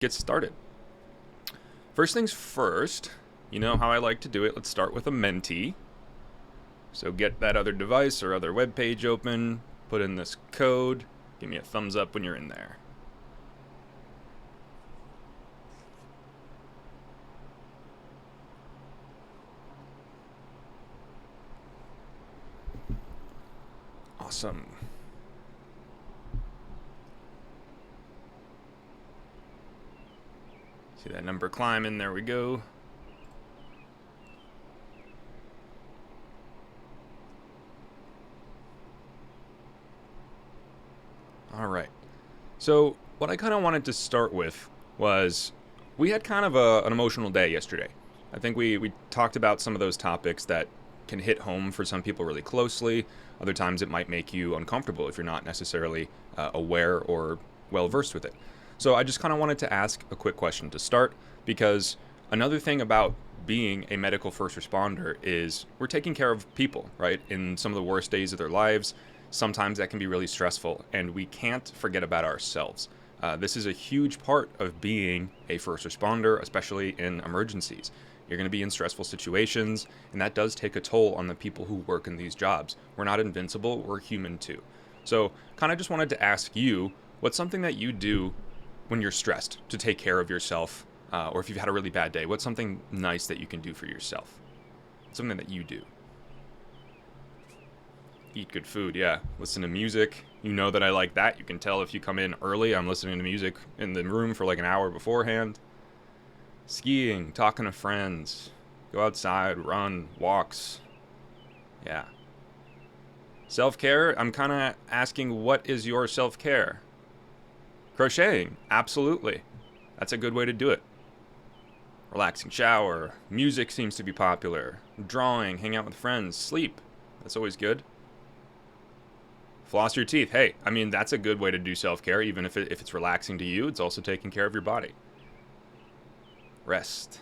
get started. First things first, you know how I like to do it. Let's start with a mentee. So get that other device or other web page open, put in this code, give me a thumbs up when you're in there. Awesome. See that number climbing, there we go. All right. So what I kind of wanted to start with was we had kind of an emotional day yesterday. I think we talked about some of those topics that can hit home for some people really closely. Other times it might make you uncomfortable if you're not necessarily aware or well versed with it. So I just kind of wanted to ask a quick question to start, because another thing about being a medical first responder is we're taking care of people, right? In some of the worst days of their lives, sometimes that can be really stressful, and we can't forget about ourselves. This is a huge part of being a first responder, especially in emergencies. You're going to be in stressful situations, and that does take a toll on the people who work in these jobs. We're not invincible, we're human too. So, kind of just wanted to ask you, what's something that you do when you're stressed to take care of yourself, or if you've had a really bad day? What's something nice that you can do for yourself? Something that you do. Eat good food, yeah. Listen to music. You know that I like that. You can tell if you come in early, I'm listening to music in the room for like an hour beforehand. Skiing, talking to friends, go outside, run, walks. Yeah. Self-care, I'm kind of asking, what is your self-care? Crocheting, absolutely. That's a good way to do it. Relaxing shower, music seems to be popular. Drawing, hang out with friends, sleep. That's always good. Floss your teeth. Hey, I mean, that's a good way to do self-care. Even if it's relaxing to you, it's also taking care of your body. Rest.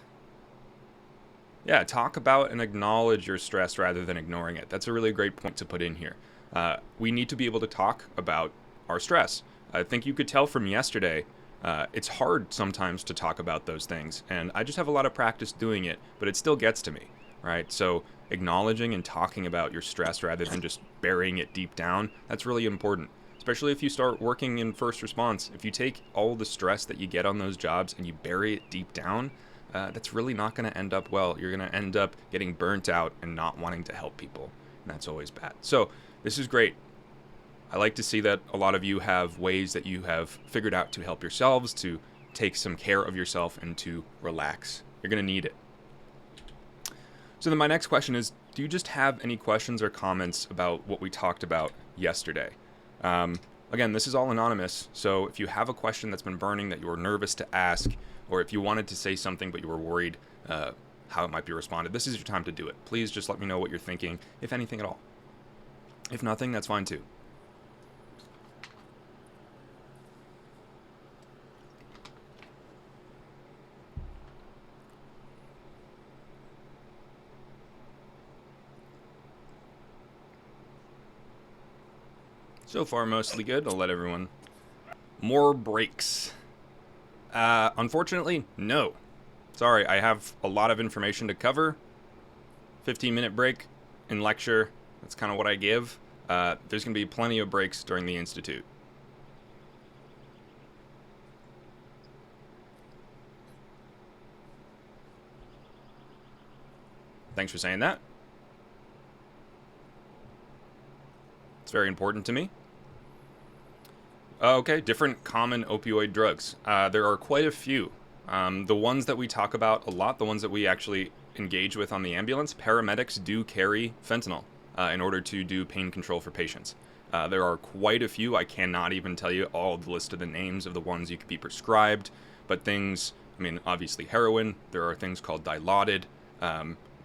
Yeah, talk about and acknowledge your stress rather than ignoring it. That's a really great point to put in here. We need to be able to talk about our stress. I think you could tell from yesterday, it's hard sometimes to talk about those things. And I just have a lot of practice doing it, but it still gets to me, right? So acknowledging and talking about your stress rather than just burying it deep down, that's really important. Especially if you start working in first response. If you take all the stress that you get on those jobs and you bury it deep down, that's really not going to end up well. You're going to end up getting burnt out and not wanting to help people. And that's always bad. So this is great. I like to see that a lot of you have ways that you have figured out to help yourselves, to take some care of yourself, and to relax. You're going to need it. So then my next question is, do you just have any questions or comments about what we talked about yesterday? Again, this is all anonymous, so if you have a question that's been burning that you were nervous to ask, or if you wanted to say something but you were worried how it might be responded, this is your time to do it. Please just let me know what you're thinking, if anything at all. If nothing, that's fine too. So far, mostly good. I'll let everyone... More breaks. Unfortunately, no. Sorry, I have a lot of information to cover. 15-minute break in lecture. That's kind of what I give. There's going to be plenty of breaks during the Institute. Thanks for saying that. It's very important to me. Okay, different common opioid drugs. There are quite a few. The ones that we talk about a lot, the ones that we actually engage with on the ambulance, paramedics do carry fentanyl in order to do pain control for patients. There are quite a few. I cannot even tell you all the list of the names of the ones you could be prescribed, but things, I mean, obviously heroin, there are things called Dilaudid,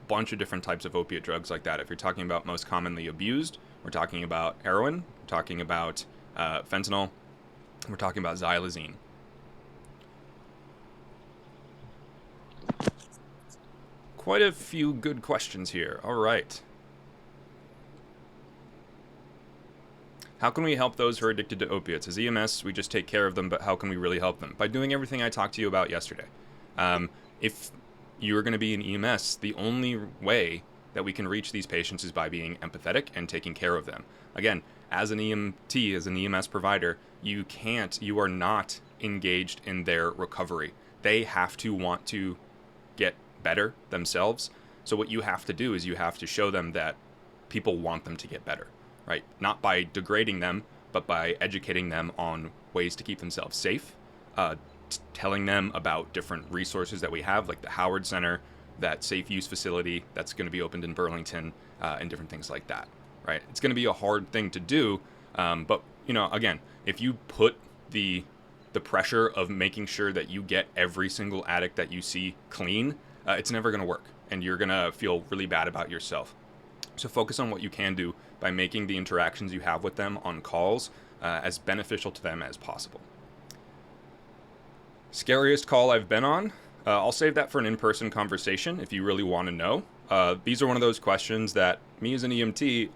bunch of different types of opiate drugs like that. If you're talking about most commonly abused, we're talking about heroin, we're talking about fentanyl, we're talking about xylazine. Quite a few good questions here. All right. How can we help those who are addicted to opiates? As EMS, we just take care of them, but how can we really help them? By doing everything I talked to you about yesterday. If you're going to be an EMS, the only way that we can reach these patients is by being empathetic and taking care of them. Again, as an EMT, as an EMS provider, you are not engaged in their recovery. They have to want to get better themselves. So what you have to do is you have to show them that people want them to get better, right? Not by degrading them, but by educating them on ways to keep themselves safe, telling them about different resources that we have, like the Howard Center, that safe use facility that's going to be opened in Burlington, and different things like that, right? It's going to be a hard thing to do, but again, if you put the pressure of making sure that you get every single addict that you see clean, it's never going to work, and you're going to feel really bad about yourself. So focus on what you can do by making the interactions you have with them on calls as beneficial to them as possible. Scariest call I've been on? I'll save that for an in-person conversation if you really want to know. These are one of those questions that me as an EMT,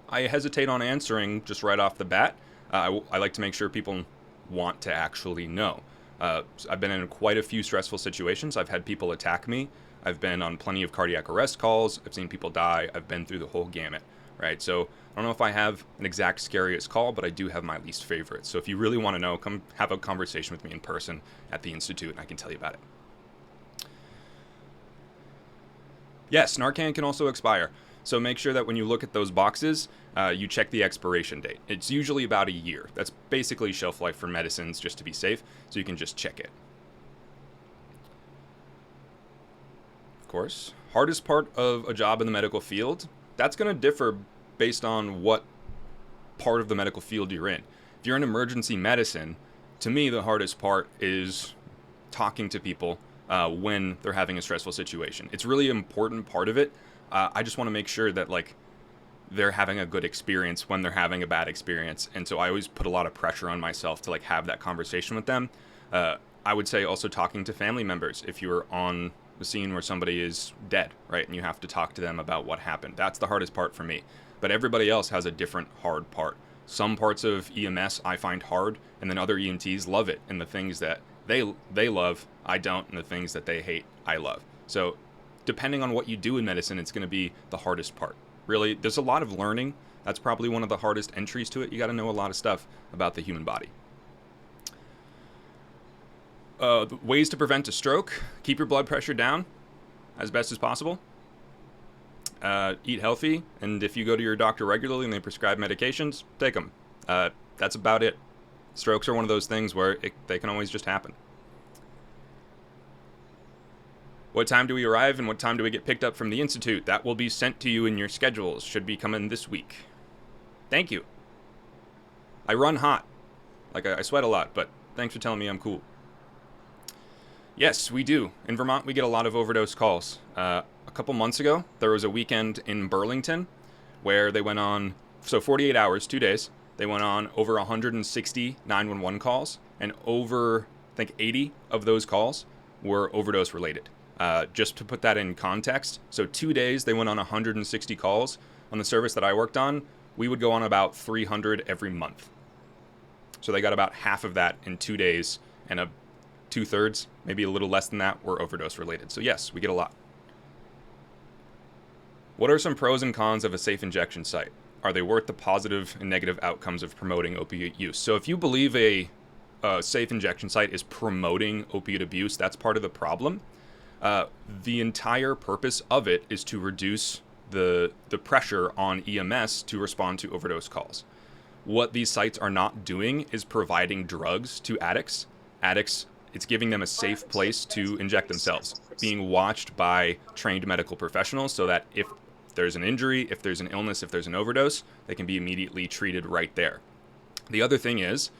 I hesitate on answering just right off the bat. I like to make sure people want to actually know. I've been in quite a few stressful situations. I've had people attack me. I've been on plenty of cardiac arrest calls. I've seen people die. I've been through the whole gamut, right? So I don't know if I have an exact scariest call, but I do have my least favorites. So if you really want to know, come have a conversation with me in person at the Institute, and I can tell you about it. Yes, Narcan can also expire. So make sure that when you look at those boxes, you check the expiration date. It's usually about a year. That's basically shelf life for medicines, just to be safe, so you can just check it. Of course, hardest part of a job in the medical field, that's going to differ based on what part of the medical field you're in. If you're in emergency medicine, to me, the hardest part is talking to people when they're having a stressful situation. It's really an important part of it. I just want to make sure that they're having a good experience when they're having a bad experience. And so I always put a lot of pressure on myself to have that conversation with them. I would say also talking to family members if you're on the scene where somebody is dead, right? And you have to talk to them about what happened. That's the hardest part for me. But everybody else has a different hard part. Some parts of EMS I find hard, and then other EMTs love it. And the things that they love, I don't, and the things that they hate, I love. So depending on what you do in medicine, it's going to be the hardest part. Really, there's a lot of learning. That's probably one of the hardest entries to it. You got to know a lot of stuff about the human body. Ways to prevent a stroke: keep your blood pressure down as best as possible. Eat healthy, and if you go to your doctor regularly and they prescribe medications, take them. That's about it. Strokes are one of those things where they can always just happen. What time do we arrive and what time do we get picked up from the Institute? That will be sent to you in your schedules. Should be coming this week. Thank you. I run hot. I sweat a lot, but thanks for telling me I'm cool. Yes, we do. In Vermont, we get a lot of overdose calls. A couple months ago, there was a weekend in Burlington where they went on, 48 hours, 2 days, they went on over 160 911 calls, and over, I think, 80 of those calls were overdose related. Just to put that in context, so 2 days, they went on 160 calls. On the service that I worked on, we would go on about 300 every month. So they got about half of that in 2 days, and 2/3, maybe a little less than that, were overdose related. So yes, we get a lot. What are some pros and cons of a safe injection site? Are they worth the positive and negative outcomes of promoting opiate use? So if you believe a safe injection site is promoting opiate abuse, that's part of the problem. The entire purpose of it is to reduce the pressure on EMS to respond to overdose calls. What these sites are not doing is providing drugs to addicts. It's giving them a safe place to inject themselves, being watched by trained medical professionals so that if there's an injury, if there's an illness, if there's an overdose, they can be immediately treated right there. The other thing is,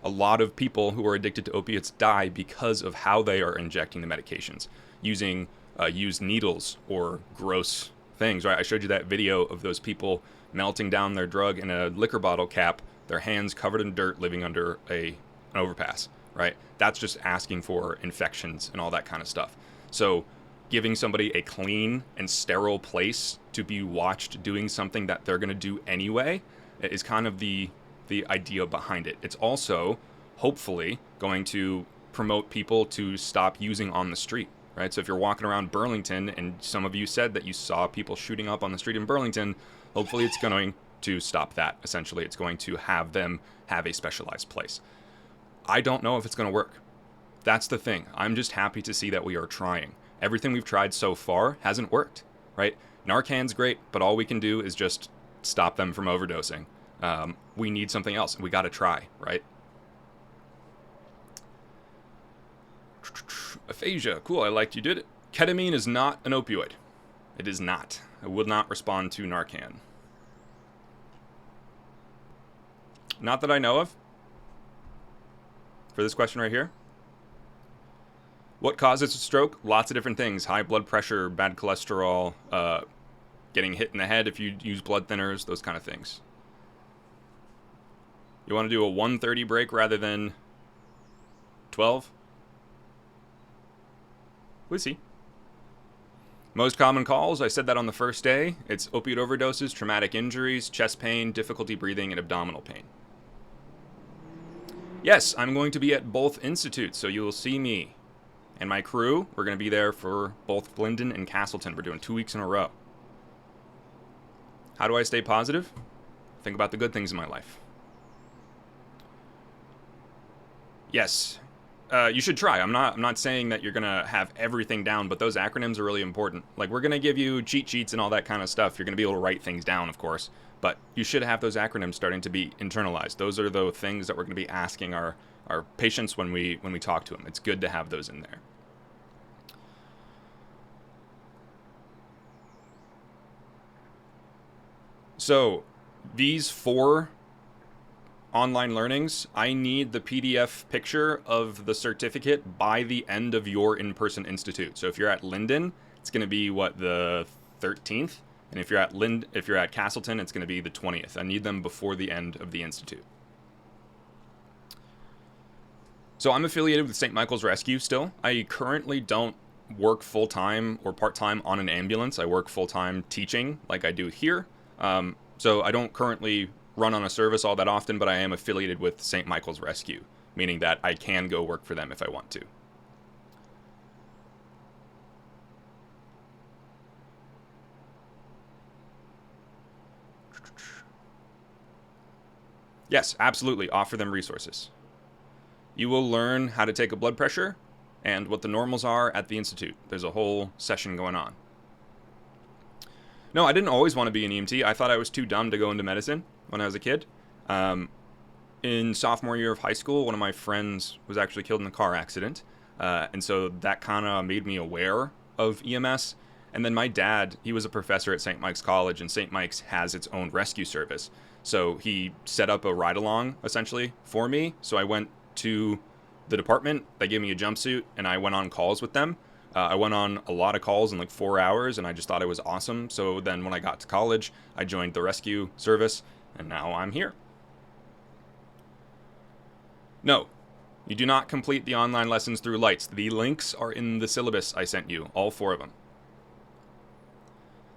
a lot of people who are addicted to opiates die because of how they are injecting the medications, using used needles or gross things, right? I showed you that video of those people melting down their drug in a liquor bottle cap, their hands covered in dirt, living under an overpass, right? That's just asking for infections and all that kind of stuff. So giving somebody a clean and sterile place to be watched doing something that they're going to do anyway is kind of the the idea behind it. It's also, hopefully, going to promote people to stop using on the street, right? So if you're walking around Burlington, and some of you said that you saw people shooting up on the street in Burlington, hopefully it's going to stop that. Essentially, it's going to have them have a specialized place. I don't know if it's going to work. That's the thing. I'm just happy to see that we are trying. Everything we've tried so far hasn't worked, right? Narcan's great, but all we can do is just stop them from overdosing. We need something else. We got to try, right? Aphasia. Cool, I liked you did it. Ketamine is not an opioid. It is not. I will not respond to Narcan. Not that I know of. For this question right here. What causes a stroke? Lots of different things. High blood pressure, bad cholesterol, getting hit in the head if you use blood thinners, those kind of things. You want to do a 1:30 break rather than 12? We'll see. Most common calls, I said that on the first day. It's opioid overdoses, traumatic injuries, chest pain, difficulty breathing, and abdominal pain. Yes, I'm going to be at both institutes, so you will see me and my crew. We're going to be there for both Linden and Castleton. We're doing 2 weeks in a row. How do I stay positive? Think about the good things in my life. Yes, you should try. I'm not saying that you're going to have everything down, but those acronyms are really important. Like, we're going to give you cheat sheets and all that kind of stuff. You're going to be able to write things down, of course, but you should have those acronyms starting to be internalized. Those are the things that we're going to be asking our patients when we talk to them. It's good to have those in there. So, these 4 online learnings, I need the PDF picture of the certificate by the end of your in-person institute. So if you're at Linden, it's going to be the 13th, and if you're at Castleton, it's going to be the 20th. I need them before the end of the institute. So I'm affiliated with St. Michael's Rescue still. I currently don't work full-time or part-time on an ambulance. I work full-time teaching like I do here. So I don't currently run on a service all that often, but I am affiliated with St. Michael's Rescue, meaning that I can go work for them if I want to. Yes, absolutely. Offer them resources. You will learn how to take a blood pressure and what the normals are at the institute. There's a whole session going on. No, I didn't always want to be an EMT. I thought I was too dumb to go into medicine when I was a kid. In sophomore year of high school, one of my friends was actually killed in a car accident. And so that kind of made me aware of EMS. And then my dad, he was a professor at St. Mike's College, and St. Mike's has its own rescue service. So he set up a ride-along, essentially, for me. So I went to the department, they gave me a jumpsuit, and I went on calls with them. I went on a lot of calls in like 4 hours, and I just thought it was awesome. So then when I got to college, I joined the rescue service, and now I'm here. No, you do not complete the online lessons through Lights. The links are in the syllabus I sent you, all 4 of them.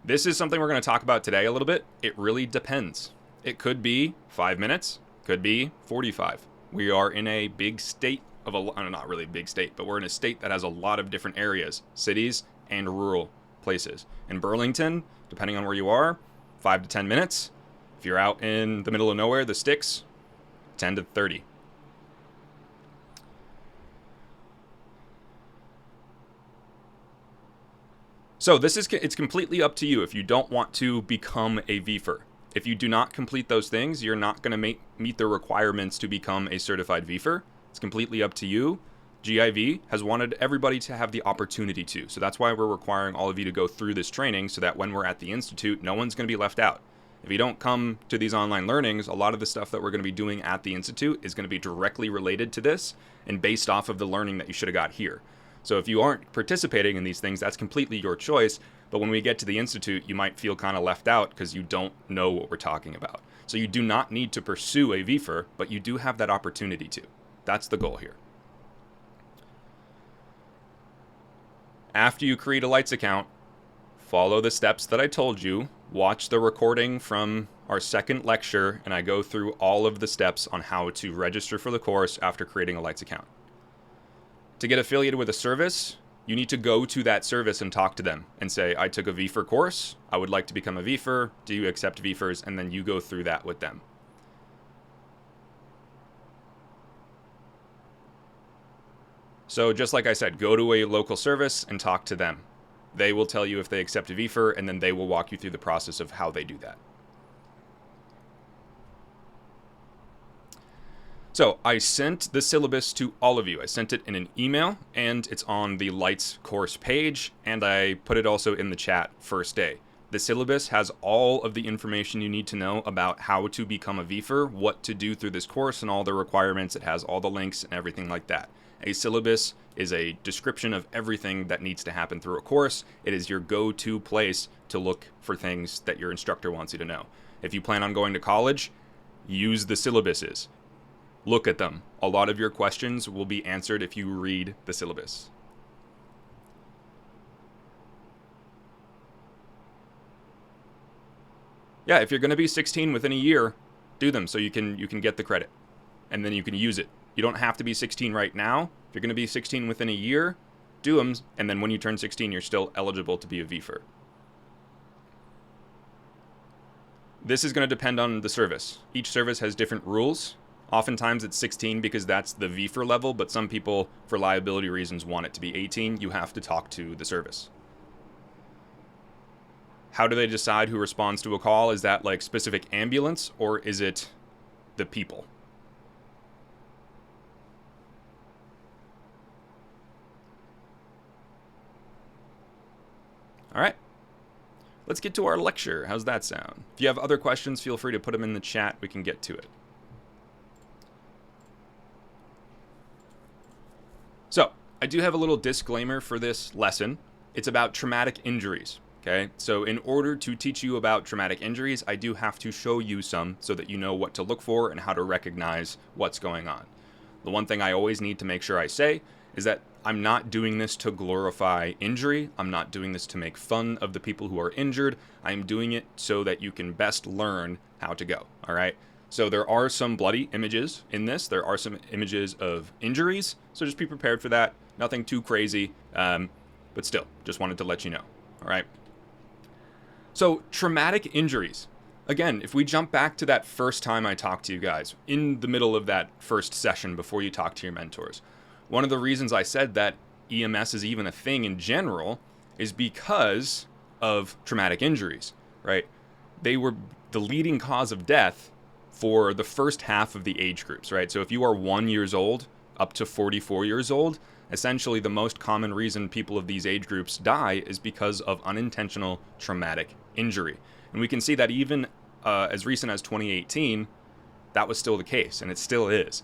This is something we're going to talk about today a little bit. It really depends. It could be 5 minutes, could be 45. We are in a big state of not really a big state, but we're in a state that has a lot of different areas, cities and rural places. In Burlington, depending on where you are, 5 to 10 minutes. If you're out in the middle of nowhere, the sticks, 10 to 30. So it's completely up to you if you don't want to become a VEFR. If you do not complete those things, you're not going to meet the requirements to become a certified VEFR. It's completely up to you. GIV has wanted everybody to have the opportunity to. So that's why we're requiring all of you to go through this training so that when we're at the institute, no one's going to be left out. If you don't come to these online learnings, a lot of the stuff that we're going to be doing at the institute is going to be directly related to this and based off of the learning that you should have got here. So if you aren't participating in these things, that's completely your choice. But when we get to the institute, you might feel kind of left out because you don't know what we're talking about. So you do not need to pursue a VEFR, but you do have that opportunity to. That's the goal here. After you create a Lights account, follow the steps that I told you. Watch the recording from our second lecture, and I go through all of the steps on how to register for the course after creating a Lights account. To get affiliated with a service, you need to go to that service and talk to them and say, I took a VEFR course, I would like to become a VEFR, do you accept VEFRs? And then you go through that with them. So just like I said, go to a local service and talk to them. They will tell you if they accept a VEFR, and then they will walk you through the process of how they do that. So I sent the syllabus to all of you. I sent it in an email, and it's on the Lights course page, and I put it also in the chat first day. The syllabus has all of the information you need to know about how to become a VEFR, what to do through this course, and all the requirements. It has all the links and everything like that. A syllabus is a description of everything that needs to happen through a course. It is your go-to place to look for things that your instructor wants you to know. If you plan on going to college, use the syllabuses. Look at them. A lot of your questions will be answered if you read the syllabus. Yeah, if you're going to be 16 within a year, do them so you can get the credit, and then you can use it. You don't have to be 16 right now. If you're going to be 16 within a year, do them, and then when you turn 16, you're still eligible to be a VEFR. This is going to depend on the service. Each service has different rules. Oftentimes it's 16 because that's the VEFR level, but some people, for liability reasons, want it to be 18. You have to talk to the service. How do they decide who responds to a call? Is that like specific ambulance, or is it the people? All right, let's get to our lecture. How's that sound? If you have other questions, feel free to put them in the chat. We can get to it. So, I do have a little disclaimer for this lesson. It's about traumatic injuries, okay? So in order to teach you about traumatic injuries, I do have to show you some so that you know what to look for and how to recognize what's going on. The one thing I always need to make sure I say is that I'm not doing this to glorify injury. I'm not doing this to make fun of the people who are injured. I'm doing it so that you can best learn how to go, all right? So there are some bloody images in this. There are some images of injuries, so just be prepared for that. Nothing too crazy, but still, just wanted to let you know, all right? So traumatic injuries. Again, if we jump back to that first time I talked to you guys, in the middle of that first session before you talk to your mentors, one of the reasons I said that EMS is even a thing in general is because of traumatic injuries, right? They were the leading cause of death for the first half of the age groups, right? So if you are 1 year old up to 44 years old, essentially the most common reason people of these age groups die is because of unintentional traumatic injury. And we can see that even as recent as 2018, that was still the case, and it still is.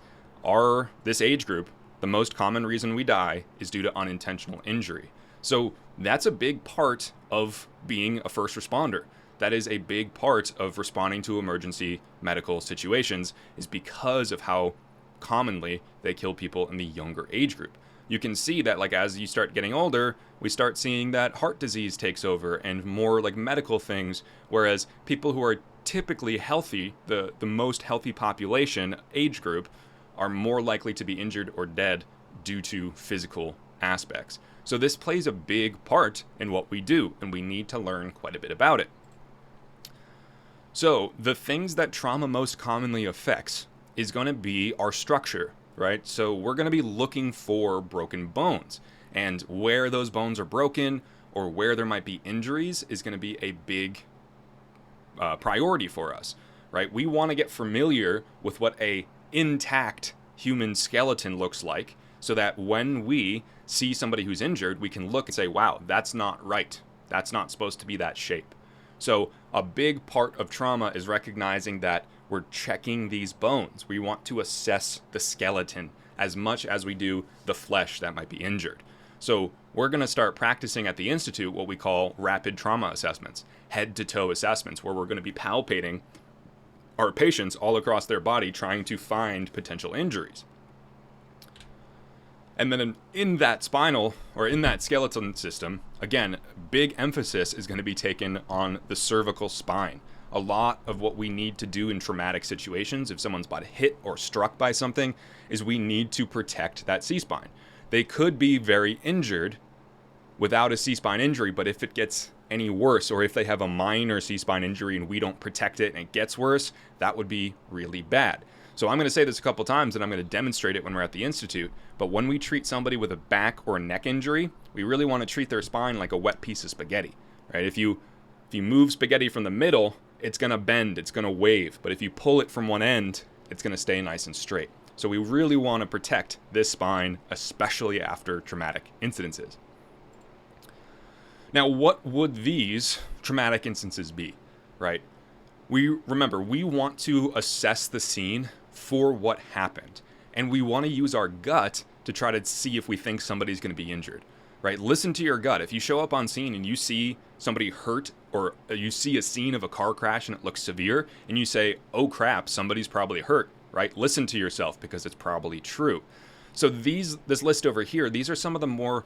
This age group, the most common reason we die is due to unintentional injury. So that's a big part of being a first responder. That is a big part of responding to emergency medical situations, is because of how commonly they kill people in the younger age group. You can see that, like, as you start getting older, we start seeing that heart disease takes over and more like medical things, whereas people who are typically healthy, the most healthy population age group, are more likely to be injured or dead due to physical aspects. So this plays a big part in what we do, and we need to learn quite a bit about it. So the things that trauma most commonly affects is going to be our structure, right? So we're going to be looking for broken bones, and where those bones are broken or where there might be injuries is going to be a big priority for us, right? We want to get familiar with what a intact human skeleton looks like, so that when we see somebody who's injured, we can look and say, wow, that's not right. That's not supposed to be that shape. So a big part of trauma is recognizing that we're checking these bones. We want to assess the skeleton as much as we do the flesh that might be injured. So we're going to start practicing at the Institute what we call rapid trauma assessments, head-to-toe assessments, where we're going to be palpating our patients all across their body trying to find potential injuries. And then in that spinal, or in that skeleton system, again, big emphasis is going to be taken on the cervical spine. a lot of what we need to do in traumatic situations, if someone's been hit or struck by something, is we need to protect that C-spine. They could be very injured without a C-spine injury, but if it gets any worse, or if they have a minor C-spine injury and we don't protect it and it gets worse, that would be really bad. So I'm going to say this a couple times, and I'm going to demonstrate it when we're at the Institute, but when we treat somebody with a back or neck injury, we really want to treat their spine like a wet piece of spaghetti, right? If you move spaghetti from the middle, it's going to bend, it's going to wave, but if you pull it from one end, it's going to stay nice and straight. So we really want to protect this spine, especially after traumatic incidences. Now, what would these traumatic instances be, right? We want to assess the scene for what happened, and we want to use our gut to try to see if we think somebody's going to be injured, right? Listen to your gut. If you show up on scene and you see somebody hurt, or you see a scene of a car crash and it looks severe, and you say, oh crap, somebody's probably hurt, right? Listen to yourself, because it's probably true. So this list over here, these are some of the more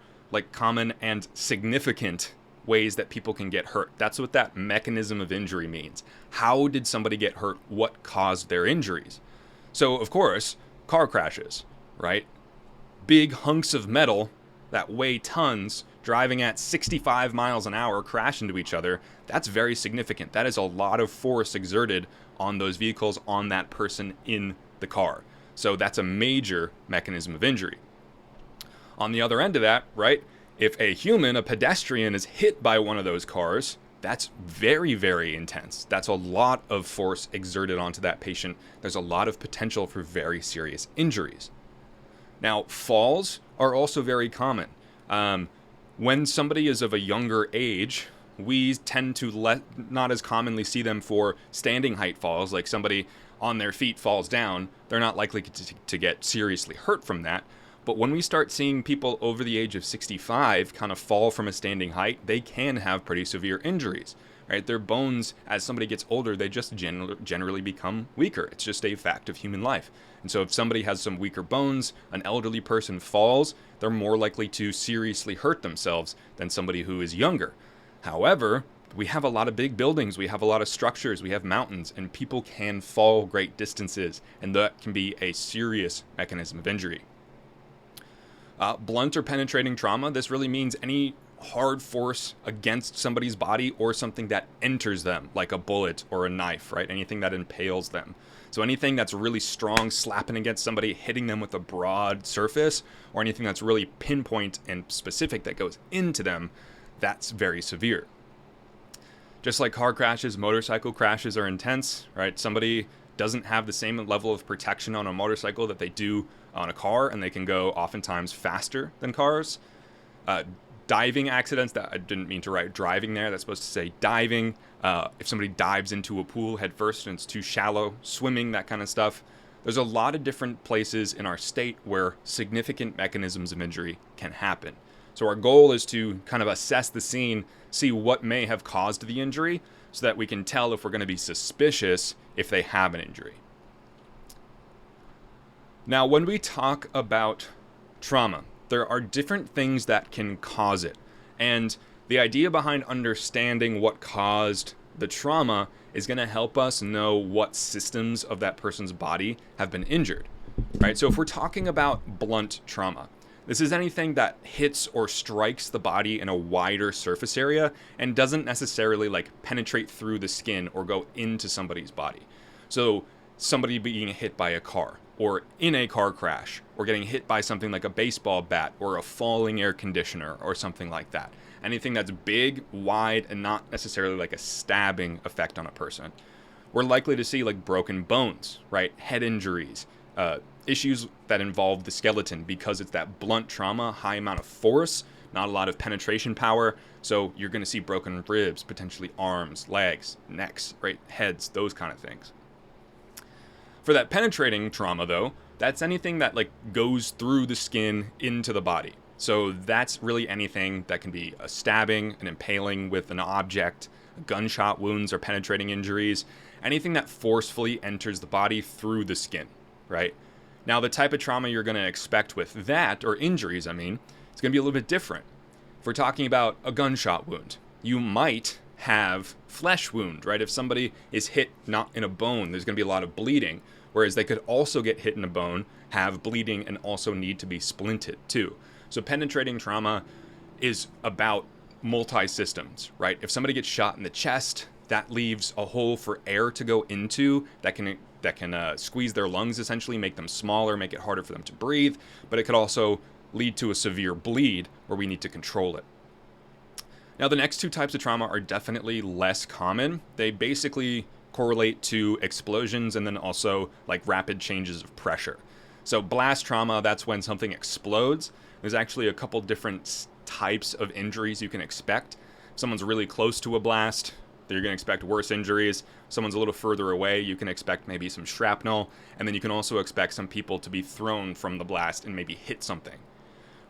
common and significant ways that people can get hurt. That's what that mechanism of injury means. How did somebody get hurt? What caused their injuries? So, of course, car crashes, right? Big hunks of metal that weigh tons driving at 65 miles an hour crash into each other. That's very significant. That is a lot of force exerted on those vehicles, on that person in the car. So that's a major mechanism of injury. On the other end of that, right, if a human, a pedestrian, is hit by one of those cars, that's very, very intense. That's a lot of force exerted onto that patient. There's a lot of potential for very serious injuries. Now, falls are also very common. When somebody is of a younger age, we tend to not as commonly see them for standing height falls, like somebody on their feet falls down. They're not likely to get seriously hurt from that. But when we start seeing people over the age of 65 kind of fall from a standing height, they can have pretty severe injuries, right? Their bones, as somebody gets older, they just generally become weaker. It's just a fact of human life. And so if somebody has some weaker bones, an elderly person falls, they're more likely to seriously hurt themselves than somebody who is younger. However, we have a lot of big buildings, we have a lot of structures, we have mountains, and people can fall great distances, and that can be a serious mechanism of injury. Blunt or penetrating trauma, this really means any hard force against somebody's body or something that enters them, like a bullet or a knife, right? Anything that impales them. So anything that's really strong, slapping against somebody, hitting them with a broad surface, or anything that's really pinpoint and specific that goes into them, that's very severe. Just like car crashes, motorcycle crashes are intense, right? Somebody doesn't have the same level of protection on a motorcycle that they do on a car, and they can go oftentimes faster than cars. Diving accidents, that I didn't mean to write driving there, that's supposed to say diving. If somebody dives into a pool head first and it's too shallow, swimming, that kind of stuff. There's a lot of different places in our state where significant mechanisms of injury can happen. So our goal is to kind of assess the scene, see what may have caused the injury, so that we can tell if we're going to be suspicious if they have an injury. Now, when we talk about trauma, there are different things that can cause it. And the idea behind understanding what caused the trauma is going to help us know what systems of that person's body have been injured, right? So if we're talking about blunt trauma, this is anything that hits or strikes the body in a wider surface area and doesn't necessarily penetrate through the skin or go into somebody's body. So somebody being hit by a car, or in a car crash, or getting hit by something like a baseball bat or a falling air conditioner or something like that. Anything that's big, wide, and not necessarily like a stabbing effect on a person. We're likely to see broken bones, right? Head injuries, issues that involve the skeleton, because it's that blunt trauma, high amount of force, not a lot of penetration power. So you're going to see broken ribs, potentially arms, legs, necks, right? Heads, those kind of things. For that penetrating trauma, though, that's anything that goes through the skin into the body. So that's really anything that can be a stabbing, an impaling with an object, gunshot wounds or penetrating injuries, anything that forcefully enters the body through the skin, right? Now, the type of trauma you're going to expect with that, or injuries, it's going to be a little bit different. If we're talking about a gunshot wound, you might have flesh wound, right? If somebody is hit not in a bone, there's going to be a lot of bleeding, whereas they could also get hit in a bone, have bleeding, and also need to be splinted too. So penetrating trauma is about multi-systems, right? If somebody gets shot in the chest, that leaves a hole for air to go into that can squeeze their lungs, essentially make them smaller, make it harder for them to breathe, but it could also lead to a severe bleed where we need to control it. Now, the next two types of trauma are definitely less common. They basically correlate to explosions and then also like rapid changes of pressure. So blast trauma, that's when something explodes. There's actually a couple different types of injuries you can expect. If someone's really close to a blast, you're going to expect worse injuries. Someone's a little further away, you can expect maybe some shrapnel, and then you can also expect some people to be thrown from the blast and maybe hit something.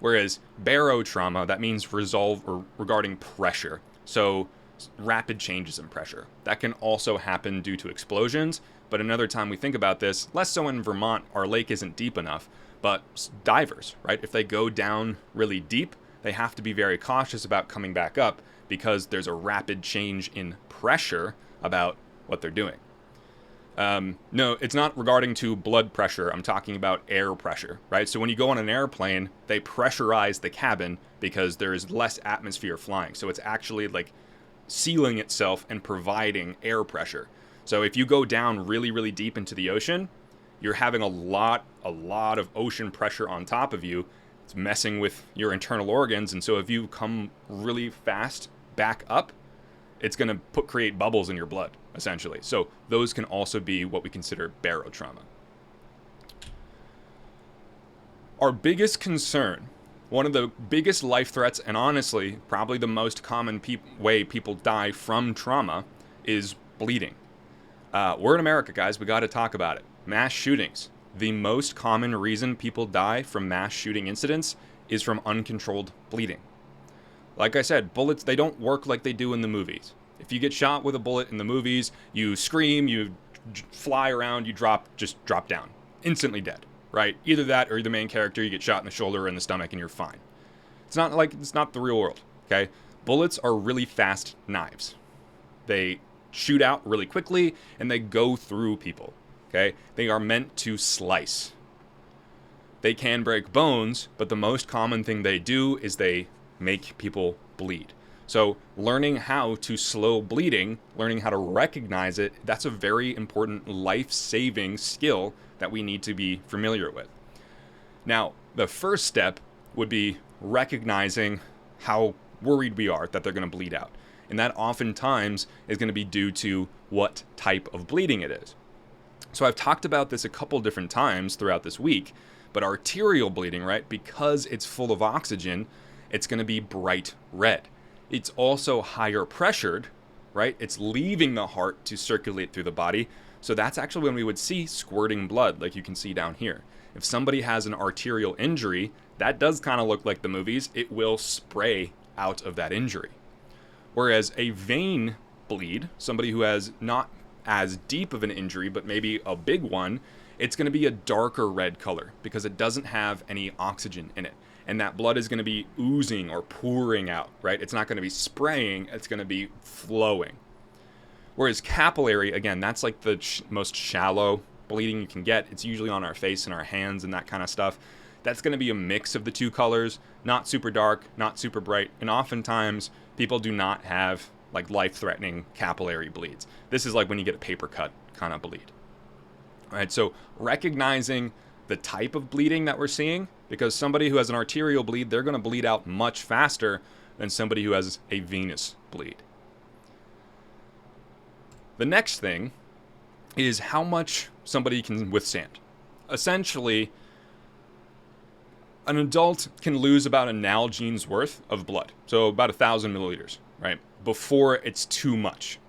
Whereas barotrauma, that means regarding pressure. So rapid changes in pressure. That can also happen due to explosions, but another time we think about this, less so in Vermont, our lake isn't deep enough, but divers, right? If they go down really deep, they have to be very cautious about coming back up because there's a rapid change in pressure about what they're doing. No, it's not regarding to blood pressure. I'm talking about air pressure, right? So when you go on an airplane, they pressurize the cabin because there's less atmosphere flying. So it's actually like sealing itself and providing air pressure. So if you go down really, really deep into the ocean, you're having a lot of ocean pressure on top of you. It's messing with your internal organs. And so if you come really fast back up, it's going to create bubbles in your blood, essentially. So those can also be what we consider barotrauma. Our biggest concern, one of the biggest life threats, and honestly, probably the most common way people die from trauma is bleeding. We're in America, guys. We got to talk about it. Mass shootings. The most common reason people die from mass shooting incidents is from uncontrolled bleeding. Like I said, bullets, they don't work like they do in the movies. If you get shot with a bullet in the movies, you scream, you fly around, you just drop down. Instantly dead, right? Either that or you're the main character, you get shot in the shoulder or in the stomach and you're fine. It's not the real world, okay? Bullets are really fast knives. They shoot out really quickly and they go through people, okay? They are meant to slice. They can break bones, but the most common thing they do is they make people bleed. So learning how to slow bleeding, learning how to recognize it, that's a very important life-saving skill that we need to be familiar with. Now, the first step would be recognizing how worried we are that they're going to bleed out. And that oftentimes is going to be due to what type of bleeding it is. So I've talked about this a couple different times throughout this week, but arterial bleeding, right, because it's full of oxygen, it's going to be bright red. It's also higher pressured, right? It's leaving the heart to circulate through the body. So that's actually when we would see squirting blood, like you can see down here. If somebody has an arterial injury, that does kind of look like the movies. It will spray out of that injury. Whereas a vein bleed, somebody who has not as deep of an injury, but maybe a big one, it's going to be a darker red color because it doesn't have any oxygen in it. And that blood is going to be oozing or pouring out, right? It's not going to be spraying, it's going to be flowing. Whereas capillary, again, that's like the most shallow bleeding you can get. It's usually on our face and our hands and that kind of stuff. That's going to be a mix of the two colors, not super dark, not super bright. And oftentimes, people do not have like life-threatening capillary bleeds. This is like when you get a paper cut kind of bleed. All right, so recognizing the type of bleeding that we're seeing, because somebody who has an arterial bleed, they're going to bleed out much faster than somebody who has a venous bleed. The next thing is how much somebody can withstand. Essentially, an adult can lose about a Nalgene's worth of blood, so about 1,000 milliliters, right, before it's too much.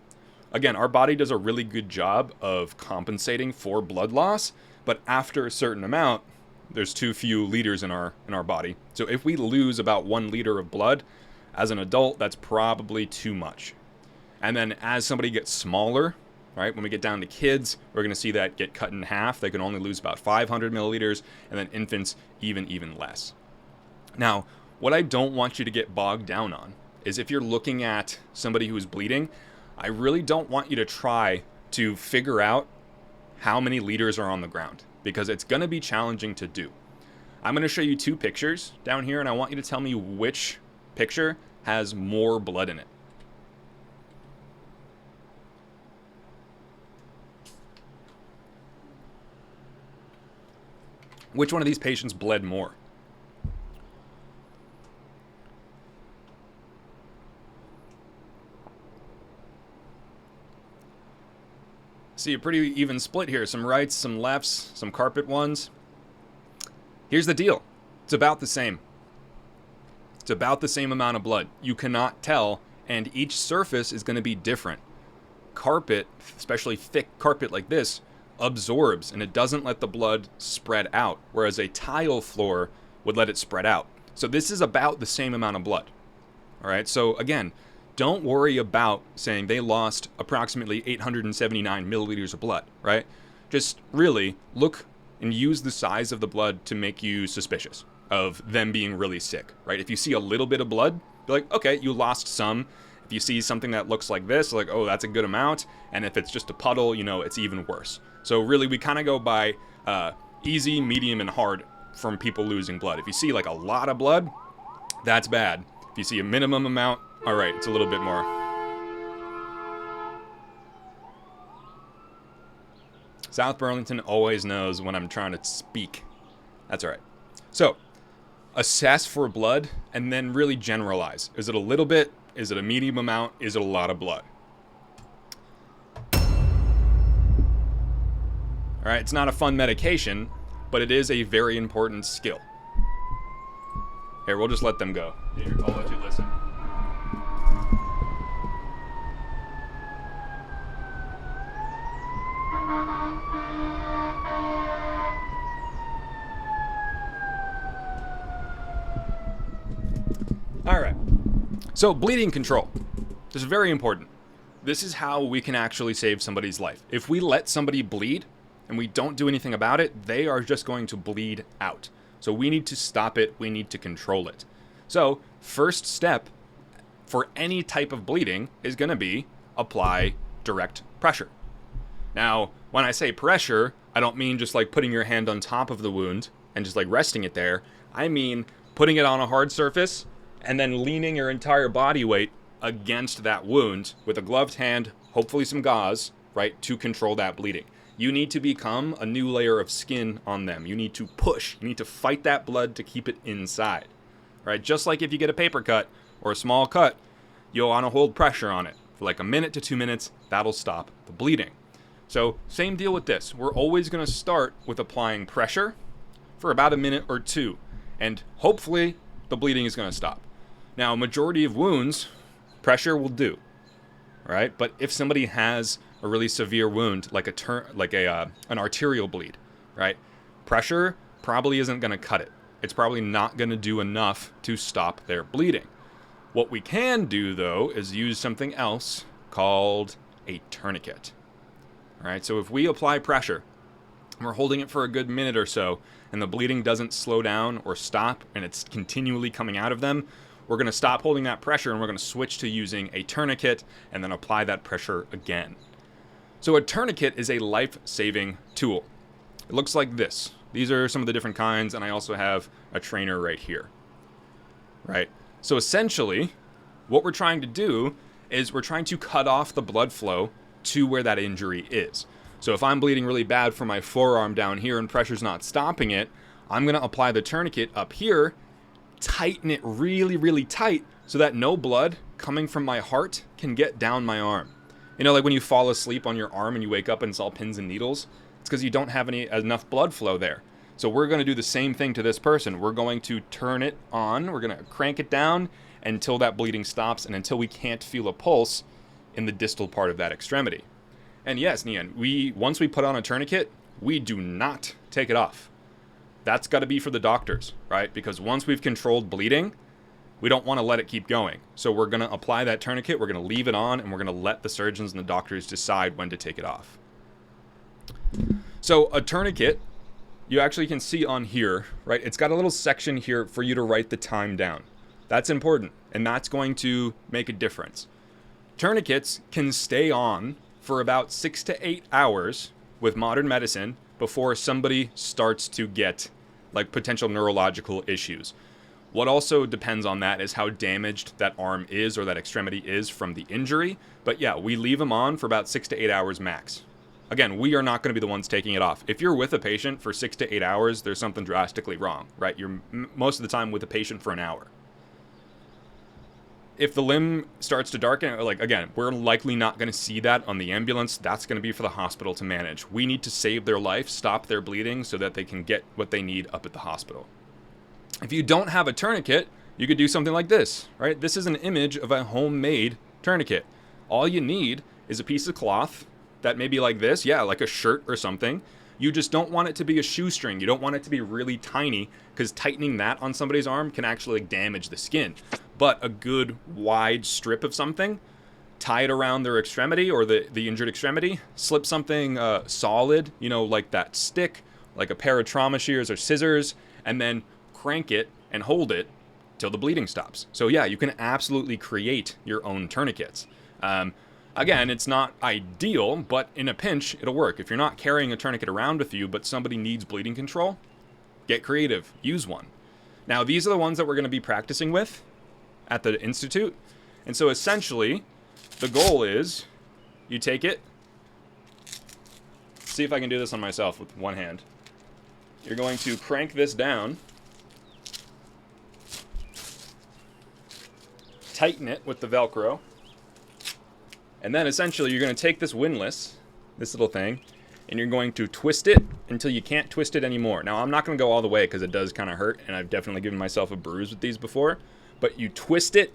Again, our body does a really good job of compensating for blood loss, but after a certain amount, there's too few liters in our body. So if we lose about 1 liter of blood, as an adult, that's probably too much. And then as somebody gets smaller, right, when we get down to kids, we're going to see that get cut in half. They can only lose about 500 milliliters, and then infants even less. Now, what I don't want you to get bogged down on is if you're looking at somebody who is bleeding, I really don't want you to try to figure out how many liters are on the ground, because it's going to be challenging to do. I'm going to show you 2 pictures down here, and I want you to tell me which picture has more blood in it. Which one of these patients bled more? See a pretty even split here. Some rights, some lefts, some carpet ones. Here's the deal. It's about the same. It's about the same amount of blood. You cannot tell, and each surface is going to be different. Carpet, especially thick carpet like this, absorbs and it doesn't let the blood spread out, whereas a tile floor would let it spread out. So this is about the same amount of blood. All right, so again, don't worry about saying they lost approximately 879 milliliters of blood, right? Just really look and use the size of the blood to make you suspicious of them being really sick, right? If you see a little bit of blood, be like, okay, you lost some. If you see something that looks like this, like, oh, that's a good amount. And if it's just a puddle, you know, it's even worse. So really, we kind of go by easy, medium, and hard from people losing blood. If you see like a lot of blood, that's bad. If you see a minimum amount, all right, it's a little bit more. South Burlington always knows when I'm trying to speak. That's all right. So, assess for blood and then really generalize. Is it a little bit? Is it a medium amount? Is it a lot of blood? All right, it's not a fun medication, but it is a very important skill. Here, we'll just let them go. Here, I'll let you listen. All right. So bleeding control. This is very important. This is how we can actually save somebody's life. If we let somebody bleed and we don't do anything about it, they are just going to bleed out. So we need to stop it. We need to control it. So first step for any type of bleeding is going to be apply direct pressure. Now, when I say pressure, I don't mean just like putting your hand on top of the wound and just like resting it there. I mean putting it on a hard surface and then leaning your entire body weight against that wound with a gloved hand, hopefully some gauze, right, to control that bleeding. You need to become a new layer of skin on them. You need to push. You need to fight that blood to keep it inside, right? Just like if you get a paper cut or a small cut, you'll want to hold pressure on it for like a minute to 2 minutes. That'll stop the bleeding. So same deal with this. We're always going to start with applying pressure for about a minute or 2, and hopefully the bleeding is going to stop. Now, majority of wounds, pressure will do, right? But if somebody has a really severe wound, like an arterial bleed, right? Pressure probably isn't going to cut it. It's probably not going to do enough to stop their bleeding. What we can do, though, is use something else called a tourniquet. All right, so if we apply pressure, and we're holding it for a good minute or so, and the bleeding doesn't slow down or stop, and it's continually coming out of them, we're going to stop holding that pressure and we're going to switch to using a tourniquet and then apply that pressure again. So a tourniquet is a life-saving tool. It looks like this. These are some of the different kinds, and I also have a trainer right here. Right? So essentially, what we're trying to do is we're trying to cut off the blood flow to where that injury is. So if I'm bleeding really bad from my forearm down here and pressure's not stopping it, I'm going to apply the tourniquet up here, tighten it really, really tight so that no blood coming from my heart can get down my arm. You know, like when you fall asleep on your arm and you wake up and it's all pins and needles, it's because you don't have enough blood flow there. So we're going to do the same thing to this person. We're going to turn it on, we're going to crank it down until that bleeding stops and until we can't feel a pulse in the distal part of that extremity. And yes, Nian, once we put on a tourniquet, we do not take it off. That's got to be for the doctors, right? Because once we've controlled bleeding, we don't want to let it keep going. So we're going to apply that tourniquet, we're going to leave it on, and we're going to let the surgeons and the doctors decide when to take it off. So a tourniquet, you actually can see on here, right? It's got a little section here for you to write the time down. That's important, and that's going to make a difference. Tourniquets can stay on for about 6 to 8 hours with modern medicine before somebody starts to get like potential neurological issues. What also depends on that is how damaged that arm is or that extremity is from the injury. But yeah, we leave them on for about 6 to 8 hours max. Again, we are not going to be the ones taking it off. If you're with a patient for 6 to 8 hours, there's something drastically wrong, right? You're most of the time with a patient for an hour. If the limb starts to darken, like again, we're likely not going to see that on the ambulance. That's going to be for the hospital to manage. We need to save their life, stop their bleeding so that they can get what they need up at the hospital. If you don't have a tourniquet, you could do something like this, right? This is an image of a homemade tourniquet. All you need is a piece of cloth that may be like this, yeah, like a shirt or something. You just don't want it to be a shoestring. You don't want it to be really tiny because tightening that on somebody's arm can actually damage the skin. But a good wide strip of something, tie it around their extremity or the injured extremity, slip something solid, like that stick, like a pair of trauma shears or scissors, and then crank it and hold it till the bleeding stops. So yeah, you can absolutely create your own tourniquets. Again, it's not ideal, but in a pinch, it'll work. If you're not carrying a tourniquet around with you, but somebody needs bleeding control, get creative, use one. Now, these are the ones that we're going to be practicing with at the Institute. And so essentially, the goal is you take it, see if I can do this on myself with one hand. You're going to crank this down, tighten it with the Velcro, and then essentially you're going to take this windlass, this little thing, and you're going to twist it until you can't twist it anymore. Now, I'm not going to go all the way because it does kind of hurt, and I've definitely given myself a bruise with these before. But you twist it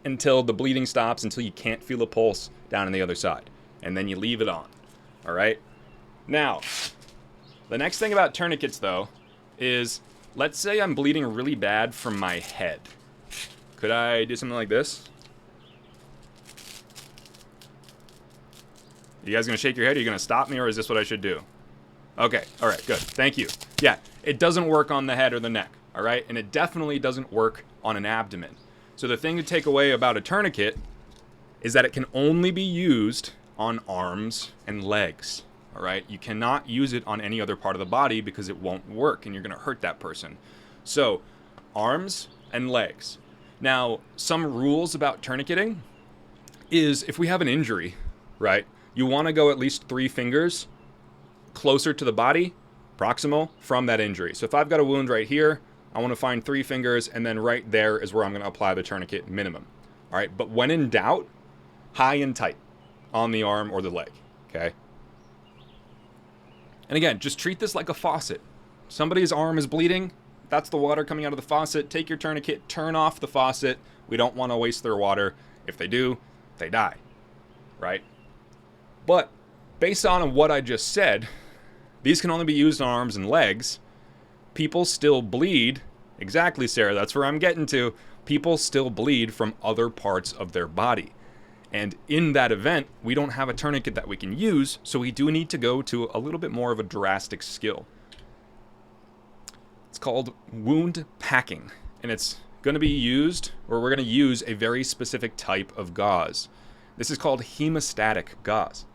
until the bleeding stops, until you can't feel a pulse down on the other side. And then you leave it on. All right? Now, the next thing about tourniquets, though, is let's say I'm bleeding really bad from my head. Could I do something like this? You guys going to shake your head? Are you going to stop me, or is this what I should do? Okay. All right. Good. Thank you. Yeah. It doesn't work on the head or the neck. All right? And it definitely doesn't work on an abdomen. So the thing to take away about a tourniquet is that it can only be used on arms and legs. All right? You cannot use it on any other part of the body because it won't work and you're going to hurt that person. So arms and legs. Now, some rules about tourniqueting is if we have an injury, right? You want to go at least 3 fingers closer to the body, proximal, from that injury. So if I've got a wound right here, I want to find 3 fingers, and then right there is where I'm going to apply the tourniquet minimum. All right, but when in doubt, high and tight on the arm or the leg, okay? And again, just treat this like a faucet. Somebody's arm is bleeding, that's the water coming out of the faucet. Take your tourniquet, turn off the faucet. We don't want to waste their water. If they do, they die, right? But based on what I just said, these can only be used on arms and legs. People still bleed. Exactly, Sarah. That's where I'm getting to. People still bleed from other parts of their body. And in that event, we don't have a tourniquet that we can use, so we do need to go to a little bit more of a drastic skill. It's called wound packing, and it's going to be used, or we're going to use a very specific type of gauze. This is called hemostatic gauze.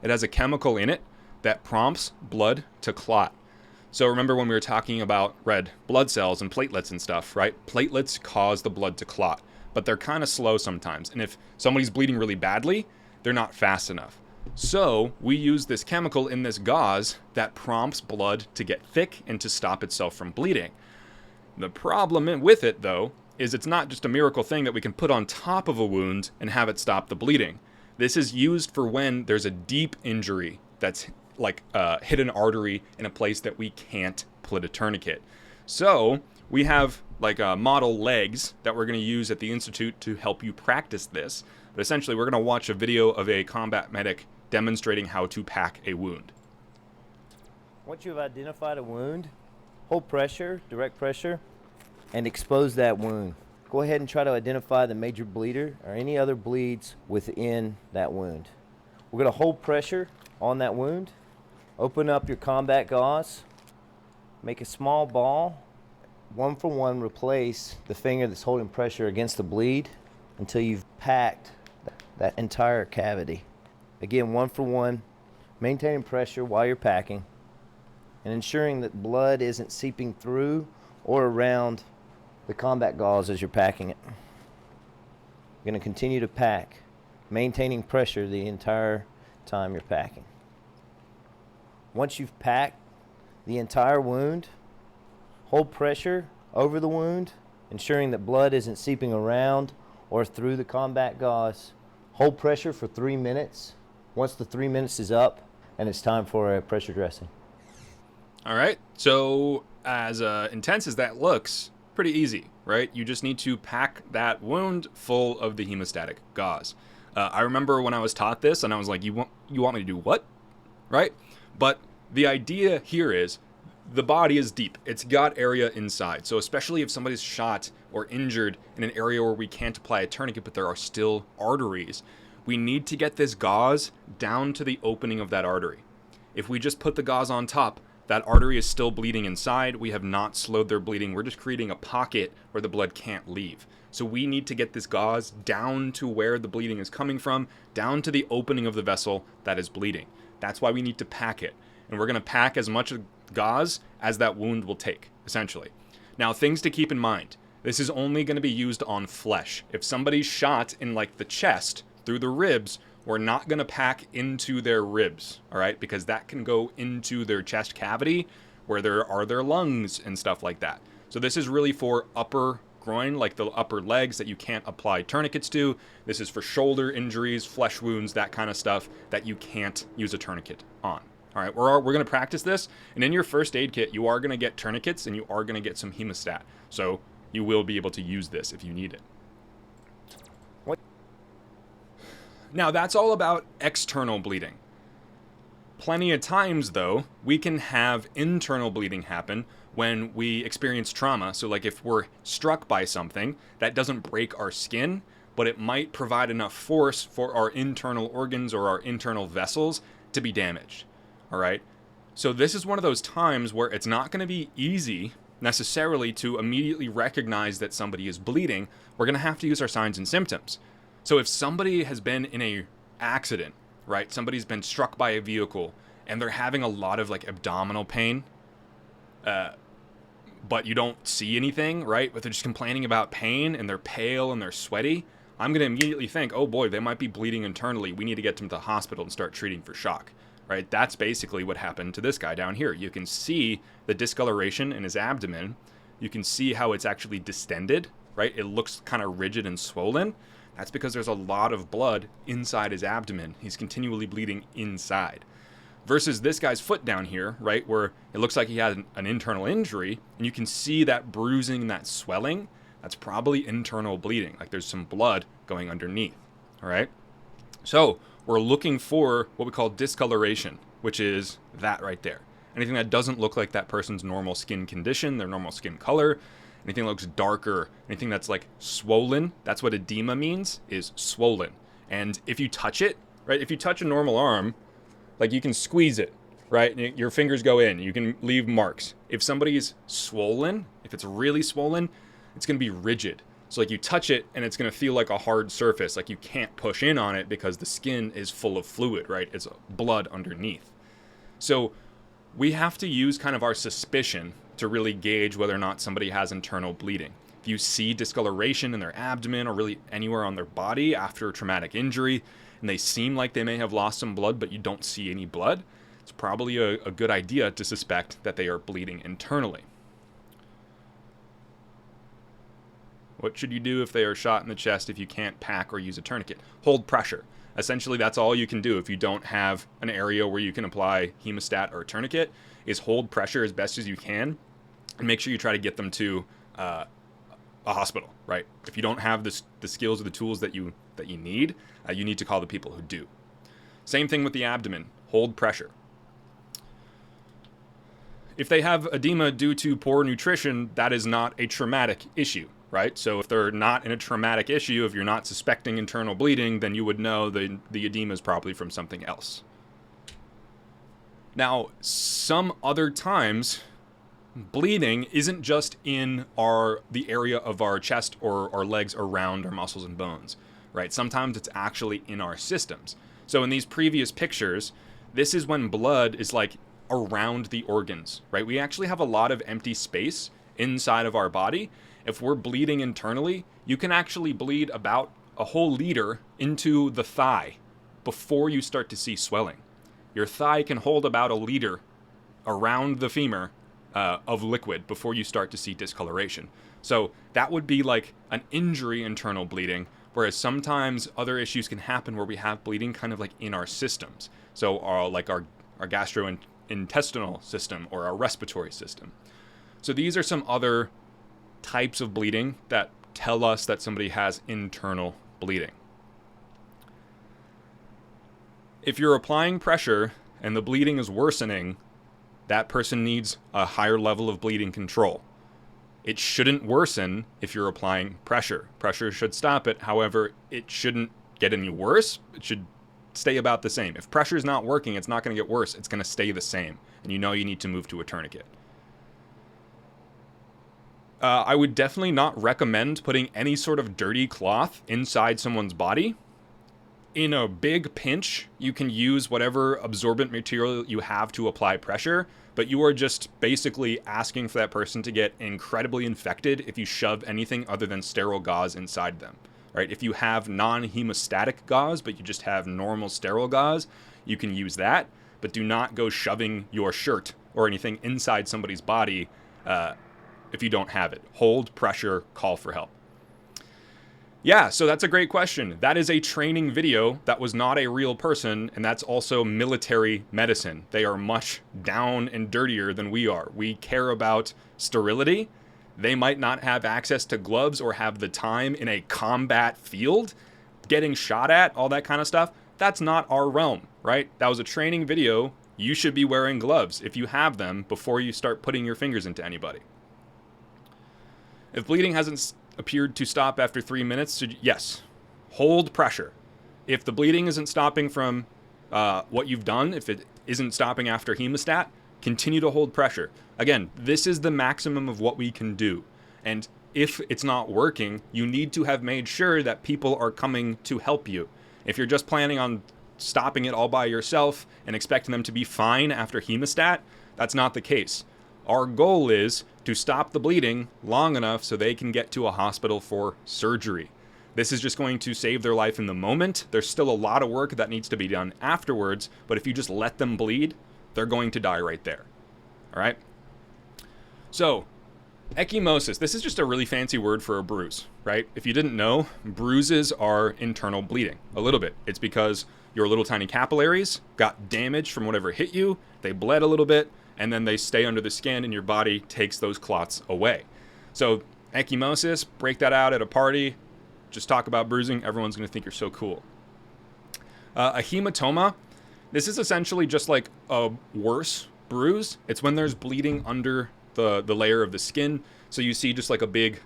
It has a chemical in it that prompts blood to clot. So remember when we were talking about red blood cells and platelets and stuff, right? Platelets cause the blood to clot, but they're kind of slow sometimes. And if somebody's bleeding really badly, they're not fast enough. So we use this chemical in this gauze that prompts blood to get thick and to stop itself from bleeding. The problem with it, though, is it's not just a miracle thing that we can put on top of a wound and have it stop the bleeding. This is used for when there's a deep injury that's like hit an artery in a place that we can't put a tourniquet. So we have like model legs that we're going to use at the Institute to help you practice this. But essentially, we're going to watch a video of a combat medic demonstrating how to pack a wound. Once you've identified a wound, hold pressure, direct pressure, and expose that wound. Go ahead and try to identify the major bleeder or any other bleeds within that wound. We're going to hold pressure on that wound. Open up your combat gauze. Make a small ball one for one replace the finger that's holding pressure against the bleed until you've packed that entire cavity. Again, one for one, maintaining pressure while you're packing and ensuring that blood isn't seeping through or around the combat gauze as you're packing it. You're going to continue to pack, maintaining pressure the entire time you're packing. Once you've packed the entire wound, hold pressure over the wound, ensuring that blood isn't seeping around or through the combat gauze. Hold pressure for 3 minutes. Once the 3 minutes is up, and it's time for a pressure dressing. All right, so as intense as that looks, pretty easy, right? You just need to pack that wound full of the hemostatic gauze. I remember when I was taught this, and I was like, you want me to do what? Right? But the idea here is the body is deep. It's got area inside. So especially if somebody's shot or injured in an area where we can't apply a tourniquet, but there are still arteries, we need to get this gauze down to the opening of that artery. If we just put the gauze on top, that artery is still bleeding inside. We have not slowed their bleeding. We're just creating a pocket where the blood can't leave. So we need to get this gauze down to where the bleeding is coming from, down to the opening of the vessel that is bleeding. That's why we need to pack it. And we're going to pack as much gauze as that wound will take, essentially. Now, things to keep in mind. This is only going to be used on flesh. If somebody's shot in like the chest, through the ribs, we're not going to pack into their ribs, all right? Because that can go into their chest cavity where there are their lungs and stuff like that. So this is really for upper groin, like the upper legs that you can't apply tourniquets to. This is for shoulder injuries, flesh wounds, that kind of stuff that you can't use a tourniquet on. All right, we're going to practice this. And in your first aid kit, you are going to get tourniquets and you are going to get some hemostat. So you will be able to use this if you need it. Now, that's all about external bleeding. Plenty of times, though, we can have internal bleeding happen when we experience trauma. So, like if we're struck by something, that doesn't break our skin, but it might provide enough force for our internal organs or our internal vessels to be damaged. All right? So this is one of those times where it's not going to be easy necessarily to immediately recognize that somebody is bleeding. We're going to have to use our signs and symptoms. So if somebody has been in a accident, right? Somebody's been struck by a vehicle and they're having a lot of like abdominal pain, but you don't see anything, right? But they're just complaining about pain and they're pale and they're sweaty. I'm going to immediately think, oh boy, they might be bleeding internally. We need to get them to the hospital and start treating for shock, right? That's basically what happened to this guy down here. You can see the discoloration in his abdomen. You can see how it's actually distended, right? It looks kind of rigid and swollen. That's because there's a lot of blood inside his abdomen. He's continually bleeding inside. Versus this guy's foot down here, right, where it looks like he had an internal injury, and you can see that bruising and that swelling. That's probably internal bleeding, like there's some blood going underneath, all right? So we're looking for what we call discoloration, which is that right there. Anything that doesn't look like that person's normal skin condition, their normal skin color. Anything that looks darker, anything that's like swollen, that's what edema means, is swollen. And if you touch it, right, if you touch a normal arm, like you can squeeze it, right, your fingers go in, you can leave marks. If somebody's swollen, if it's really swollen, it's going to be rigid. So like you touch it and it's going to feel like a hard surface, like you can't push in on it because the skin is full of fluid, right? It's blood underneath. So we have to use kind of our suspicion to really gauge whether or not somebody has internal bleeding. If you see discoloration in their abdomen or really anywhere on their body after a traumatic injury, and they seem like they may have lost some blood, but you don't see any blood, it's probably a good idea to suspect that they are bleeding internally. What should you do if they are shot in the chest if you can't pack or use a tourniquet? Hold pressure. Essentially, that's all you can do if you don't have an area where you can apply hemostat or a tourniquet, is hold pressure as best as you can and make sure you try to get them to a hospital, right? If you don't have the skills or the tools that you need, you need to call the people who do. Same thing with the abdomen. Hold pressure. If they have edema due to poor nutrition, that is not a traumatic issue, right? So if they're not in a traumatic issue, if you're not suspecting internal bleeding, then you would know the edema is probably from something else. Now, some other times, bleeding isn't just in the area of our chest or our legs around our muscles and bones, right? Sometimes it's actually in our systems. So in these previous pictures, this is when blood is like around the organs, right? We actually have a lot of empty space inside of our body. If we're bleeding internally, you can actually bleed about a whole liter into the thigh before you start to see swelling. Your thigh can hold about a liter around the femur of liquid before you start to see discoloration. So that would be like an injury internal bleeding, whereas sometimes other issues can happen where we have bleeding kind of like in our systems. So like our gastrointestinal system or our respiratory system. So these are some other types of bleeding that tell us that somebody has internal bleeding. If you're applying pressure and the bleeding is worsening, that person needs a higher level of bleeding control. It shouldn't worsen if you're applying pressure. Pressure should stop it. However, it shouldn't get any worse. It should stay about the same. If pressure is not working, it's not going to get worse. It's going to stay the same. And you know you need to move to a tourniquet. I would definitely not recommend putting any sort of dirty cloth inside someone's body. In a big pinch, you can use whatever absorbent material you have to apply pressure, but you are just basically asking for that person to get incredibly infected if you shove anything other than sterile gauze inside them, right? If you have non-hemostatic gauze, but you just have normal sterile gauze, you can use that, but do not go shoving your shirt or anything inside somebody's body if you don't have it. Hold pressure, call for help. Yeah, so that's a great question. That is a training video that was not a real person, and that's also military medicine. They are much down and dirtier than we are. We care about sterility. They might not have access to gloves or have the time in a combat field, getting shot at, all that kind of stuff. That's not our realm, right? That was a training video. You should be wearing gloves if you have them before you start putting your fingers into anybody. If bleeding hasn't appeared to stop after 3 minutes, yes, hold pressure. If the bleeding isn't stopping from what you've done, if it isn't stopping after hemostat, continue to hold pressure. Again, this is the maximum of what we can do. And if it's not working, you need to have made sure that people are coming to help you. If you're just planning on stopping it all by yourself and expecting them to be fine after hemostat, that's not the case. Our goal is to stop the bleeding long enough so they can get to a hospital for surgery. This is just going to save their life in the moment. There's still a lot of work that needs to be done afterwards, but if you just let them bleed, they're going to die right there. All right? So, ecchymosis. This is just a really fancy word for a bruise, right? If you didn't know, bruises are internal bleeding. A little bit. It's because your little tiny capillaries got damaged from whatever hit you, they bled a little bit, and then they stay under the skin and your body takes those clots away. So ecchymosis, break that out at a party, just talk about bruising, everyone's going to think you're so cool. A hematoma, this is essentially just like a worse bruise. It's when there's bleeding under the layer of the skin. So you see just like a big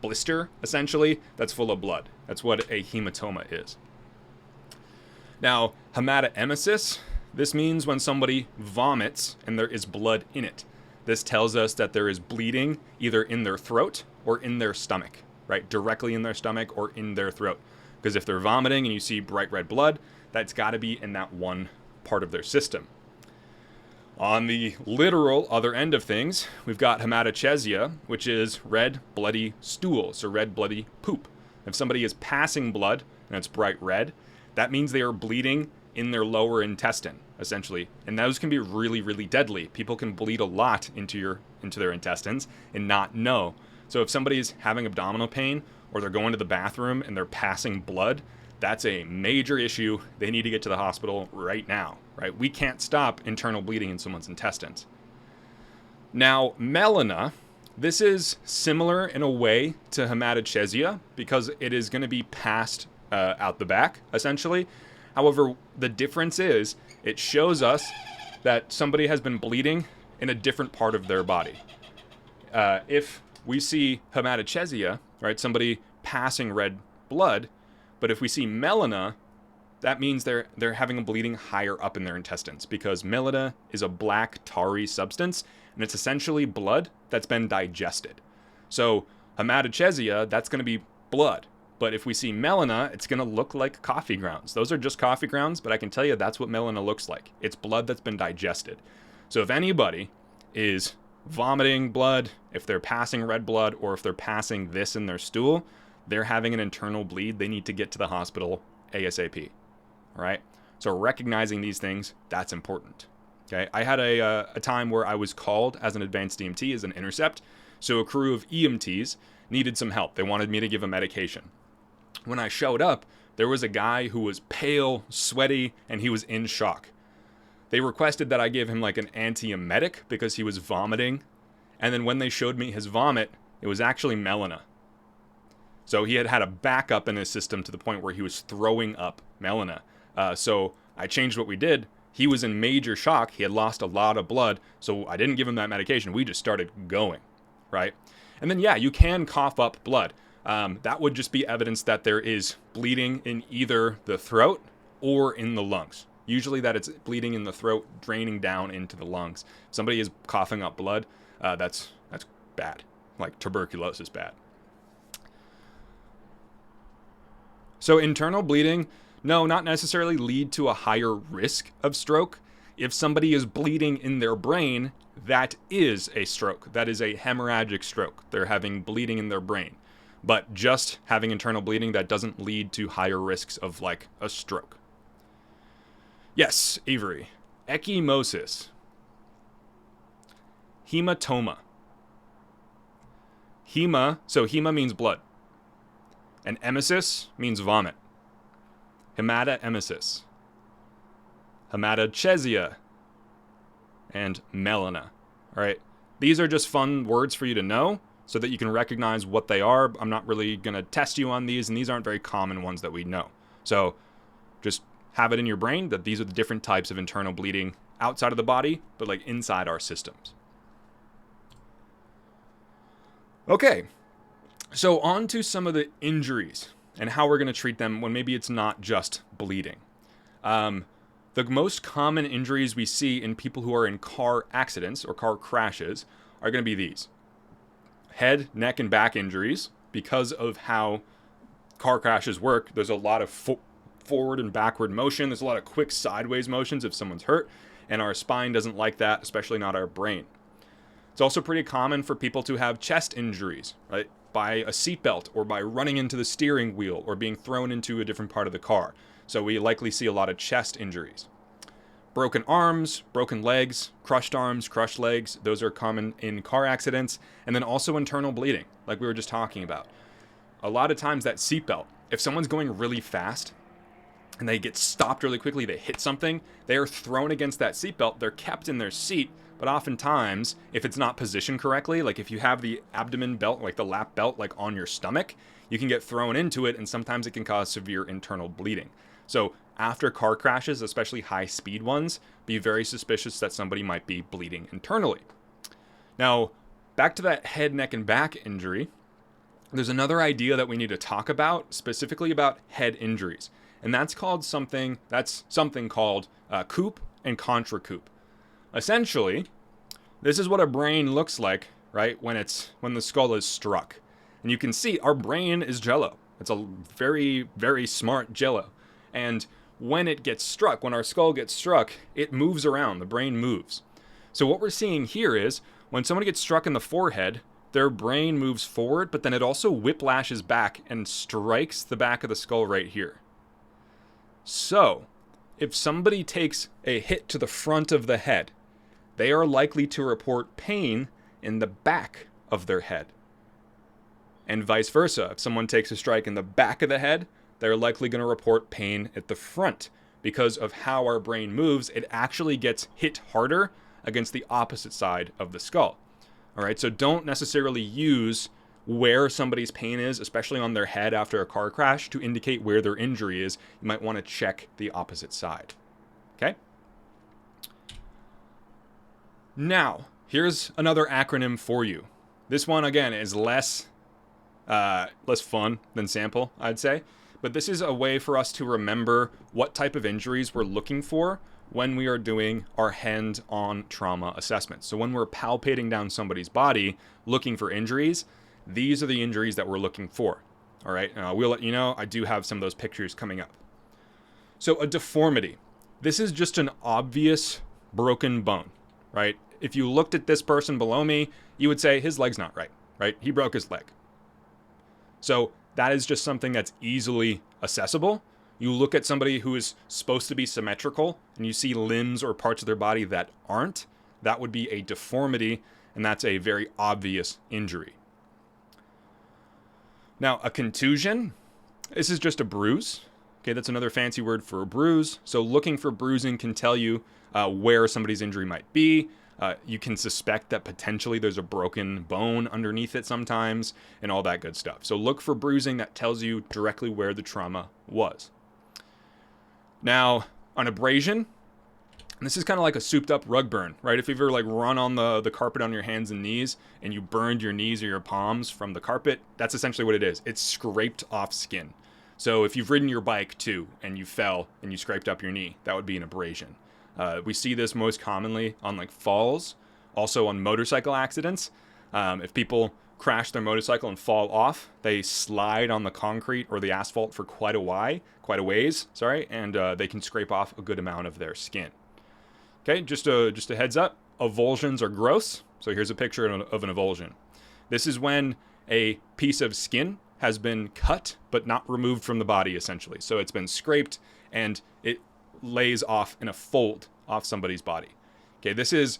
blister, essentially, that's full of blood. That's what a hematoma is. Now, hematoemesis, this means when somebody vomits and there is blood in it. This tells us that there is bleeding either in their throat or in their stomach, right? Directly in their stomach or in their throat. Because if they're vomiting and you see bright red blood, that's got to be in that one part of their system. On the literal other end of things, we've got hematochezia, which is red bloody stool, so red bloody poop. If somebody is passing blood and it's bright red, that means they are bleeding in their lower intestine, essentially. And those can be really, really deadly. People can bleed a lot into their intestines and not know. So if somebody's having abdominal pain or they're going to the bathroom and they're passing blood, that's a major issue. They need to get to the hospital right now, right? We can't stop internal bleeding in someone's intestines. Now, melena, this is similar in a way to hematochezia because it is going to be passed out the back, essentially. However, the difference is it shows us that somebody has been bleeding in a different part of their body. If we see hematochezia, right, somebody passing red blood, but if we see melena, that means they're having a bleeding higher up in their intestines because melena is a black tarry substance, and it's essentially blood that's been digested. So hematochezia, that's going to be blood. But if we see melena, it's going to look like coffee grounds. Those are just coffee grounds, but I can tell you that's what melena looks like. It's blood that's been digested. So if anybody is vomiting blood, if they're passing red blood, or if they're passing this in their stool, they're having an internal bleed. They need to get to the hospital ASAP. All right? So recognizing these things, that's important. Okay? I had a time where I was called as an advanced EMT, as an intercept. So a crew of EMTs needed some help. They wanted me to give a medication. When I showed up, there was a guy who was pale, sweaty, and he was in shock. They requested that I give him like an antiemetic because he was vomiting. And then when they showed me his vomit, it was actually melena. So he had had a backup in his system to the point where he was throwing up melena. So I changed what we did. He was in major shock. He had lost a lot of blood. So I didn't give him that medication. We just started going, right? And then, yeah, you can cough up blood. That would just be evidence that there is bleeding in either the throat or in the lungs. Usually that it's bleeding in the throat, draining down into the lungs. If somebody is coughing up blood, that's bad, like tuberculosis bad. So internal bleeding, no, not necessarily lead to a higher risk of stroke. If somebody is bleeding in their brain, that is a stroke. That is a hemorrhagic stroke. They're having bleeding in their brain. But just having internal bleeding, that doesn't lead to higher risks of like a stroke. Yes, Avery. Ecchymosis. Hematoma. So hema means blood. And emesis means vomit. Hematoemesis. Hematochezia. And melena. All right. These are just fun words for you to know so that you can recognize what they are. I'm not really going to test you on these, and these aren't very common ones that we know. So just have it in your brain that these are the different types of internal bleeding outside of the body, but like inside our systems. Okay, so on to some of the injuries and how we're going to treat them when maybe it's not just bleeding. The most common injuries we see in people who are in car accidents or car crashes are going to be these. Head, neck, and back injuries. Because of how car crashes work, there's a lot of forward and backward motion. There's a lot of quick sideways motions if someone's hurt, and our spine doesn't like that, especially not our brain. It's also pretty common for people to have chest injuries, right? By a seatbelt or by running into the steering wheel or being thrown into a different part of the car. So we likely see a lot of chest injuries. Broken arms, broken legs, crushed arms, crushed legs, those are common in car accidents. And then also internal bleeding, like we were just talking about. A lot of times that seatbelt, if someone's going really fast and they get stopped really quickly, they hit something, they are thrown against that seatbelt, they're kept in their seat. But oftentimes, if it's not positioned correctly, like if you have the abdomen belt, like the lap belt, like on your stomach, you can get thrown into it, and sometimes it can cause severe internal bleeding. So after car crashes, especially high-speed ones, be very suspicious that somebody might be bleeding internally. Now, back to that head, neck, and back injury, there's another idea that we need to talk about, specifically about head injuries. And that's something called coup and contra coup. Essentially, this is what a brain looks like, right, when the skull is struck. And you can see our brain is jello. It's a very, very smart jello. And when it gets struck, when our skull gets struck, it moves around. The brain moves. So what we're seeing here is when someone gets struck in the forehead, their brain moves forward, but then it also whiplashes back and strikes the back of the skull right here. So if somebody takes a hit to the front of the head, they are likely to report pain in the back of their head. And vice versa. If someone takes a strike in the back of the head, they're likely going to report pain at the front. Because of how our brain moves, it actually gets hit harder against the opposite side of the skull. All right, so don't necessarily use where somebody's pain is, especially on their head after a car crash, to indicate where their injury is. You might want to check the opposite side. Okay? Now, here's another acronym for you. This one, again, is less fun than sample, I'd say. But this is a way for us to remember what type of injuries we're looking for when we are doing our hand-on trauma assessments. So when we're palpating down somebody's body, looking for injuries, these are the injuries that we're looking for. All right, we'll let you know. I do have some of those pictures coming up. So a deformity. This is just an obvious broken bone, right? If you looked at this person below me, you would say his leg's not right, right? He broke his leg. So that is just something that's easily accessible. You look at somebody who is supposed to be symmetrical and you see limbs or parts of their body that aren't, that would be a deformity, and that's a very obvious injury. Now, a contusion, this is just a bruise. Okay, that's another fancy word for a bruise. So looking for bruising can tell you where somebody's injury might be. You can suspect that potentially there's a broken bone underneath it sometimes and all that good stuff. So look for bruising that tells you directly where the trauma was. Now, an abrasion, this is kind of like a souped up rug burn, right? If you've ever like run on the carpet on your hands and knees and you burned your knees or your palms from the carpet, that's essentially what it is. It's scraped off skin. So if you've ridden your bike too and you fell and you scraped up your knee, that would be an abrasion. We see this most commonly on like falls, also on motorcycle accidents. If people crash their motorcycle and fall off, they slide on the concrete or the asphalt for quite a ways, and they can scrape off a good amount of their skin. Okay, just a heads up, avulsions are gross. So here's a picture of an avulsion. This is when a piece of skin has been cut but not removed from the body, essentially. So it's been scraped and it lays off in a fold off somebody's body. Okay, this is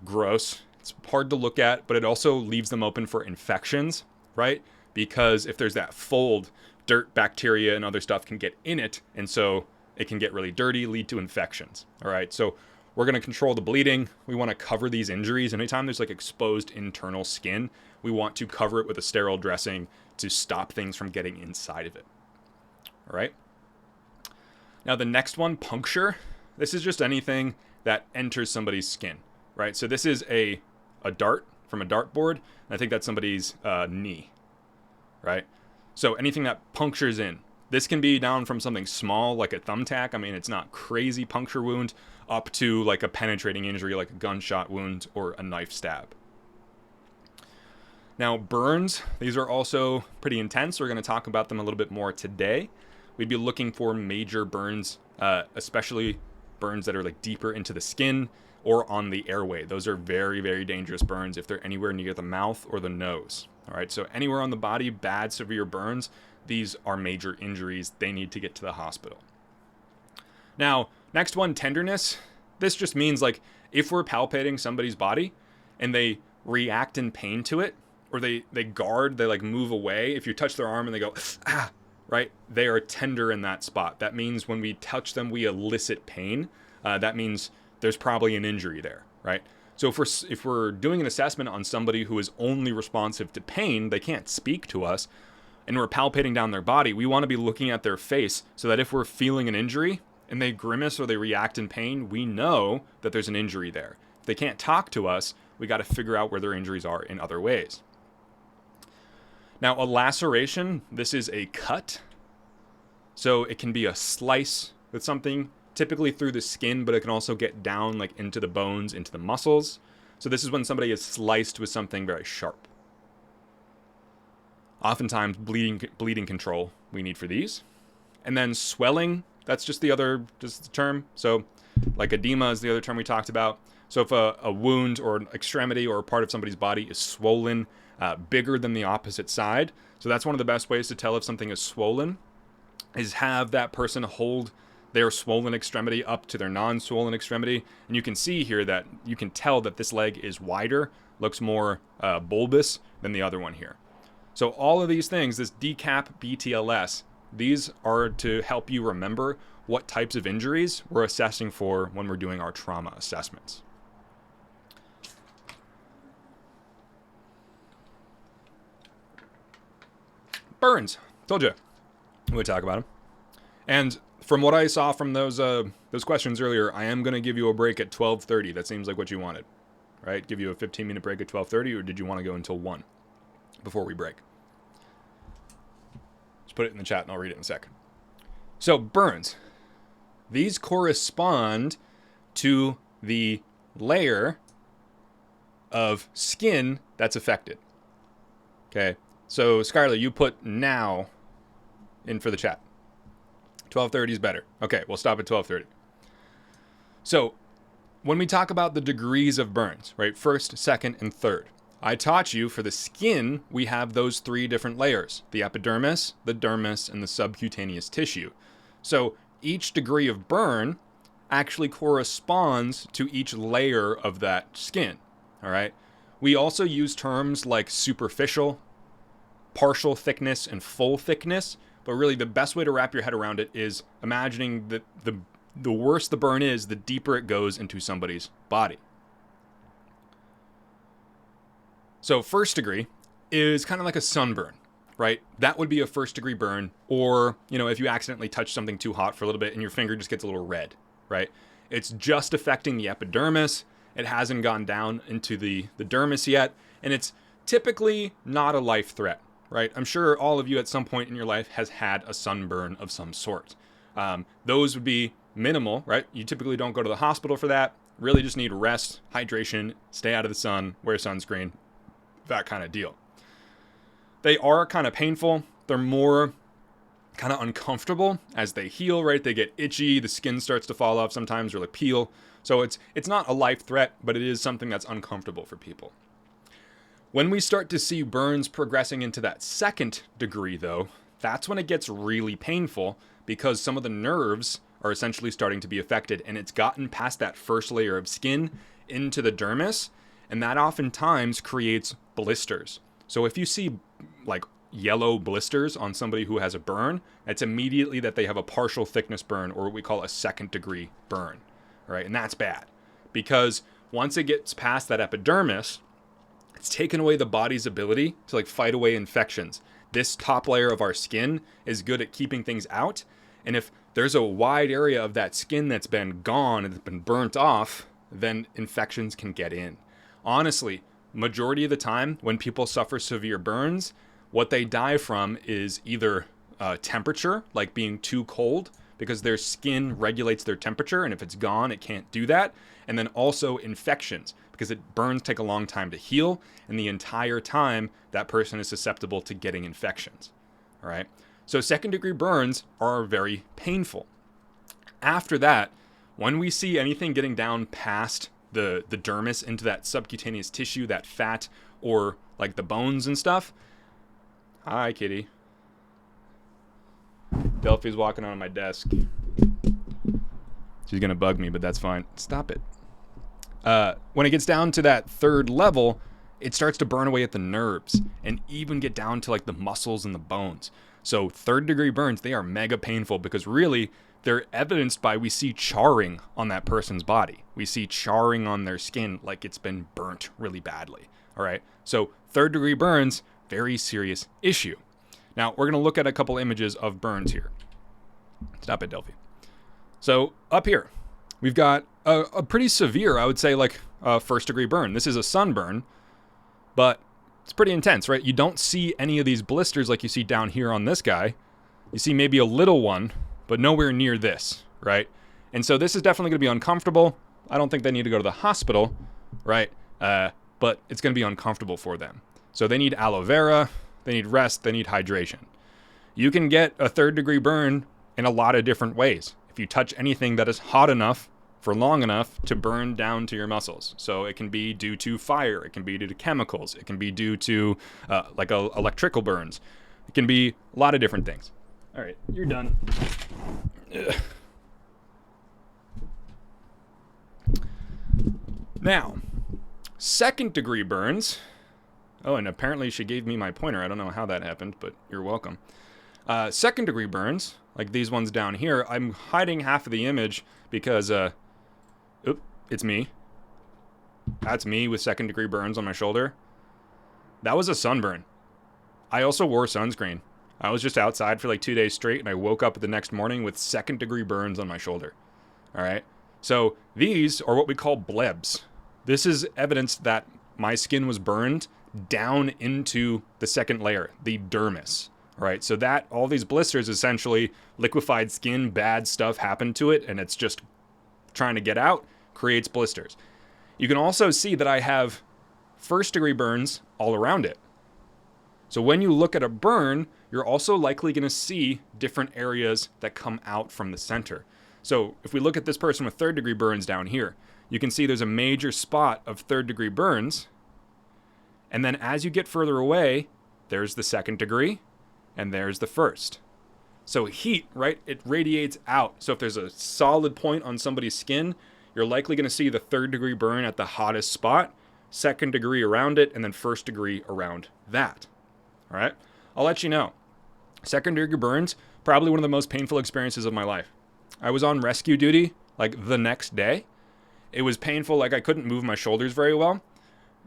gross. It's hard to look at, but it also leaves them open for infections, right? Because if there's that fold, dirt, bacteria, and other stuff can get in it, and so it can get really dirty, lead to infections. All right, so we're going to control the bleeding. We want to cover these injuries. Anytime there's like exposed internal skin, we want to cover it with a sterile dressing to stop things from getting inside of it. All right. Now the next one, puncture. This is just anything that enters somebody's skin, right? So this is a dart from a dartboard, and I think that's somebody's knee, right? So anything that punctures in. This can be down from something small like a thumbtack. I mean, it's not crazy puncture wound, up to like a penetrating injury like a gunshot wound or a knife stab. Now, burns, these are also pretty intense. We're going to talk about them a little bit more today. We'd be looking for major burns, especially burns that are like deeper into the skin or on the airway. Those are very, very dangerous burns if they're anywhere near the mouth or the nose. All right, so anywhere on the body, bad, severe burns, these are major injuries. They need to get to the hospital. Now, next one, tenderness. This just means like if we're palpating somebody's body and they react in pain to it, or they guard, they like move away. If you touch their arm and they go, ah, right? They are tender in that spot. That means when we touch them, we elicit pain. That means there's probably an injury there, right? So if we're doing an assessment on somebody who is only responsive to pain, they can't speak to us, and we're palpating down their body, we want to be looking at their face so that if we're feeling an injury and they grimace or they react in pain, we know that there's an injury there. If they can't talk to us, we got to figure out where their injuries are in other ways. Now, a laceration, this is a cut. So it can be a slice with something, typically through the skin, but it can also get down like into the bones, into the muscles. So this is when somebody is sliced with something very sharp. Oftentimes, bleeding control we need for these. And then swelling, that's just the term. So like edema is the other term we talked about. So if a wound or an extremity or a part of somebody's body is swollen, bigger than the opposite side. So that's one of the best ways to tell if something is swollen, is have that person hold their swollen extremity up to their non-swollen extremity. And you can see here that you can tell that this leg is wider, looks more bulbous than the other one here. So all of these things, this DCAP, BTLS, these are to help you remember what types of injuries we're assessing for when we're doing our trauma assessments. Burns, told you we would talk about them. And from what I saw from those questions earlier, I am going to give you a break at 12:30. That seems like what you wanted, right? Give you a 15-minute break at 12:30, or did you want to go until 1 before we break? Just put it in the chat and I'll read it in a sec. So burns. These correspond to the layer of skin that's affected. Okay, so Skylar, you put now in for the chat. 12:30 is better. Okay, we'll stop at 12:30. So when we talk about the degrees of burns, right, first, second, and third, I taught you for the skin, we have those three different layers, the epidermis, the dermis, and the subcutaneous tissue. So each degree of burn actually corresponds to each layer of that skin, all right? We also use terms like superficial, partial thickness, and full thickness, but really the best way to wrap your head around it is imagining that the worse the burn is, the deeper it goes into somebody's body. So first degree is kind of like a sunburn, right? That would be a first degree burn, or, if you accidentally touch something too hot for a little bit and your finger just gets a little red, right? It's just affecting the epidermis. It hasn't gone down into the dermis yet, and it's typically not a life threat, right? I'm sure all of you at some point in your life has had a sunburn of some sort. Those would be minimal, right? You typically don't go to the hospital for that. Really just need rest, hydration, stay out of the sun, wear sunscreen, that kind of deal. They are kind of painful. They're more kind of uncomfortable as they heal, right? They get itchy, the skin starts to fall off sometimes or like peel. So it's not a life threat, but it is something that's uncomfortable for people. When we start to see burns progressing into that second degree, though, that's when it gets really painful because some of the nerves are essentially starting to be affected, and it's gotten past that first layer of skin into the dermis, and that oftentimes creates blisters. So if you see like yellow blisters on somebody who has a burn, it's immediately that they have a partial thickness burn, or what we call a second degree burn, right? And that's bad because once it gets past that epidermis, it's taken away the body's ability to like fight away infections. This top layer of our skin is good at keeping things out, and if there's a wide area of that skin that's been gone and it's been burnt off, then infections can get in. Honestly, majority of the time when people suffer severe burns, what they die from is either temperature, like being too cold, because their skin regulates their temperature, and if it's gone, it can't do that. And then also infections, because burns take a long time to heal, and the entire time that person is susceptible to getting infections. All right. So second degree burns are very painful. After that, when we see anything getting down past the dermis into that subcutaneous tissue, that fat, or like the bones and stuff. Hi, kitty. Delphi's walking on my desk. She's gonna bug me, but that's fine. Stop it. When it gets down to that third level, it starts to burn away at the nerves and even get down to like the muscles and the bones. So third degree burns, they are mega painful because really they're evidenced by we see charring on that person's body. We see charring on their skin like it's been burnt really badly. All right. So third degree burns, very serious issue. Now we're going to look at a couple images of burns here. Stop it, Delphi. So up here, we've got a pretty severe, I would say like first degree burn. This is a sunburn, but it's pretty intense, right? You don't see any of these blisters like you see down here on this guy. You see maybe a little one, but nowhere near this, right? And so this is definitely going to be uncomfortable. I don't think they need to go to the hospital, right? But it's going to be uncomfortable for them. So they need aloe vera, they need rest, they need hydration. You can get a third degree burn in a lot of different ways. If you touch anything that is hot enough for long enough to burn down to your muscles. So it can be due to fire, it can be due to chemicals, it can be due to electrical burns. It can be a lot of different things. All right, you're done. Ugh. Now, second degree burns. Oh, and apparently she gave me my pointer. I don't know how that happened, but you're welcome. Second degree burns, like these ones down here, I'm hiding half of the image because, it's me. That's me with second degree burns on my shoulder. That was a sunburn. I also wore sunscreen. I was just outside for like 2 days straight, and I woke up the next morning with second degree burns on my shoulder. All right. So these are what we call blebs. This is evidence that my skin was burned down into the second layer, the dermis. right? So that all these blisters, essentially liquefied skin, bad stuff happened to it, and it's just trying to get out, creates blisters. You can also see that I have first degree burns all around it. So when you look at a burn, you're also likely going to see different areas that come out from the center. So if we look at this person with third degree burns down here, you can see there's a major spot of third degree burns. And then as you get further away, there's the second degree and there's the first. So heat, right, it radiates out. So if there's a solid point on somebody's skin, you're likely going to see the third degree burn at the hottest spot, second degree around it, and then first degree around that. All right? I'll let you know. Second degree burns, probably one of the most painful experiences of my life. I was on rescue duty like the next day. It was painful, like I couldn't move my shoulders very well.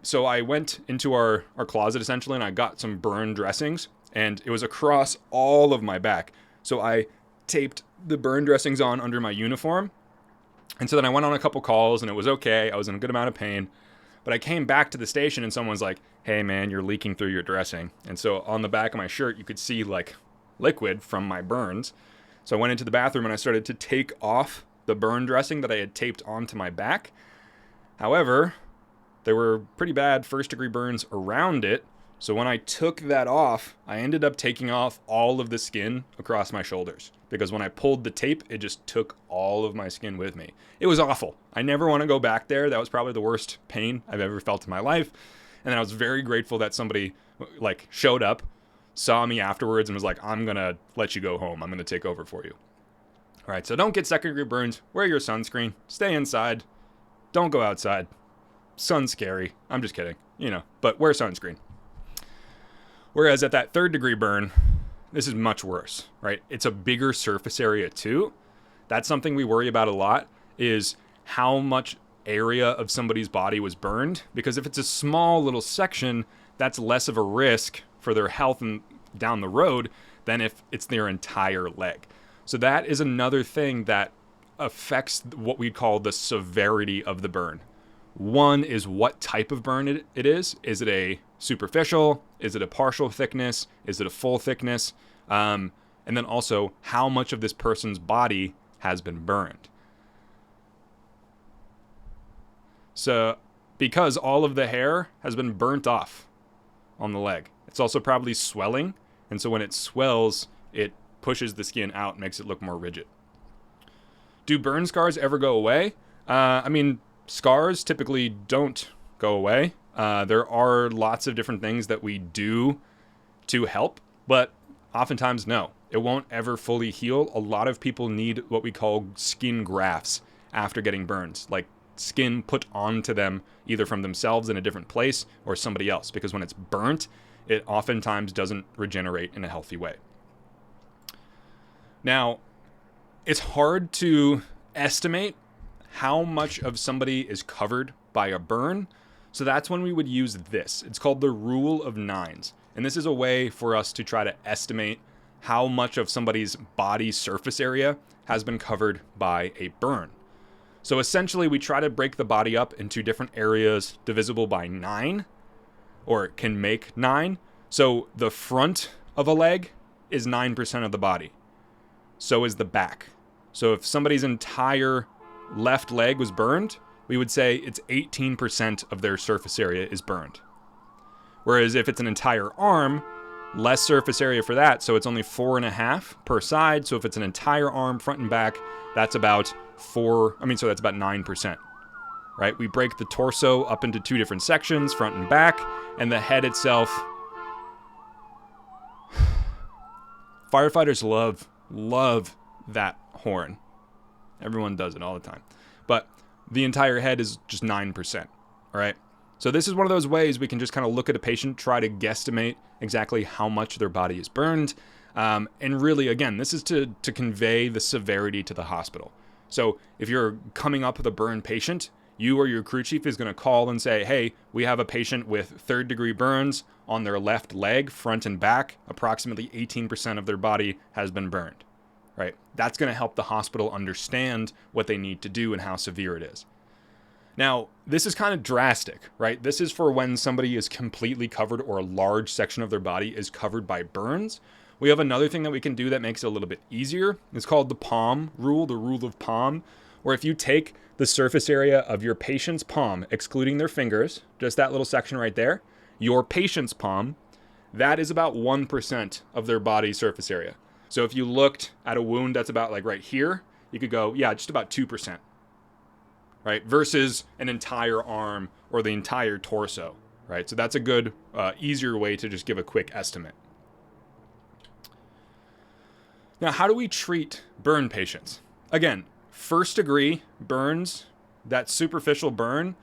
So I went into our closet essentially and I got some burn dressings, and it was across all of my back. So I taped the burn dressings on under my uniform. And so then I went on a couple calls and it was okay. I was in a good amount of pain. But I came back to the station and someone's like, hey man, you're leaking through your dressing. And so on the back of my shirt, you could see like liquid from my burns. So I went into the bathroom and I started to take off the burn dressing that I had taped onto my back. However, there were pretty bad first degree burns around it. So when I took that off, I ended up taking off all of the skin across my shoulders, because when I pulled the tape, it just took all of my skin with me. It was awful. I never want to go back there. That was probably the worst pain I've ever felt in my life. And then I was very grateful that somebody like showed up, saw me afterwards, and was like, I'm going to let you go home. I'm going to take over for you. All right, so don't get second degree burns. Wear your sunscreen. Stay inside. Don't go outside. Sun's scary. I'm just kidding, but wear sunscreen. Whereas at that third degree burn, this is much worse, right? It's a bigger surface area too. That's something we worry about a lot, is how much area of somebody's body was burned. Because if it's a small little section, that's less of a risk for their health and down the road than if it's their entire leg. So that is another thing that affects what we call the severity of the burn. One is what type of burn it is. Is it a superficial? Is it a partial thickness? Is it a full thickness? And then also how much of this person's body has been burned. So because all of the hair has been burnt off on the leg. It's also probably swelling. And so when it swells, it pushes the skin out, makes it look more rigid. Do burn scars ever go away? Scars typically don't go away. There are lots of different things that we do to help, but oftentimes no. It won't ever fully heal. A lot of people need what we call skin grafts after getting burns, like skin put onto them either from themselves in a different place or somebody else, because when it's burnt, it oftentimes doesn't regenerate in a healthy way. Now, it's hard to estimate how much of somebody is covered by a burn. So that's when we would use this. It's called the rule of nines. And this is a way for us to try to estimate how much of somebody's body surface area has been covered by a burn. So essentially, we try to break the body up into different areas divisible by 9, or can make 9. So the front of a leg is 9% of the body. So is the back. So if somebody's entire left leg was burned, we would say it's 18% of their surface area is burned. Whereas if it's an entire arm, less surface area for that, so it's only 4.5 per side. So if it's an entire arm, front and back, that's about 9%, right? We break the torso up into two different sections, front and back, and the head itself. Firefighters love that horn. Everyone does it all the time. But the entire head is just 9%, all right? So this is one of those ways we can just kind of look at a patient, try to guesstimate exactly how much their body is burned. And really, again, this is to convey the severity to the hospital. So if you're coming up with a burn patient, you or your crew chief is going to call and say, hey, we have a patient with third degree burns on their left leg, front and back. Approximately 18% of their body has been burned. Right? That's going to help the hospital understand what they need to do and how severe it is. Now, this is kind of drastic, right? This is for when somebody is completely covered or a large section of their body is covered by burns. We have another thing that we can do that makes it a little bit easier. It's called the palm rule, the rule of palm, where if you take the surface area of your patient's palm, excluding their fingers, just that little section right there, your patient's palm, that is about 1% of their body surface area. So if you looked at a wound that's about like right here, you could go, yeah, just about 2%, right? Versus an entire arm or the entire torso, right? So that's a good, easier way to just give a quick estimate. Now, how do we treat burn patients? Again, first degree burns, that superficial burn,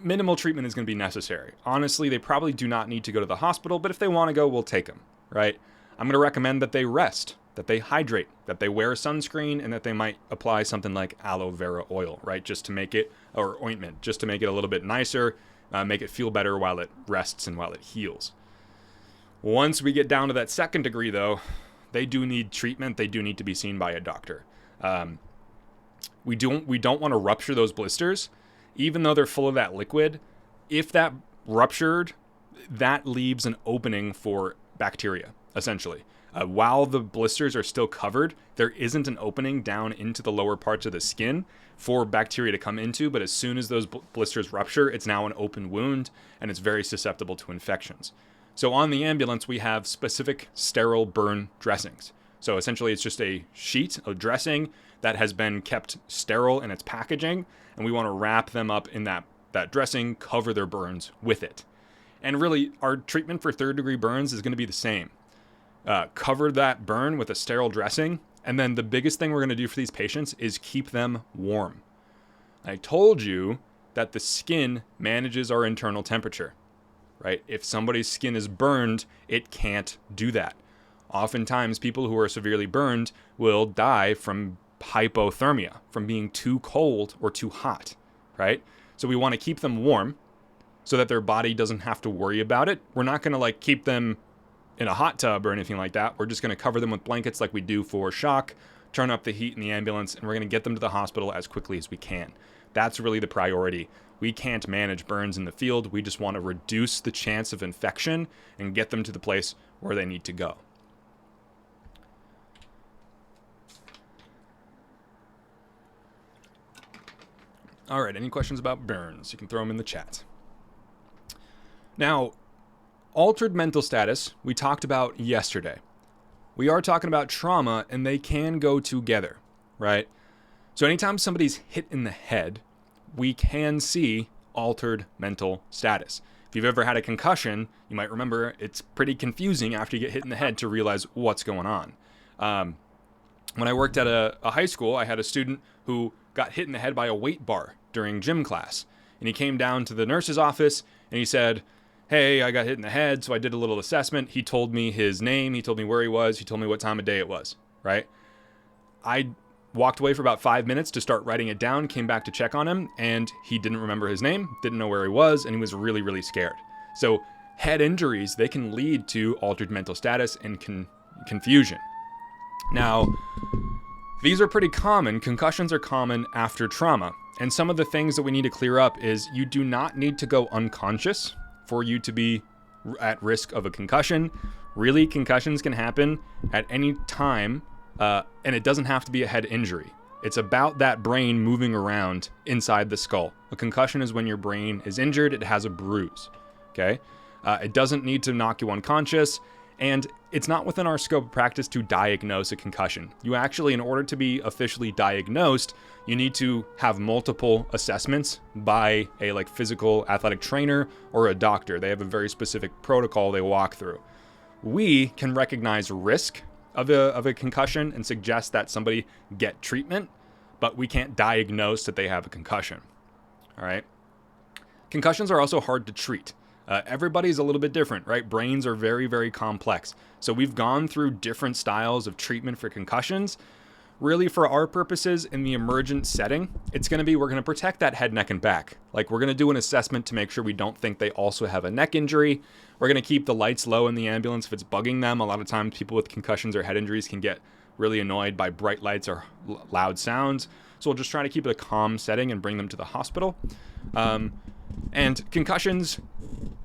minimal treatment is going to be necessary. Honestly, they probably do not need to go to the hospital, but if they want to go, we'll take them, right? I'm going to recommend that they rest, that they hydrate, that they wear sunscreen, and that they might apply something like aloe vera oil, right? Just to make it, or ointment, just to make it a little bit nicer, make it feel better while it rests and while it heals. Once we get down to that second degree, though, they do need treatment. They do need to be seen by a doctor. We don't want to rupture those blisters, even though they're full of that liquid. If that ruptured, that leaves an opening for bacteria, essentially. While the blisters are still covered, there isn't an opening down into the lower parts of the skin for bacteria to come into, but as soon as those blisters rupture, it's now an open wound, and it's very susceptible to infections. So on the ambulance, we have specific sterile burn dressings. So essentially, it's just a sheet of dressing that has been kept sterile in its packaging, and we want to wrap them up in that dressing, cover their burns with it. And really, our treatment for third-degree burns is going to be the same. Cover that burn with a sterile dressing, and then the biggest thing we're going to do for these patients is keep them warm. I told you that the skin manages our internal temperature, right? If somebody's skin is burned, it can't do that. Oftentimes, people who are severely burned will die from hypothermia, from being too cold or too hot, right? So we want to keep them warm so that their body doesn't have to worry about it. We're not going to like keep them in a hot tub or anything like that. We're just going to cover them with blankets like we do for shock, turn up the heat in the ambulance, and we're going to get them to the hospital as quickly as we can. That's really the priority. We can't manage burns in the field. We just want to reduce the chance of infection and get them to the place where they need to go. All right, any questions about burns? You can throw them in the chat. Now, altered mental status, we talked about yesterday. We are talking about trauma, and they can go together, right? So anytime somebody's hit in the head, we can see altered mental status. If you've ever had a concussion, you might remember it's pretty confusing after you get hit in the head to realize what's going on. When I worked at a high school, I had a student who got hit in the head by a weight bar during gym class. And he came down to the nurse's office and he said, hey, I got hit in the head, so I did a little assessment. He told me his name, he told me where he was, he told me what time of day it was, right? I walked away for about 5 minutes to start writing it down, came back to check on him, and he didn't remember his name, didn't know where he was, and he was really, really scared. So head injuries, they can lead to altered mental status and confusion. Now, these are pretty common. Concussions are common after trauma. And some of the things that we need to clear up is you do not need to go unconscious for you to be at risk of a concussion. Really, concussions can happen at any time, and it doesn't have to be a head injury. It's about that brain moving around inside the skull. A concussion is when your brain is injured, it has a bruise, okay? It doesn't need to knock you unconscious, and it's not within our scope of practice to diagnose a concussion. You actually, in order to be officially diagnosed, you need to have multiple assessments by a physical athletic trainer or a doctor. They have a very specific protocol they walk through. We can recognize risk of a concussion and suggest that somebody get treatment, but we can't diagnose that they have a concussion. All right. Concussions are also hard to treat. Everybody's a little bit different, right? Brains are very, very complex. So we've gone through different styles of treatment for concussions. Really, for our purposes in the emergent setting, it's going to be, we're going to protect that head, neck, and back. We're going to do an assessment to make sure we don't think they also have a neck injury. We're going to keep the lights low in the ambulance if it's bugging them. A lot of times people with concussions or head injuries can get really annoyed by bright lights or loud sounds. So we'll just try to keep it a calm setting and bring them to the hospital. And concussions,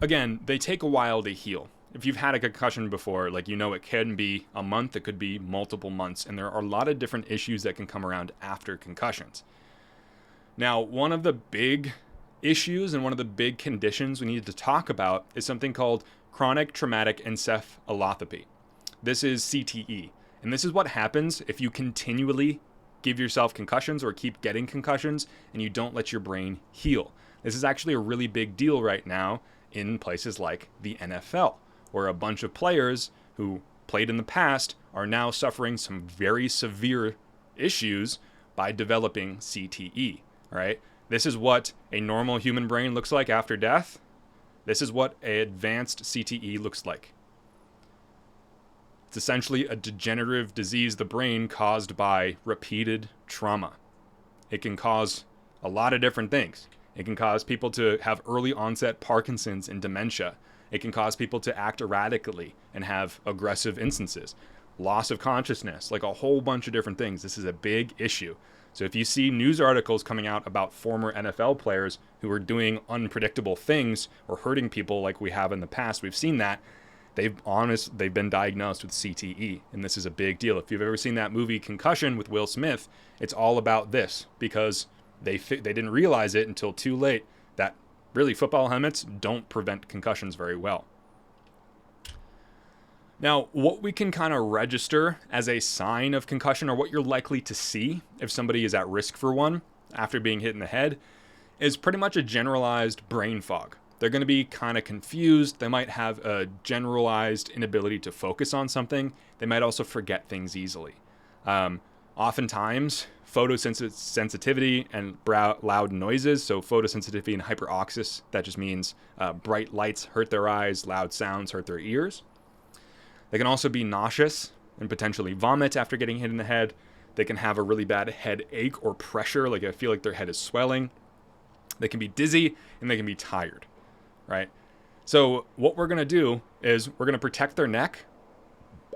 again, they take a while to heal. if you've had a concussion before, like, you know, it can be a month, it could be multiple months, and there are a lot of different issues that can come around after concussions. Now, one of the big issues and one of the big conditions we need to talk about is something called chronic traumatic encephalopathy. This is CTE, and this is what happens if you continually give yourself concussions or keep getting concussions and you don't let your brain heal. This is actually a really big deal right now in places like the NFL, where a bunch of players who played in the past are now suffering some very severe issues by developing CTE, right? This is what a normal human brain looks like after death. This is what an advanced CTE looks like. It's essentially a degenerative disease of the brain caused by repeated trauma. It can cause a lot of different things. It can cause people to have early onset Parkinson's and dementia. It can cause people to act erratically and have aggressive instances. Loss of consciousness, like a whole bunch of different things. This is a big issue. So if you see news articles coming out about former NFL players who are doing unpredictable things or hurting people like we have in the past, we've seen that. They've been diagnosed with CTE, and this is a big deal. If you've ever seen that movie Concussion with Will Smith, it's all about this, because they didn't realize it until too late that really football helmets don't prevent concussions very well. Now, what we can kind of register as a sign of concussion, or what you're likely to see if somebody is at risk for one after being hit in the head, is pretty much a generalized brain fog. They're going to be kind of confused. They might have a generalized inability to focus on something. They might also forget things easily. Oftentimes, photosensitivity and loud noises, so photosensitivity and hyperoxis, that just means bright lights hurt their eyes, loud sounds hurt their ears. They can also be nauseous and potentially vomit after getting hit in the head. They can have a really bad headache or pressure, like I feel like their head is swelling. They can be dizzy and they can be tired, right? So what we're going to do is we're going to protect their neck.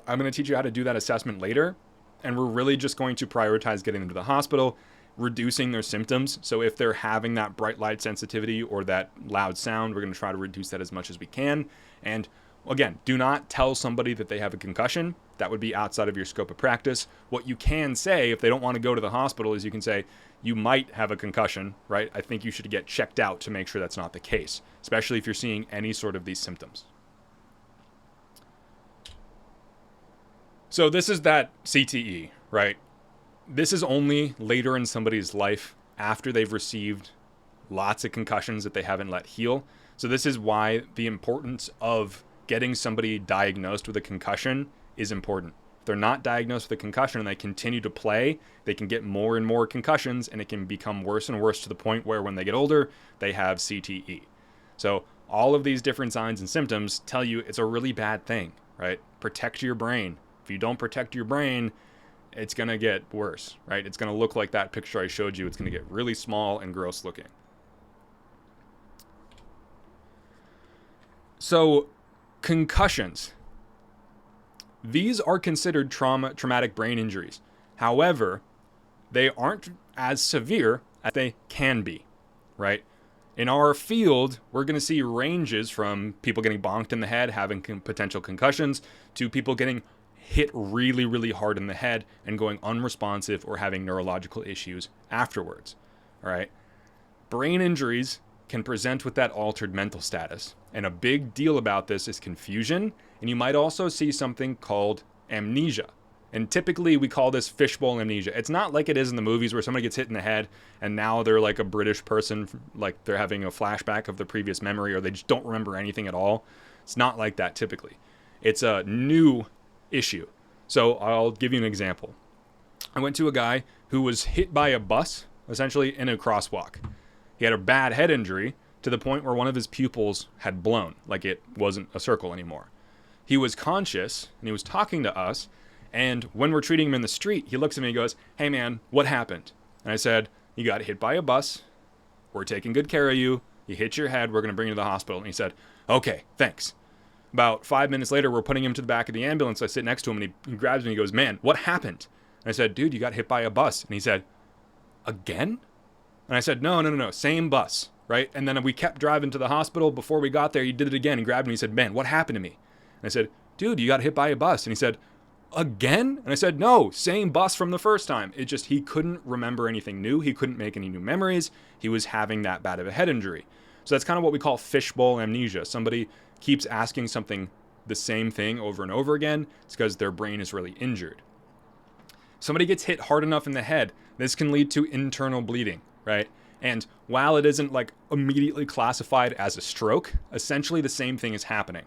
I'm going to teach you how to do that assessment later. And we're really just going to prioritize getting them to the hospital, reducing their symptoms. So if they're having that bright light sensitivity or that loud sound, we're going to try to reduce that as much as we can. And again, do not tell somebody that they have a concussion. That would be outside of your scope of practice. What you can say, if they don't want to go to the hospital, is you can say, you might have a concussion, right? I think you should get checked out to make sure that's not the case, especially if you're seeing any sort of these symptoms. So this is that CTE, right? This is only later in somebody's life after they've received lots of concussions that they haven't let heal. So this is why the importance of getting somebody diagnosed with a concussion is important. If they're not diagnosed with a concussion and they continue to play, they can get more and more concussions, and it can become worse and worse to the point where when they get older, they have CTE. So all of these different signs and symptoms tell you it's a really bad thing, right? Protect your brain. If you don't protect your brain, it's going to get worse, right? It's going to look like that picture I showed you. It's going to get really small and gross looking. So concussions. These are considered traumatic brain injuries. However, they aren't as severe as they can be, right? In our field, we're going to see ranges from people getting bonked in the head, having potential concussions, to people getting hit really, really hard in the head and going unresponsive or having neurological issues afterwards, all right? Brain injuries can present with that altered mental status. And a big deal about this is confusion. And you might also see something called amnesia. And typically we call this fishbowl amnesia. It's not like it is in the movies where somebody gets hit in the head and now they're like a British person, like they're having a flashback of the previous memory, or they just don't remember anything at all. It's not like that typically. It's a new issue. So I'll give you an example. I went to a guy who was hit by a bus, essentially in a crosswalk. He had a bad head injury to the point where one of his pupils had blown, like it wasn't a circle anymore. He was conscious and he was talking to us. And when we're treating him in the street, he looks at me and goes, "Hey man, what happened?" And I said, "You got hit by a bus. We're taking good care of you. You hit your head. We're going to bring you to the hospital." And he said, "Okay, thanks." About 5 minutes later, we're putting him to the back of the ambulance. I sit next to him and he grabs me and he goes, "Man, what happened?" And I said, "Dude, you got hit by a bus." And he said, "Again?" And I said, No, same bus, right? And then we kept driving to the hospital. Before we got there, he did it again. He grabbed me and he said, "Man, what happened to me?" And I said, dude, you got hit by a bus. And he said, again? And I said, no, same bus from the first time. It just, he couldn't remember anything new. He couldn't make any new memories. He was having that bad of a head injury. So that's kind of what we call fishbowl amnesia. Somebody keeps asking something, the same thing over and over again. It's because their brain is really injured. Somebody gets hit hard enough in the head, this can lead to internal bleeding, right? And while it isn't like immediately classified as a stroke, essentially the same thing is happening.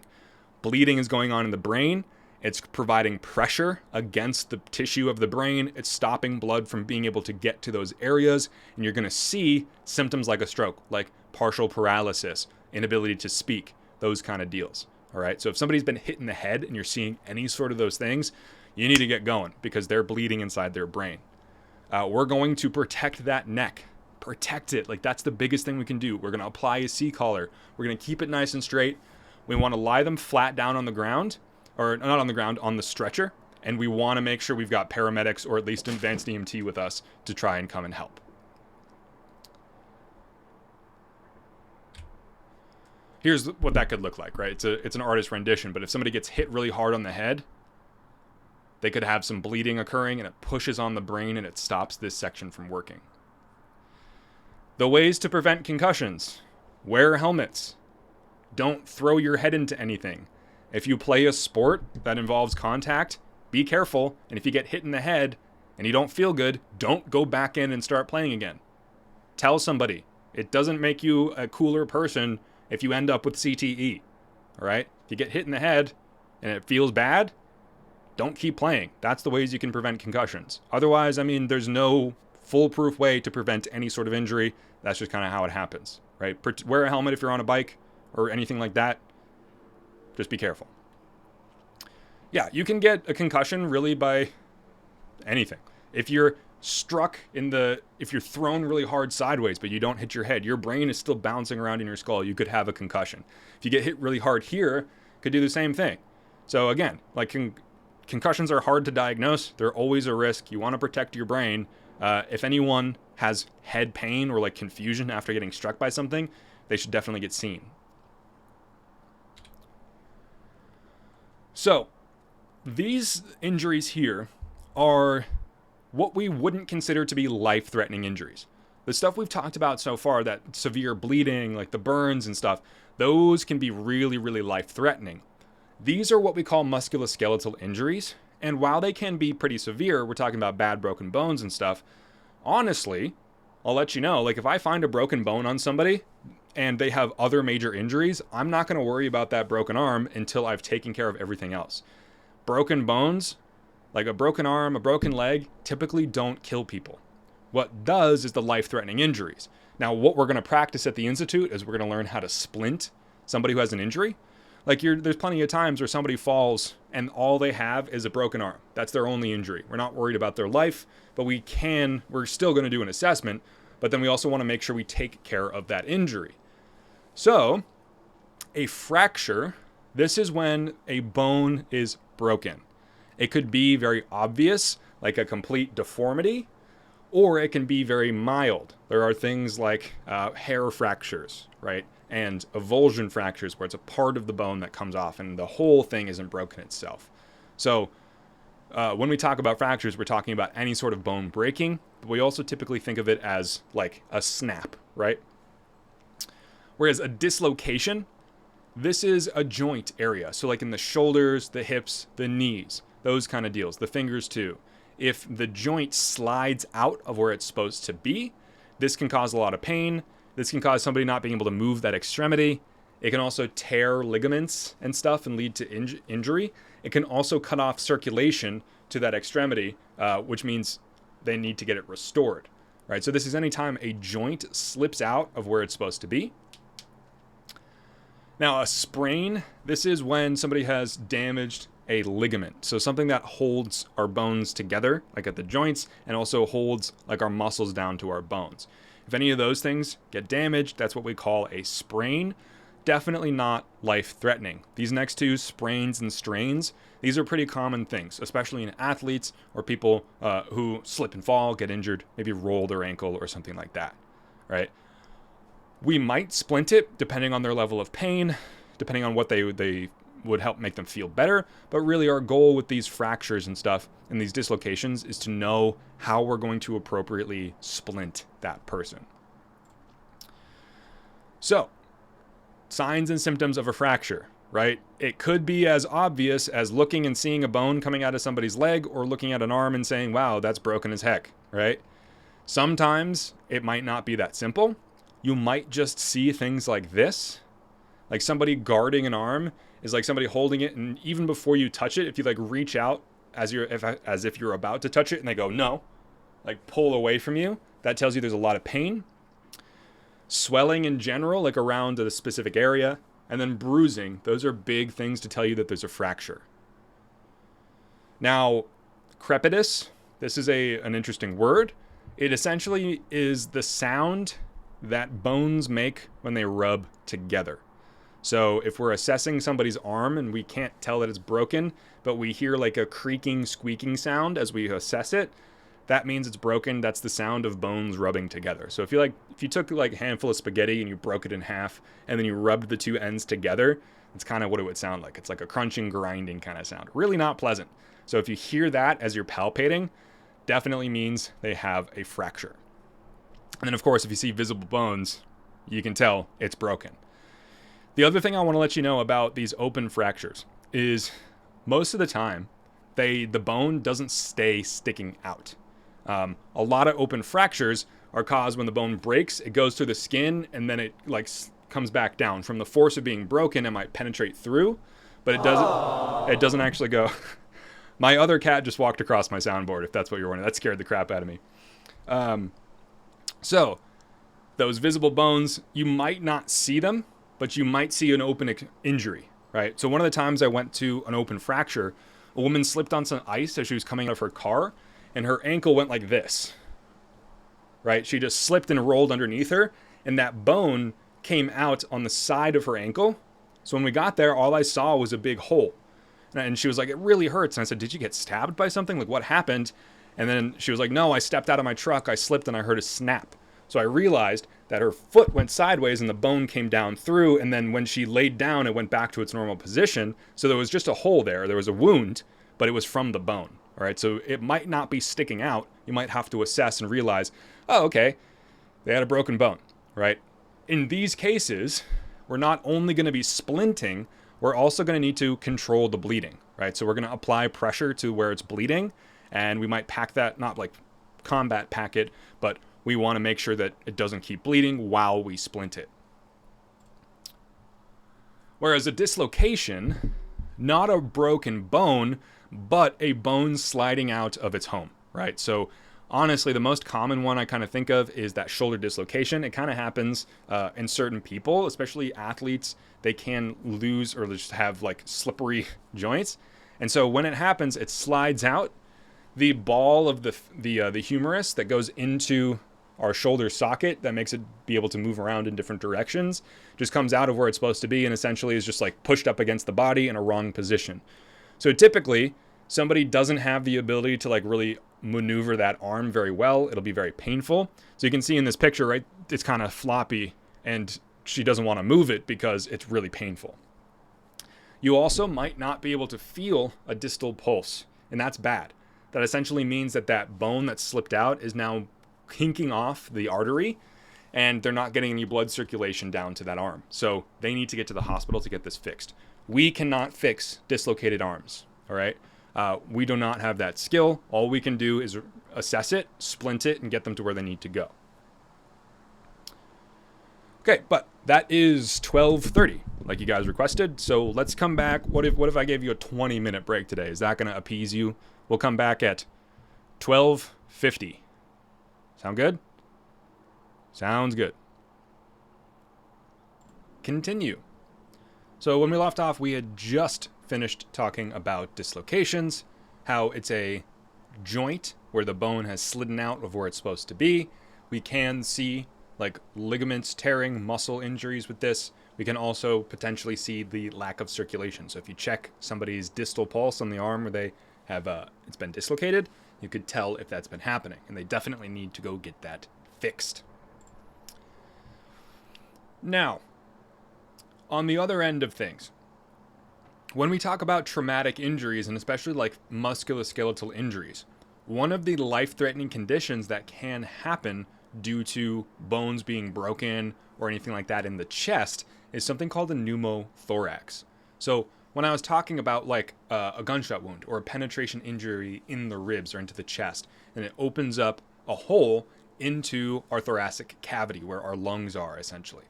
Bleeding is going on in the brain. It's providing pressure against the tissue of the brain. It's stopping blood from being able to get to those areas. And you're going to see symptoms like a stroke, like partial paralysis, inability to speak, those kind of deals. All right. So if somebody's been hit in the head and you're seeing any sort of those things, you need to get going because they're bleeding inside their brain. We're going to protect that neck. Protect it. Like, that's the biggest thing we can do. We're going to apply a C-collar. We're going to keep it nice and straight. We want to lie them flat down on the ground, or not on the ground, on the stretcher. And we want to make sure we've got paramedics or at least advanced EMT with us to try and come and help. Here's what that could look like, right? It's an artist rendition, but if somebody gets hit really hard on the head, they could have some bleeding occurring and it pushes on the brain and it stops this section from working. The ways to prevent concussions: wear helmets. Don't throw your head into anything. If you play a sport that involves contact, be careful. And if you get hit in the head and you don't feel good, don't go back in and start playing again. Tell somebody. It doesn't make you a cooler person if you end up with CTE. All right? If you get hit in the head and it feels bad, don't keep playing. That's the ways you can prevent concussions. Otherwise, I mean, there's no foolproof way to prevent any sort of injury. That's just kind of how it happens, right? Wear a helmet if you're on a bike or anything like that. Just be careful. Yeah, you can get a concussion really by anything. If you're struck if you're thrown really hard sideways, but you don't hit your head, your brain is still bouncing around in your skull. You could have a concussion. If you get hit really hard here, could do the same thing. So again, like concussions are hard to diagnose. They're always a risk. You want to protect your brain. If anyone has head pain or like confusion after getting struck by something, they should definitely get seen. So these injuries here are what we wouldn't consider to be life-threatening injuries. The stuff we've talked about so far, that severe bleeding, like the burns and stuff, those can be really, really life-threatening. These are what we call musculoskeletal injuries. And while they can be pretty severe, we're talking about bad broken bones and stuff. Honestly, I'll let you know, like if I find a broken bone on somebody and they have other major injuries, I'm not going to worry about that broken arm until I've taken care of everything else. Broken bones, like a broken arm, a broken leg, typically don't kill people. What does is the life-threatening injuries. Now, what we're going to practice at the Institute is we're going to learn how to splint somebody who has an injury. Like there's plenty of times where somebody falls and all they have is a broken arm. That's their only injury. We're not worried about their life, but we're still going to do an assessment, but then we also want to make sure we take care of that injury. So, a fracture, this is when a bone is broken. It could be very obvious, like a complete deformity, or it can be very mild. There are things like hair fractures, right? And avulsion fractures, where it's a part of the bone that comes off and the whole thing isn't broken itself. So when we talk about fractures, we're talking about any sort of bone breaking, but we also typically think of it as like a snap, right? Whereas a dislocation, this is a joint area. So like in the shoulders, the hips, the knees, those kind of deals, the fingers too. If the joint slides out of where it's supposed to be, this can cause a lot of pain. This can cause somebody not being able to move that extremity. It can also tear ligaments and stuff and lead to injury. It can also cut off circulation to that extremity, which means they need to get it restored, right? So this is anytime a joint slips out of where it's supposed to be. Now, a sprain, this is when somebody has damaged a ligament. So something that holds our bones together, like at the joints, and also holds like our muscles down to our bones. If any of those things get damaged, that's what we call a sprain. Definitely not life-threatening. These next two, sprains and strains, these are pretty common things, especially in athletes or people who slip and fall, get injured, maybe roll their ankle or something like that, right? We might splint it depending on their level of pain, depending on what they would help make them feel better. But really our goal with these fractures and stuff and these dislocations is to know how we're going to appropriately splint that person. So, signs and symptoms of a fracture, right? It could be as obvious as looking and seeing a bone coming out of somebody's leg, or looking at an arm and saying, wow, that's broken as heck, right? Sometimes it might not be that simple. You might just see things like this. Like somebody guarding an arm is like somebody holding it, and even before you touch it, if you like reach out as if you're about to touch it and they go, no, like pull away from you, that tells you there's a lot of pain. Swelling in general, like around a specific area, and then bruising. Those are big things to tell you that there's a fracture. Now, crepitus, this is an interesting word. It essentially is the sound that bones make when they rub together. So if we're assessing somebody's arm and we can't tell that it's broken, but we hear like a creaking, squeaking sound as we assess it, that means it's broken. That's the sound of bones rubbing together. So if you took like a handful of spaghetti and you broke it in half and then you rubbed the two ends together, it's kind of what it would sound like. It's like a crunching, grinding kind of sound. Really not pleasant. So if you hear that as you're palpating, definitely means they have a fracture. And then of course, if you see visible bones, you can tell it's broken. The other thing I want to let you know about these open fractures is most of the time, the bone doesn't stay sticking out. A lot of open fractures are caused when the bone breaks, it goes through the skin, and then it like comes back down. From the force of being broken, it might penetrate through, but it doesn't actually go. My other cat just walked across my soundboard, if that's what you're wondering. That scared the crap out of me. So, those visible bones, you might not see them, but you might see an open injury, right? So one of the times I went to an open fracture, a woman slipped on some ice as she was coming out of her car, and her ankle went like this, right? She just slipped and rolled underneath her, and that bone came out on the side of her ankle. So when we got there, all I saw was a big hole. And she was like, it really hurts. And I said, did you get stabbed by something? Like, what happened? And then she was like, no, I stepped out of my truck, I slipped, and I heard a snap. So I realized that her foot went sideways and the bone came down through, and then when she laid down, it went back to its normal position. So there was just a hole there. There was a wound, but it was from the bone. All right, so it might not be sticking out. You might have to assess and realize, oh, okay, they had a broken bone, right? In these cases, we're not only going to be splinting, we're also going to need to control the bleeding, right? So we're going to apply pressure to where it's bleeding, and we might pack that, not like combat pack it, but we want to make sure that it doesn't keep bleeding while we splint it. Whereas a dislocation, not a broken bone, but a bone sliding out of its home, right? So honestly, the most common one I kind of think of is that shoulder dislocation. It kind of happens in certain people, especially athletes. They can lose or just have like slippery joints. And so when it happens, it slides out. The ball of the humerus that goes into our shoulder socket that makes it be able to move around in different directions just comes out of where it's supposed to be and essentially is just like pushed up against the body in a wrong position. So typically, somebody doesn't have the ability to like really maneuver that arm very well. It'll be very painful. So you can see in this picture, right, it's kind of floppy and she doesn't want to move it because it's really painful. You also might not be able to feel a distal pulse, and that's bad. That essentially means that that bone that slipped out is now kinking off the artery, and they're not getting any blood circulation down to that arm. So they need to get to the hospital to get this fixed. We cannot fix dislocated arms, all right? We do not have that skill. All we can do is assess it, splint it, and get them to where they need to go. Okay, but that is 12:30, like you guys requested. So let's come back. What if I gave you a 20-minute break today? Is that going to appease you? We'll come back at 12:50. Sound good? Sounds good. Continue. So when we left off, we had just finished talking about dislocations, how it's a joint where the bone has slidden out of where it's supposed to be. We can see like ligaments tearing, muscle injuries with this. We can also potentially see the lack of circulation. So if you check somebody's distal pulse on the arm where they have it's been dislocated, you could tell if that's been happening, and they definitely need to go get that fixed. Now, on the other end of things, When we talk about traumatic injuries, and especially like musculoskeletal injuries, one of the life-threatening conditions that can happen due to bones being broken or anything like that in the chest is something called a pneumothorax. So when I was talking about like a gunshot wound or a penetration injury in the ribs or into the chest, and it opens up a hole into our thoracic cavity where our lungs are essentially.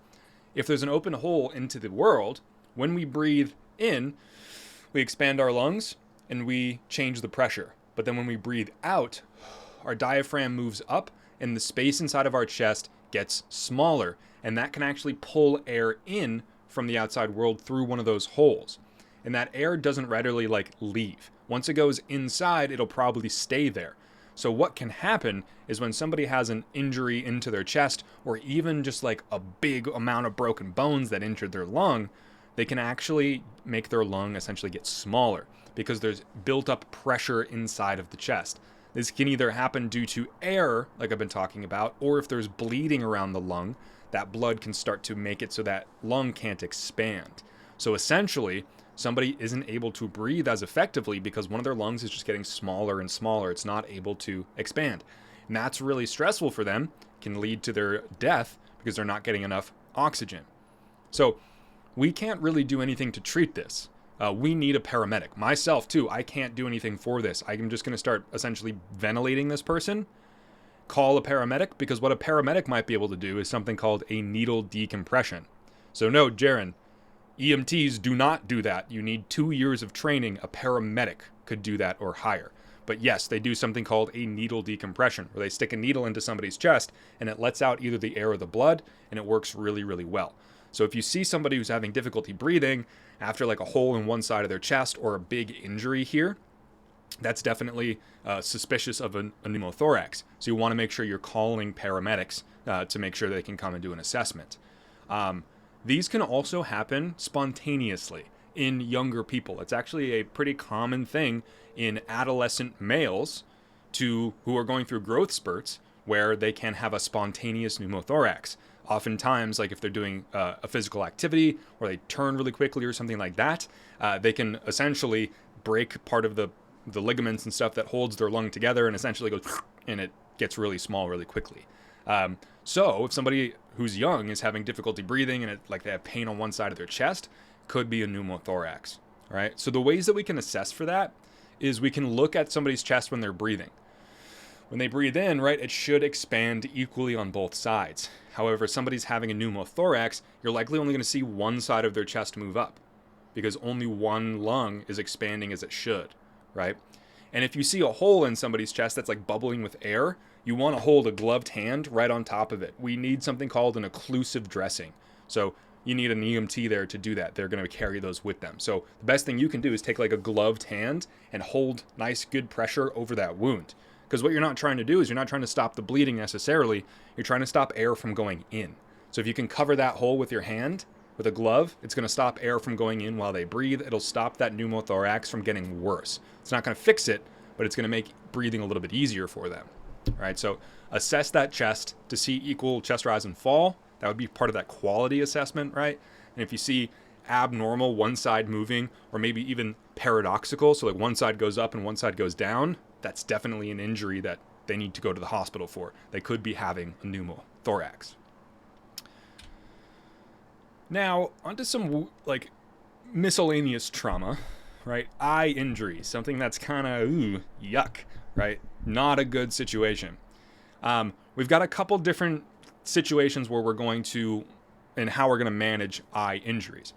If there's an open hole into the world, when we breathe in, we expand our lungs and we change the pressure. But then when we breathe out, our diaphragm moves up and the space inside of our chest gets smaller. And that can actually pull air in from the outside world through one of those holes. And that air doesn't readily like leave. Once it goes inside, it'll probably stay there. So what can happen is when somebody has an injury into their chest, or even just like a big amount of broken bones that injured their lung, they can actually make their lung essentially get smaller because there's built up pressure inside of the chest. This can either happen due to air, like I've been talking about, or if there's bleeding around the lung, that blood can start to make it so that lung can't expand. So essentially, somebody isn't able to breathe as effectively because one of their lungs is just getting smaller and smaller. It's not able to expand. And that's really stressful for them, can lead to their death because they're not getting enough oxygen. So we can't really do anything to treat this. We need a paramedic. Myself too, I can't do anything for this. I'm just going to start essentially ventilating this person, call a paramedic, because what a paramedic might be able to do is something called a needle decompression. So no, Jaron, EMTs do not do that. You need 2 years of training. A paramedic could do that or higher. But yes, they do something called a needle decompression, where they stick a needle into somebody's chest and it lets out either the air or the blood, and it works really, really well. So if you see somebody who's having difficulty breathing after like a hole in one side of their chest or a big injury here, that's definitely suspicious of a pneumothorax. So you want to make sure you're calling paramedics to make sure they can come and do an assessment. These can also happen spontaneously in younger people. It's actually a pretty common thing in adolescent males who are going through growth spurts where they can have a spontaneous pneumothorax. Oftentimes, like if they're doing a physical activity or they turn really quickly or something like that, they can essentially break part of the ligaments and stuff that holds their lung together and essentially goes and it gets really small really quickly. So if somebody who's young is having difficulty breathing and like they have pain on one side of their chest, could be a pneumothorax, right? So the ways that we can assess for that is we can look at somebody's chest when they're breathing. When they breathe in, right, it should expand equally on both sides. However, if somebody's having a pneumothorax, you're likely only going to see one side of their chest move up because only one lung is expanding as it should, right? And if you see a hole in somebody's chest that's like bubbling with air, you want to hold a gloved hand right on top of it. We need something called an occlusive dressing. So you need an EMT there to do that. They're going to carry those with them. So the best thing you can do is take like a gloved hand and hold nice, good pressure over that wound. Because what you're not trying to do is you're not trying to stop the bleeding necessarily. You're trying to stop air from going in. So if you can cover that hole with your hand, with a glove, it's going to stop air from going in while they breathe. It'll stop that pneumothorax from getting worse. It's not going to fix it, but it's going to make breathing a little bit easier for them. All right, so assess that chest to see equal chest rise and fall. That would be part of that quality assessment, right? And if you see abnormal, one side moving, or maybe even paradoxical, so like one side goes up and one side goes down, that's definitely an injury that they need to go to the hospital for. They could be having a pneumothorax. Now, onto some like miscellaneous trauma, right? Eye injuries, something that's kind of yuck, right? Not a good situation. We've got a couple different situations where we're going to and how we're going to manage eye injuries.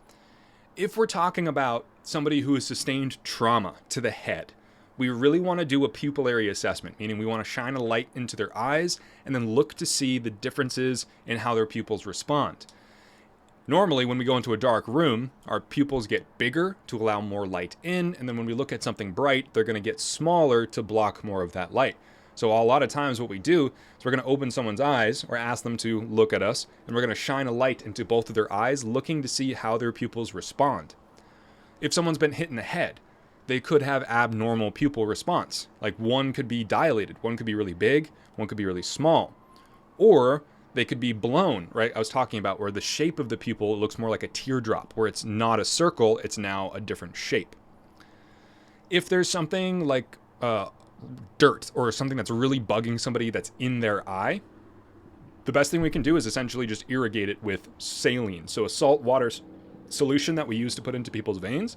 If we're talking about somebody who has sustained trauma to the head, we really want to do a pupillary assessment, meaning we want to shine a light into their eyes and then look to see the differences in how their pupils respond. Normally, when we go into a dark room, our pupils get bigger to allow more light in, and then when we look at something bright, they're going to get smaller to block more of that light. So a lot of times what we do is we're going to open someone's eyes or ask them to look at us, and we're going to shine a light into both of their eyes, looking to see how their pupils respond. If someone's been hit in the head, they could have abnormal pupil response. Like one could be dilated, one could be really big, one could be really small. Or They could be blown, right? I was talking about where the shape of the pupil looks more like a teardrop, where it's not a circle, it's now a different shape. If there's something like dirt or something that's really bugging somebody that's in their eye, the best thing we can do is essentially just irrigate it with saline. So a salt water solution that we use to put into people's veins.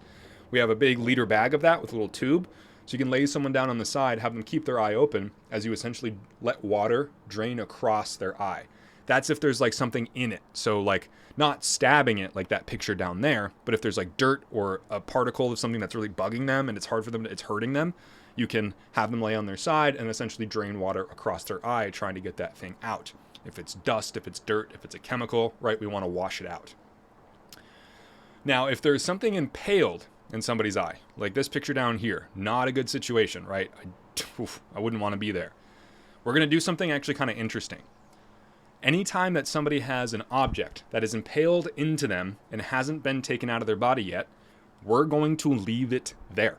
We have a big liter bag of that with a little tube. So you can lay someone down on the side, have them keep their eye open as you essentially let water drain across their eye. That's if there's like something in it. So like not stabbing it like that picture down there, but if there's like dirt or a particle of something that's really bugging them and it's hard for them, it's hurting them, you can have them lay on their side and essentially drain water across their eye, trying to get that thing out. If it's dust, if it's dirt, if it's a chemical, right, we want to wash it out. Now, if there's something impaled in somebody's eye, like this picture down here, not a good situation, right? I wouldn't want to be there. We're going to do something actually kind of interesting. Anytime that somebody has an object that is impaled into them and hasn't been taken out of their body yet, we're going to leave it there.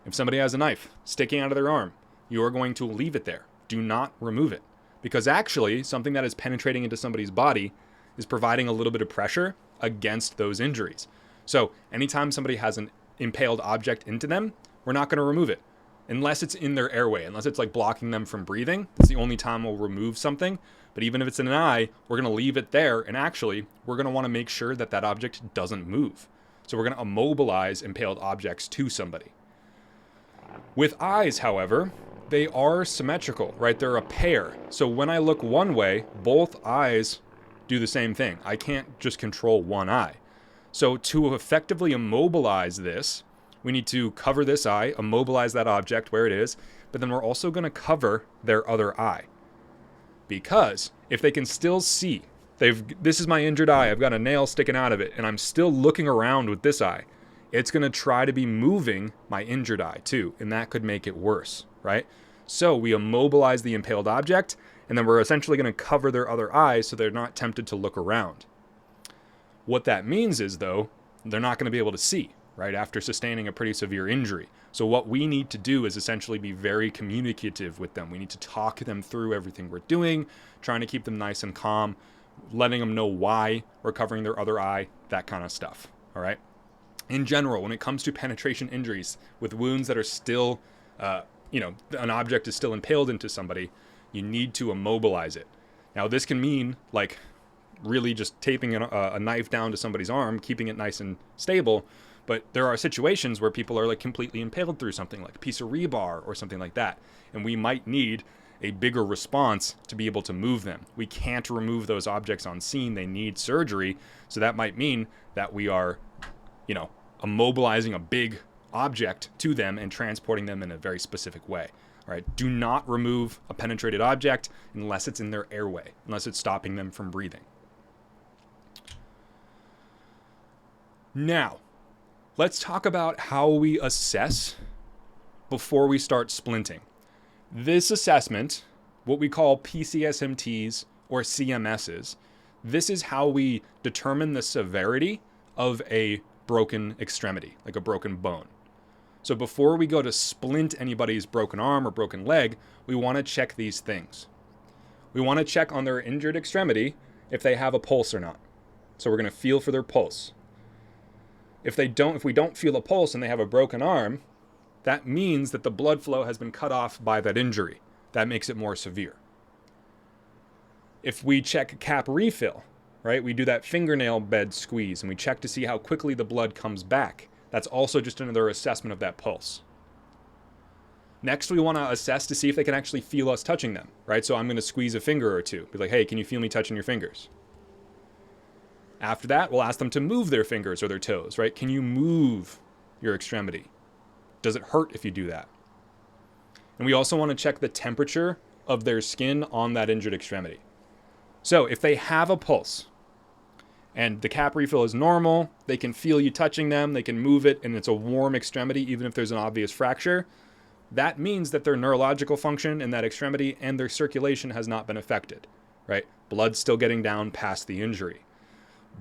If somebody has a knife sticking out of their arm, you are going to leave it there. Do not remove it. Because actually, something that is penetrating into somebody's body is providing a little bit of pressure against those injuries. So anytime somebody has an impaled object into them, we're not going to remove it. Unless it's in their airway, unless it's like blocking them from breathing. That's the only time we'll remove something. But even if it's in an eye, we're going to leave it there. And actually, we're going to want to make sure that that object doesn't move. So we're going to immobilize impaled objects to somebody. With eyes, however, they are symmetrical, right? They're a pair. So when I look one way, both eyes do the same thing. I can't just control one eye. So to effectively immobilize this, we need to cover this eye, immobilize that object where it is, but then we're also going to cover their other eye. Because if they can still see, this is my injured eye, I've got a nail sticking out of it, and I'm still looking around with this eye, it's going to try to be moving my injured eye too, and that could make it worse, right? So we immobilize the impaled object, and then we're essentially going to cover their other eye so they're not tempted to look around. What that means is, though, they're not going to be able to see, right, after sustaining a pretty severe injury. So what we need to do is essentially be very communicative with them. We need to talk them through everything we're doing, trying to keep them nice and calm, letting them know why we're covering their other eye, that kind of stuff, all right? In general, when it comes to penetration injuries with wounds that are still, an object is still impaled into somebody, you need to immobilize it. Now, this can mean like really just taping a knife down to somebody's arm, keeping it nice and stable. But there are situations where people are like completely impaled through something like a piece of rebar or something like that. And we might need a bigger response to be able to move them. We can't remove those objects on scene. They need surgery. So that might mean that we are, immobilizing a big object to them and transporting them in a very specific way. All right. Do not remove a penetrated object unless it's in their airway, unless it's stopping them from breathing. Now, let's talk about how we assess before we start splinting. This assessment, what we call PCSMTs or CMSs, this is how we determine the severity of a broken extremity, like a broken bone. So before we go to splint anybody's broken arm or broken leg, we want to check these things. We want to check on their injured extremity if they have a pulse or not. So we're going to feel for their pulse. If we don't feel a pulse and they have a broken arm, that means that the blood flow has been cut off by that injury. That makes it more severe. If we check cap refill, right, we do that fingernail bed squeeze and we check to see how quickly the blood comes back. That's also just another assessment of that pulse. Next, we want to assess to see if they can actually feel us touching them, right? So I'm going to squeeze a finger or two. Be like, hey, can you feel me touching your fingers? After that, we'll ask them to move their fingers or their toes, right? Can you move your extremity? Does it hurt if you do that? And we also want to check the temperature of their skin on that injured extremity. So if they have a pulse and the cap refill is normal, they can feel you touching them, they can move it, and it's a warm extremity even if there's an obvious fracture, that means that their neurological function in that extremity and their circulation has not been affected, right? Blood's still getting down past the injury.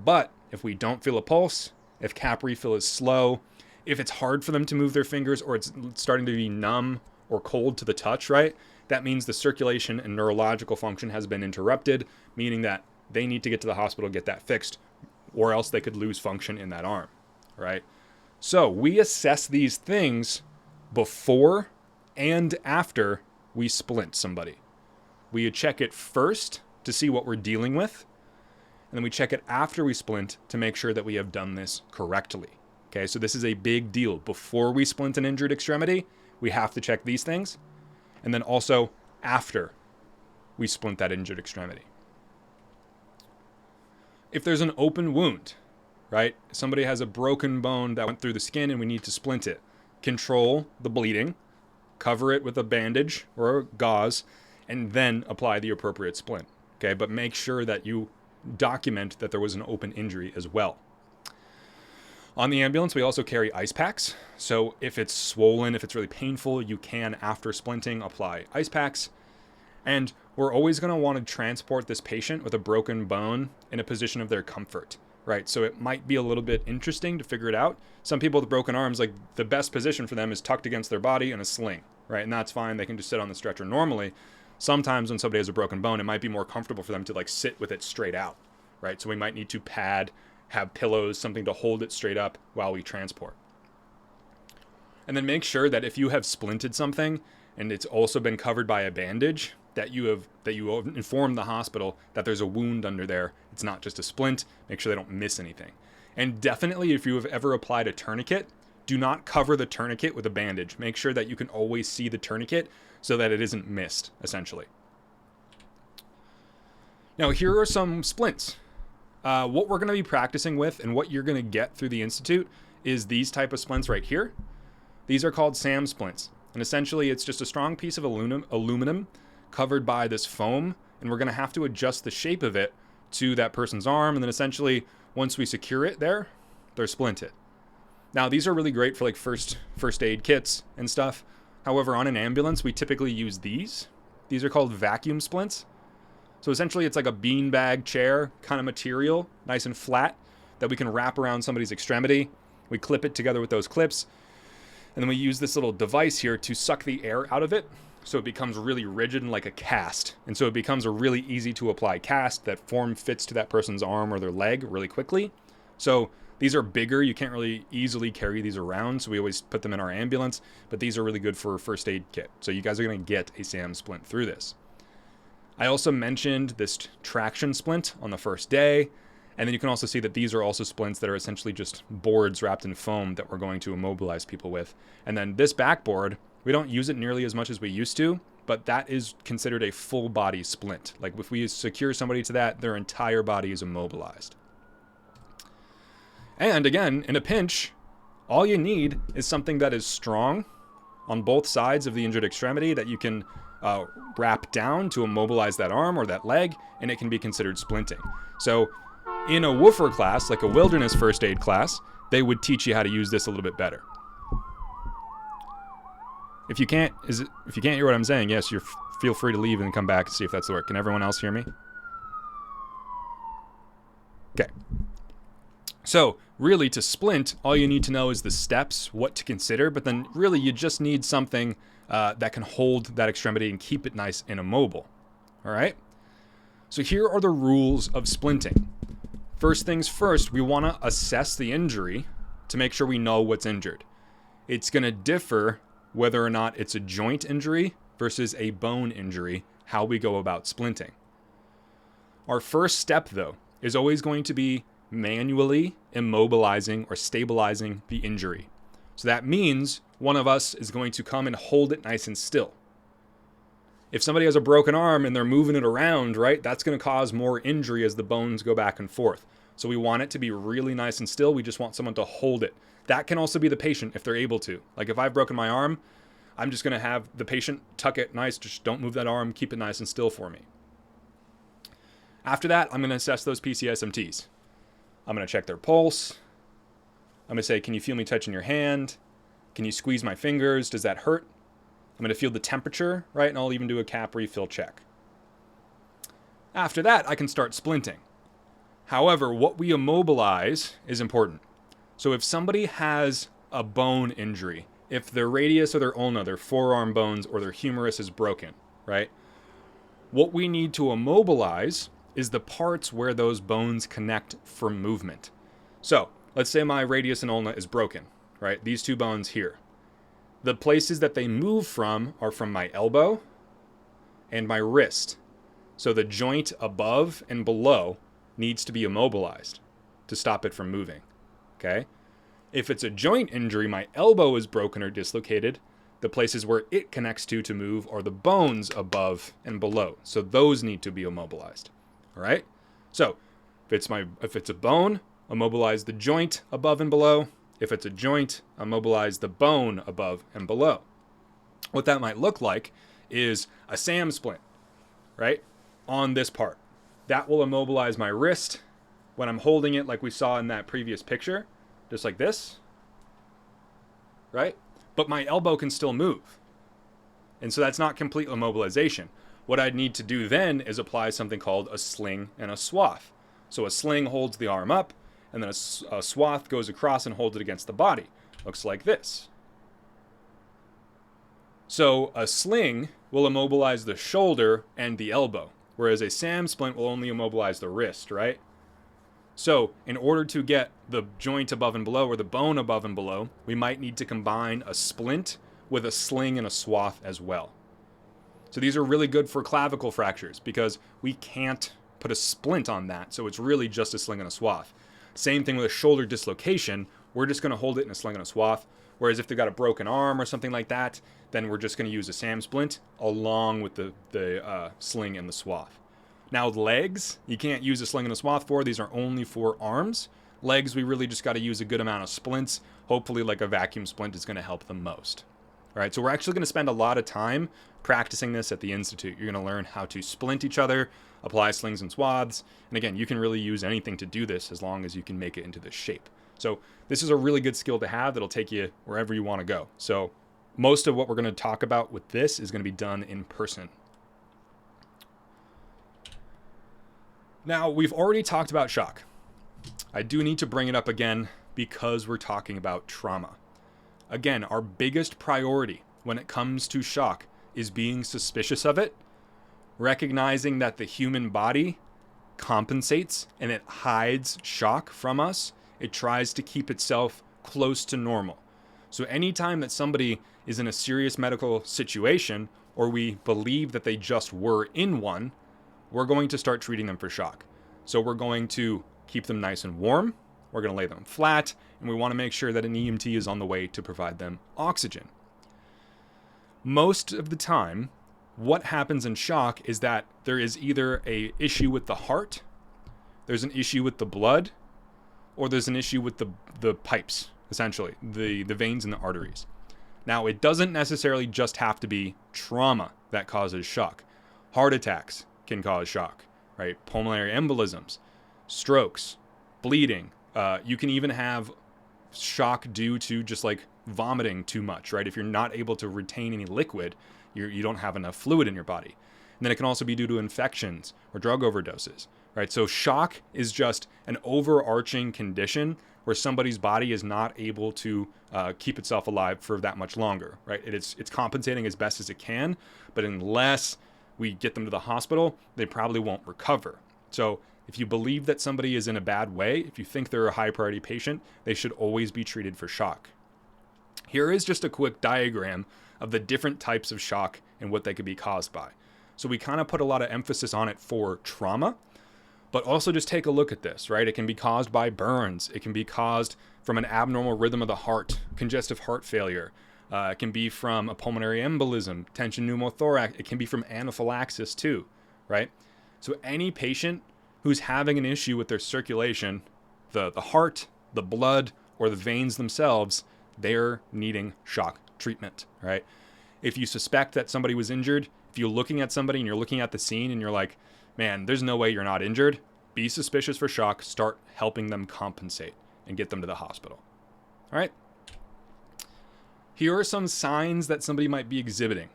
But if we don't feel a pulse, if cap refill is slow, if it's hard for them to move their fingers or it's starting to be numb or cold to the touch, right? that means the circulation and neurological function has been interrupted, meaning that they need to get to the hospital, get that fixed, or else they could lose function in that arm, right? So we assess these things before and after we splint somebody. We check it first to see what we're dealing with, and then we check it after we splint to make sure that we have done this correctly. Okay, so this is a big deal. Before we splint an injured extremity, we have to check these things, and then also after we splint that injured extremity. If there's an open wound, right? Somebody has a broken bone that went through the skin and we need to splint it. Control the bleeding, cover it with a bandage or a gauze, and then apply the appropriate splint. Okay, but make sure that you document that there was an open injury as well. On the ambulance, we also carry ice packs. So if it's swollen, if it's really painful, you can, after splinting, apply ice packs. And we're always going to want to transport this patient with a broken bone in a position of their comfort, right? So it might be a little bit interesting to figure it out. Some people with broken arms, like the best position for them is tucked against their body in a sling, right? And that's fine. They can just sit on the stretcher normally. Sometimes when somebody has a broken bone, it might be more comfortable for them to like sit with it straight out, right? So we might need to pad, have pillows, something to hold it straight up while we transport. And then make sure that if you have splinted something and it's also been covered by a bandage, that you have informed the hospital that there's a wound under there. It's not just a splint. Make sure they don't miss anything. And definitely, if you have ever applied a tourniquet, do not cover the tourniquet with a bandage. Make sure that you can always see the tourniquet so that it isn't missed, essentially. Now, here are some splints. What we're going to be practicing with and what you're going to get through the Institute is these type of splints right here. These are called SAM splints. And essentially, it's just a strong piece of aluminum covered by this foam, and we're going to have to adjust the shape of it to that person's arm, and then essentially, once we secure it there, they're splinted. Now, these are really great for like first aid kits and stuff. However, on an ambulance, we typically use these. These are called vacuum splints. So essentially, it's like a beanbag chair kind of material, nice and flat, that we can wrap around somebody's extremity. We clip it together with those clips, and then we use this little device here to suck the air out of it, so it becomes really rigid and like a cast. And so it becomes a really easy to apply cast that form fits to that person's arm or their leg really quickly. So these are bigger. You can't really easily carry these around, so we always put them in our ambulance, but these are really good for a first aid kit. So you guys are going to get a SAM splint through this. I also mentioned this traction splint on the first day, and then you can also see that these are also splints that are essentially just boards wrapped in foam that we're going to immobilize people with. And then this backboard, we don't use it nearly as much as we used to, but that is considered a full body splint. Like if we secure somebody to that, their entire body is immobilized. And again, in a pinch, all you need is something that is strong on both sides of the injured extremity that you can wrap down to immobilize that arm or that leg, and it can be considered splinting. So in a VEFR class, like a wilderness first aid class, they would teach you how to use this a little bit better. If you can't hear what I'm saying, yes, feel free to leave and come back and see if that's the work. Can everyone else hear me? Okay. So really, to splint, all you need to know is the steps, what to consider, but then really you just need something that can hold that extremity and keep it nice and immobile. All right? So here are the rules of splinting. First things first, we want to assess the injury to make sure we know what's injured. It's going to differ whether or not it's a joint injury versus a bone injury, how we go about splinting. Our first step, though, is always going to be manually immobilizing or stabilizing the injury. So that means one of us is going to come and hold it nice and still. If somebody has a broken arm and they're moving it around, right, that's going to cause more injury as the bones go back and forth. So we want it to be really nice and still. We just want someone to hold it. That can also be the patient if they're able to. Like if I've broken my arm, I'm just going to have the patient tuck it nice. Just don't move that arm. Keep it nice and still for me. After that, I'm going to assess those PCSMTs. I'm going to check their pulse. I'm going to say, can you feel me touching your hand? Can you squeeze my fingers? Does that hurt? I'm going to feel the temperature, right? And I'll even do a cap refill check. After that, I can start splinting. However, what we immobilize is important. So if somebody has a bone injury, if their radius or their ulna, their forearm bones or their humerus is broken, right? What we need to immobilize is the parts where those bones connect for movement. So let's say my radius and ulna is broken, right? These two bones here. The places that they move from are from my elbow and my wrist. So the joint above and below needs to be immobilized to stop it from moving, okay? If it's a joint injury, my elbow is broken or dislocated, the places where it connects to move are the bones above and below. So those need to be immobilized, all right? So if it's a bone, immobilize the joint above and below. If it's a joint, immobilize the bone above and below. What that might look like is a SAM splint, right, on this part. That will immobilize my wrist when I'm holding it like we saw in that previous picture, just like this, right? But my elbow can still move. And so that's not complete immobilization. What I'd need to do then is apply something called a sling and a swath. So a sling holds the arm up, and then a swath goes across and holds it against the body. Looks like this. So a sling will immobilize the shoulder and the elbow, whereas a SAM splint will only immobilize the wrist, right? So in order to get the joint above and below, or the bone above and below, we might need to combine a splint with a sling and a swath as well. So these are really good for clavicle fractures because we can't put a splint on that, so it's really just a sling and a swath. Same thing with a shoulder dislocation, we're just going to hold it in a sling and a swath, whereas if they've got a broken arm or something like that, then we're just going to use a SAM splint along with the sling and the swath. Now legs, you can't use a sling and a swath for. These are only for arms. Legs, we really just got to use a good amount of splints. Hopefully like a vacuum splint is going to help the most. All right, so we're actually going to spend a lot of time practicing this at the Institute. You're going to learn how to splint each other, apply slings and swaths. And again, you can really use anything to do this as long as you can make it into this shape. So this is a really good skill to have that'll take you wherever you want to go. So most of what we're going to talk about with this is going to be done in person. Now, we've already talked about shock. I do need to bring it up again because we're talking about trauma. Again, our biggest priority when it comes to shock is being suspicious of it, recognizing that the human body compensates and it hides shock from us. It tries to keep itself close to normal. So anytime that somebody is in a serious medical situation, or we believe that they just were in one, we're going to start treating them for shock. So we're going to keep them nice and warm, we're going to lay them flat, and we want to make sure that an EMT is on the way to provide them oxygen. Most of the time, what happens in shock is that there is either an issue with the heart, there's an issue with the blood, or there's an issue with the pipes, essentially, the veins and the arteries. Now, it doesn't necessarily just have to be trauma that causes shock. Heart attacks can cause shock, right? Pulmonary embolisms, strokes, bleeding. You can even have shock due to just like vomiting too much, right? If you're not able to retain any liquid, you don't have enough fluid in your body. And then it can also be due to infections or drug overdoses, right? So shock is just an overarching condition where somebody's body is not able to keep itself alive for that much longer, right? It's compensating as best as it can, but unless we get them to the hospital, they probably won't recover. So if you believe that somebody is in a bad way, if you think they're a high priority patient, they should always be treated for shock. Here is just a quick diagram of the different types of shock and what they could be caused by. So we kind of put a lot of emphasis on it for trauma, but also just take a look at this, right? It can be caused by burns. It can be caused from an abnormal rhythm of the heart, congestive heart failure. It can be from a pulmonary embolism, tension pneumothorax. It can be from anaphylaxis too, right? So any patient who's having an issue with their circulation, the heart, the blood, or the veins themselves, they're needing shock treatment, right? If you suspect that somebody was injured, if you're looking at somebody and you're looking at the scene and you're like, man, there's no way you're not injured, be suspicious for shock, start helping them compensate and get them to the hospital. All right? Here are some signs that somebody might be exhibiting.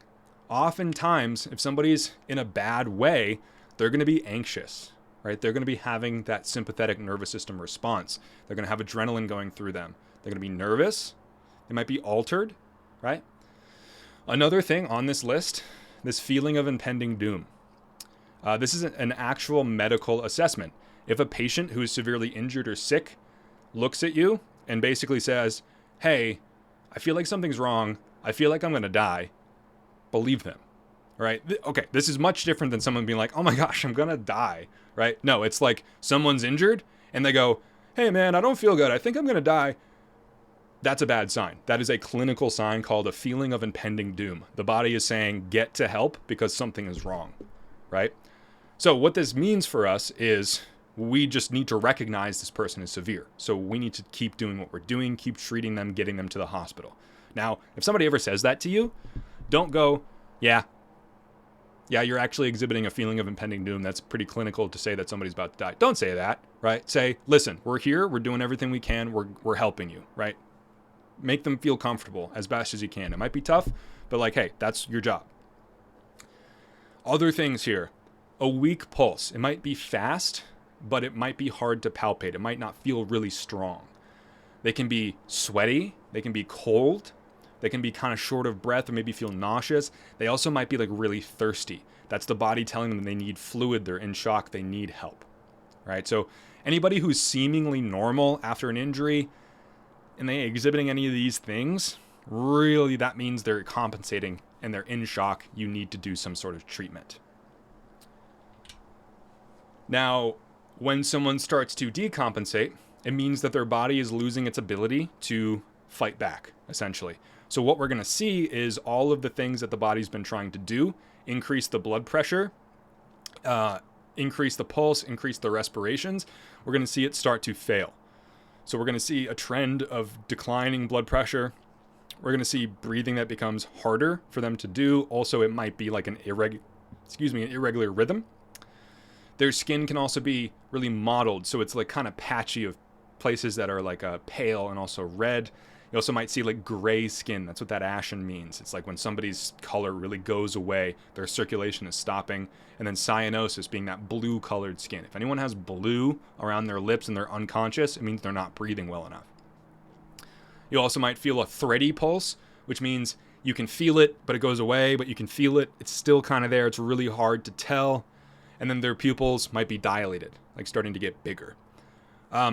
Oftentimes, if somebody's in a bad way, they're going to be anxious, right? They're going to be having that sympathetic nervous system response. They're going to have adrenaline going through them. They're going to be nervous. They might be altered, right? Another thing on this list this feeling of impending doom. This is an actual medical assessment. If a patient who is severely injured or sick looks at you and basically says, hey, I feel like something's wrong, I feel like I'm going to die, believe them, right? Okay, this is much different than someone being like, oh my gosh, I'm going to die, right? No, it's like someone's injured and they go, hey man, I don't feel good, I think I'm going to die. That's a bad sign. That is a clinical sign called a feeling of impending doom. The body is saying, get to help because something is wrong, right? So what this means for us is we just need to recognize this person is severe. So we need to keep doing what we're doing, keep treating them, getting them to the hospital. Now, if somebody ever says that to you, don't go, yeah, you're actually exhibiting a feeling of impending doom. That's pretty clinical to say that somebody's about to die. Don't say that, right? Say, listen, we're here, we're doing everything we can, we're helping you, right? Make them feel comfortable as best as you can. It might be tough, but like, hey, that's your job. Other things here. A weak pulse. It might be fast, but it might be hard to palpate. It might not feel really strong. They can be sweaty. They can be cold. They can be kind of short of breath or maybe feel nauseous. They also might be like really thirsty. That's the body telling them they need fluid. They're in shock. They need help, right? So anybody who's seemingly normal after an injury and they exhibiting any of these things, really that means they're compensating and they're in shock. You need to do some sort of treatment. Now, when someone starts to decompensate, it means that their body is losing its ability to fight back, essentially. So what we're going to see is all of the things that the body's been trying to do, increase the blood pressure, increase the pulse, increase the respirations, we're going to see it start to fail. So we're going to see a trend of declining blood pressure. We're going to see breathing that becomes harder for them to do. Also, it might be like an irregular rhythm. Their skin can also be really mottled, so it's like kind of patchy of places that are like pale and also red. You also might see like gray skin. That's what that ashen means. It's like when somebody's color really goes away, their circulation is stopping. And then cyanosis being that blue colored skin. If anyone has blue around their lips and they're unconscious, it means they're not breathing well enough. You also might feel a thready pulse, which means you can feel it, but it goes away, but you can feel it. It's still kind of there. It's really hard to tell. And then their pupils might be dilated, like starting to get bigger.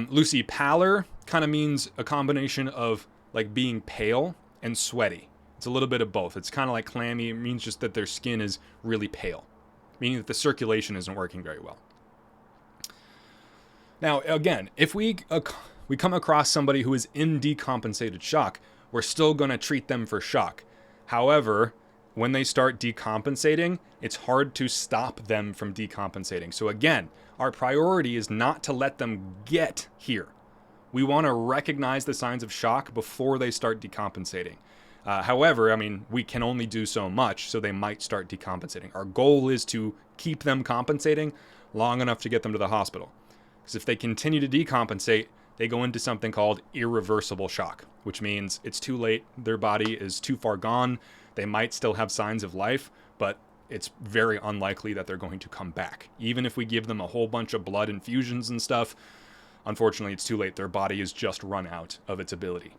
Lucy pallor kind of means a combination of like being pale and sweaty. It's a little bit of both. It's kind of like clammy. It means just that their skin is really pale, meaning that the circulation isn't working very well. Now, again, if we come across somebody who is in decompensated shock, we're still going to treat them for shock. However, when they start decompensating, it's hard to stop them from decompensating. So again, our priority is not to let them get here. We want to recognize the signs of shock before they start decompensating. However, I mean, we can only do so much, so they might start decompensating. Our goal is to keep them compensating long enough to get them to the hospital. Because if they continue to decompensate, they go into something called irreversible shock, which means it's too late, their body is too far gone, they might still have signs of life, but it's very unlikely that they're going to come back. Even if we give them a whole bunch of blood infusions and stuff, unfortunately, it's too late. Their body is just run out of its ability.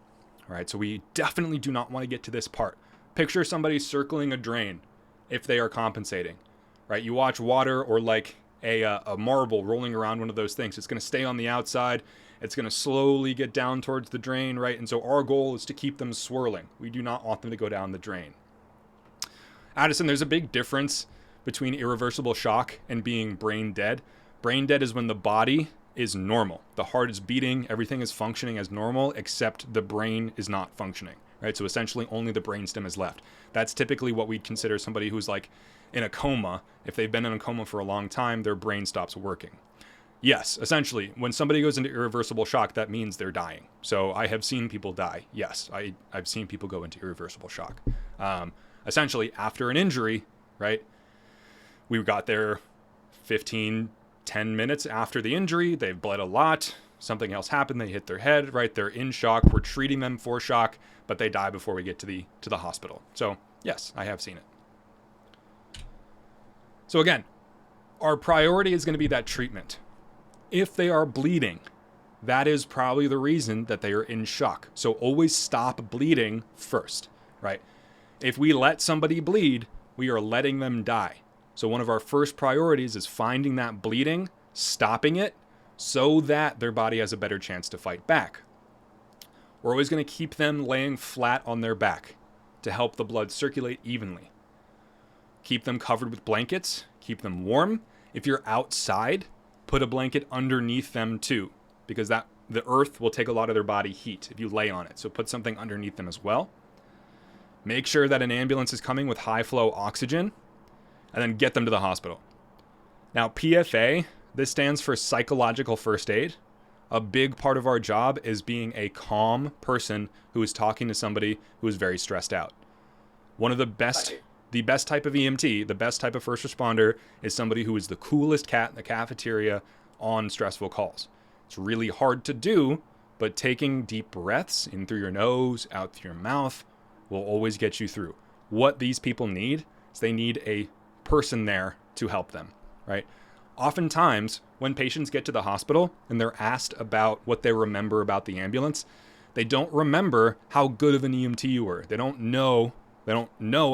All right, so we definitely do not want to get to this part. Picture somebody circling a drain if they are compensating, right? You watch water or like a marble rolling around one of those things. It's going to stay on the outside. It's going to slowly get down towards the drain, right? And so our goal is to keep them swirling. We do not want them to go down the drain. Addison, there's a big difference between irreversible shock and being brain dead. Brain dead is when the body is normal. The heart is beating, everything is functioning as normal, except the brain is not functioning, right? So essentially only the brainstem is left. That's typically what we'd consider somebody who's like in a coma. If they've been in a coma for a long time, their brain stops working. Yes, essentially, when somebody goes into irreversible shock, that means they're dying. So I have seen people die. Yes, I've seen people go into irreversible shock. Essentially, after an injury, right, we got there 10 minutes after the injury, they've bled a lot, something else happened, they hit their head, right, they're in shock, we're treating them for shock, but they die before we get to the hospital. So, yes, I have seen it. So again, our priority is going to be that treatment. If they are bleeding, that is probably the reason that they are in shock. So always stop bleeding first, right? If we let somebody bleed we are letting them die. So one of our first priorities is finding that bleeding, stopping it, so that their body has a better chance to fight back. We're always going to keep them laying flat on their back to help the blood circulate evenly. Keep them covered with blankets, keep them warm. If you're outside, put a blanket underneath them too, because the earth will take a lot of their body heat if you lay on it. So put something underneath them as well. Make sure that an ambulance is coming with high flow oxygen, and then get them to the hospital. Now, PFA, this stands for psychological first aid. A big part of our job is being a calm person who is talking to somebody who is very stressed out. One of the best type of EMT, the best type of first responder is somebody who is the coolest cat in the cafeteria on stressful calls. It's really hard to do, but taking deep breaths in through your nose, out through your mouth will always get you through. What these people need is they need a person there to help them, right? Oftentimes, when patients get to the hospital and they're asked about what they remember about the ambulance, they don't remember how good of an EMT you were. They don't know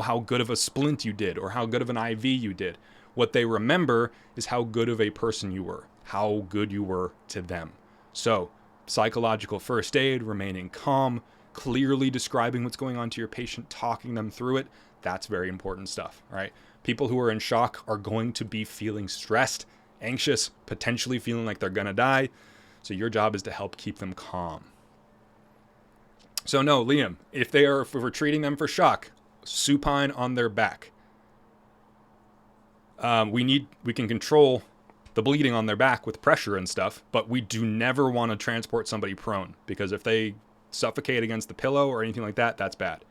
how good of a splint you did or how good of an IV you did. What they remember is how good of a person you were, how good you were to them. So, psychological first aid, remaining calm, clearly describing what's going on to your patient, talking them through it, that's very important stuff, right? People who are in shock are going to be feeling stressed, anxious, potentially feeling like they're gonna die. So your job is to help keep them calm. So no, Liam, if we're treating them for shock, supine on their back. We can control the bleeding on their back with pressure and stuff, but we do never want to transport somebody prone, because if they suffocate against the pillow or anything like that, that's bad.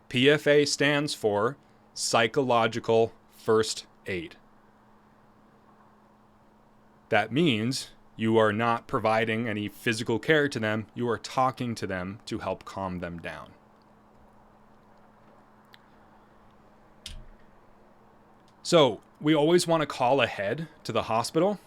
PFA stands for psychological first aid. That means you are not providing any physical care to them, you are talking to them to help calm them down. So, we always want to call ahead to the hospital.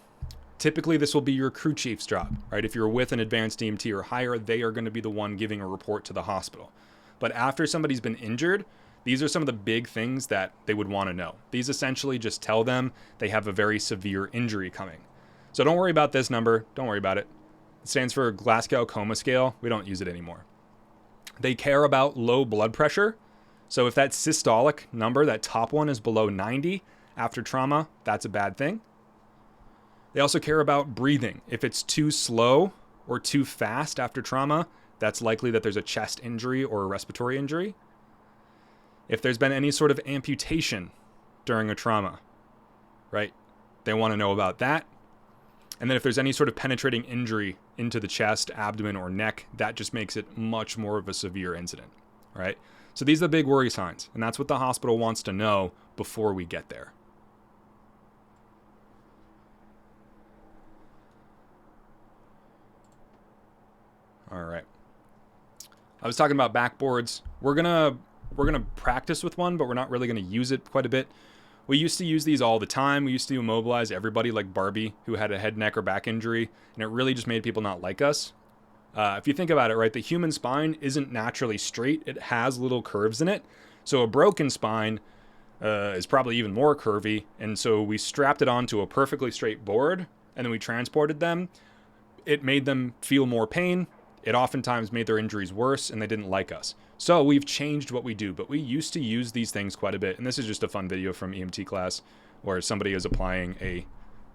Typically, this will be your crew chief's job, right? If you're with an advanced EMT or higher, they are going to be the one giving a report to the hospital. But after somebody's been injured, these are some of the big things that they would want to know. These essentially just tell them they have a very severe injury coming. So don't worry about this number. Don't worry about it. It stands for Glasgow Coma Scale. We don't use it anymore. They care about low blood pressure. So if that systolic number, that top one, is below 90 after trauma, that's a bad thing. They also care about breathing. If it's too slow or too fast after trauma, that's likely that there's a chest injury or a respiratory injury. If there's been any sort of amputation during a trauma, right? They want to know about that. And then if there's any sort of penetrating injury into the chest, abdomen, or neck, that just makes it much more of a severe incident, right? So these are the big worry signs, and that's what the hospital wants to know before we get there. All right. I was talking about backboards. We're gonna practice with one, but we're not really gonna use it quite a bit. We used to use these all the time. We used to immobilize everybody like Barbie who had a head, neck, or back injury, and it really just made people not like us. If you think about it, right, the human spine isn't naturally straight. It has little curves in it. So a broken spine is probably even more curvy, and so we strapped it onto a perfectly straight board, and then we transported them. It made them feel more pain. It oftentimes made their injuries worse, and they didn't like us. So we've changed what we do, but we used to use these things quite a bit. And this is just a fun video from EMT class where somebody is applying a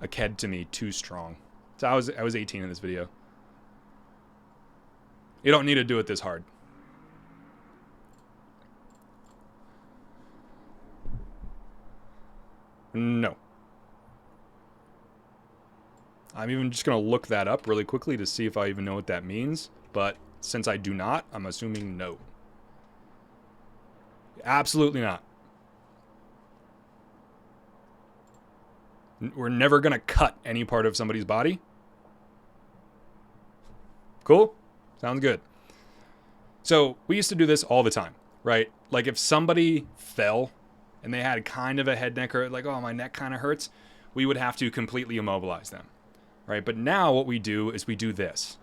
KED to me too strong. So I was 18 in this video. You don't need to do it this hard. No. I'm even just going to look that up really quickly to see if I even know what that means. But since I do not, I'm assuming no. Absolutely not. We're never going to cut any part of somebody's body. Cool? Sounds good. So we used to do this all the time, right? Like if somebody fell and they had kind of a head neck hurt, like, oh, my neck kind of hurts, we would have to completely immobilize them, right? But now what we do is we do this.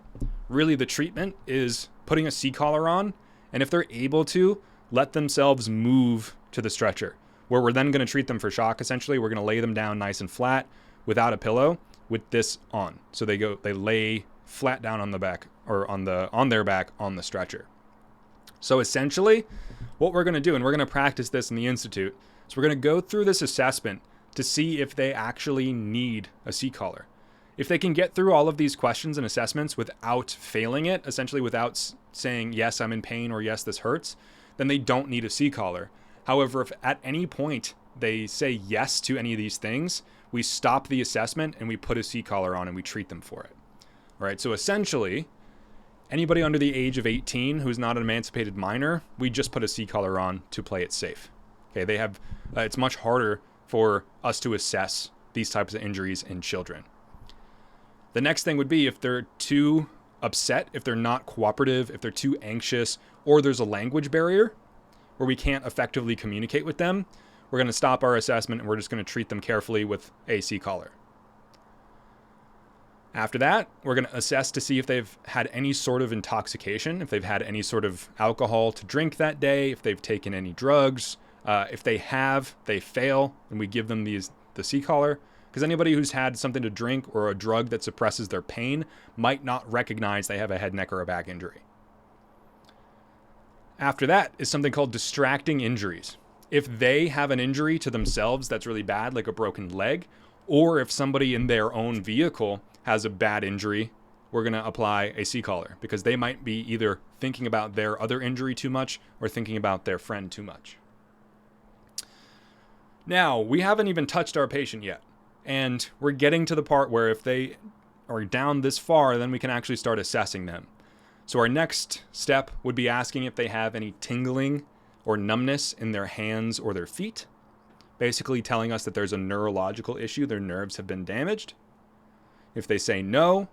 Really, the treatment is putting a C-collar on, and if they're able to, let themselves move to the stretcher. where we're then going to treat them for shock. Essentially, we're going to lay them down nice and flat without a pillow with this on. So they lay flat down on the back, or on their back on the stretcher. So essentially, what we're going to do, and we're going to practice this in the Institute, is we're going to go through this assessment to see if they actually need a C-collar. If they can get through all of these questions and assessments without failing it, essentially without saying, yes, I'm in pain, or yes, this hurts, then they don't need a C-collar. However, if at any point they say yes to any of these things, we stop the assessment and we put a C-collar on and we treat them for it. All right, so essentially, anybody under the age of 18 who's not an emancipated minor, we just put a C-collar on to play it safe. Okay, they have, it's much harder for us to assess these types of injuries in children. The next thing would be if they're too upset, if they're not cooperative, if they're too anxious, or there's a language barrier where we can't effectively communicate with them, we're going to stop our assessment and we're just going to treat them carefully with a C-collar. After that, we're going to assess to see if they've had any sort of intoxication, if they've had any sort of alcohol to drink that day, if they've taken any drugs. If they have, they fail, and we give them the C-collar. Because anybody who's had something to drink or a drug that suppresses their pain might not recognize they have a head, neck, or a back injury. After that is something called distracting injuries. If they have an injury to themselves that's really bad, like a broken leg, or if somebody in their own vehicle has a bad injury, we're going to apply a C-collar, because they might be either thinking about their other injury too much or thinking about their friend too much. Now, we haven't even touched our patient yet. And we're getting to the part where if they are down this far, then we can actually start assessing them. So our next step would be asking if they have any tingling or numbness in their hands or their feet, basically telling us that there's a neurological issue, their nerves have been damaged. If they say no,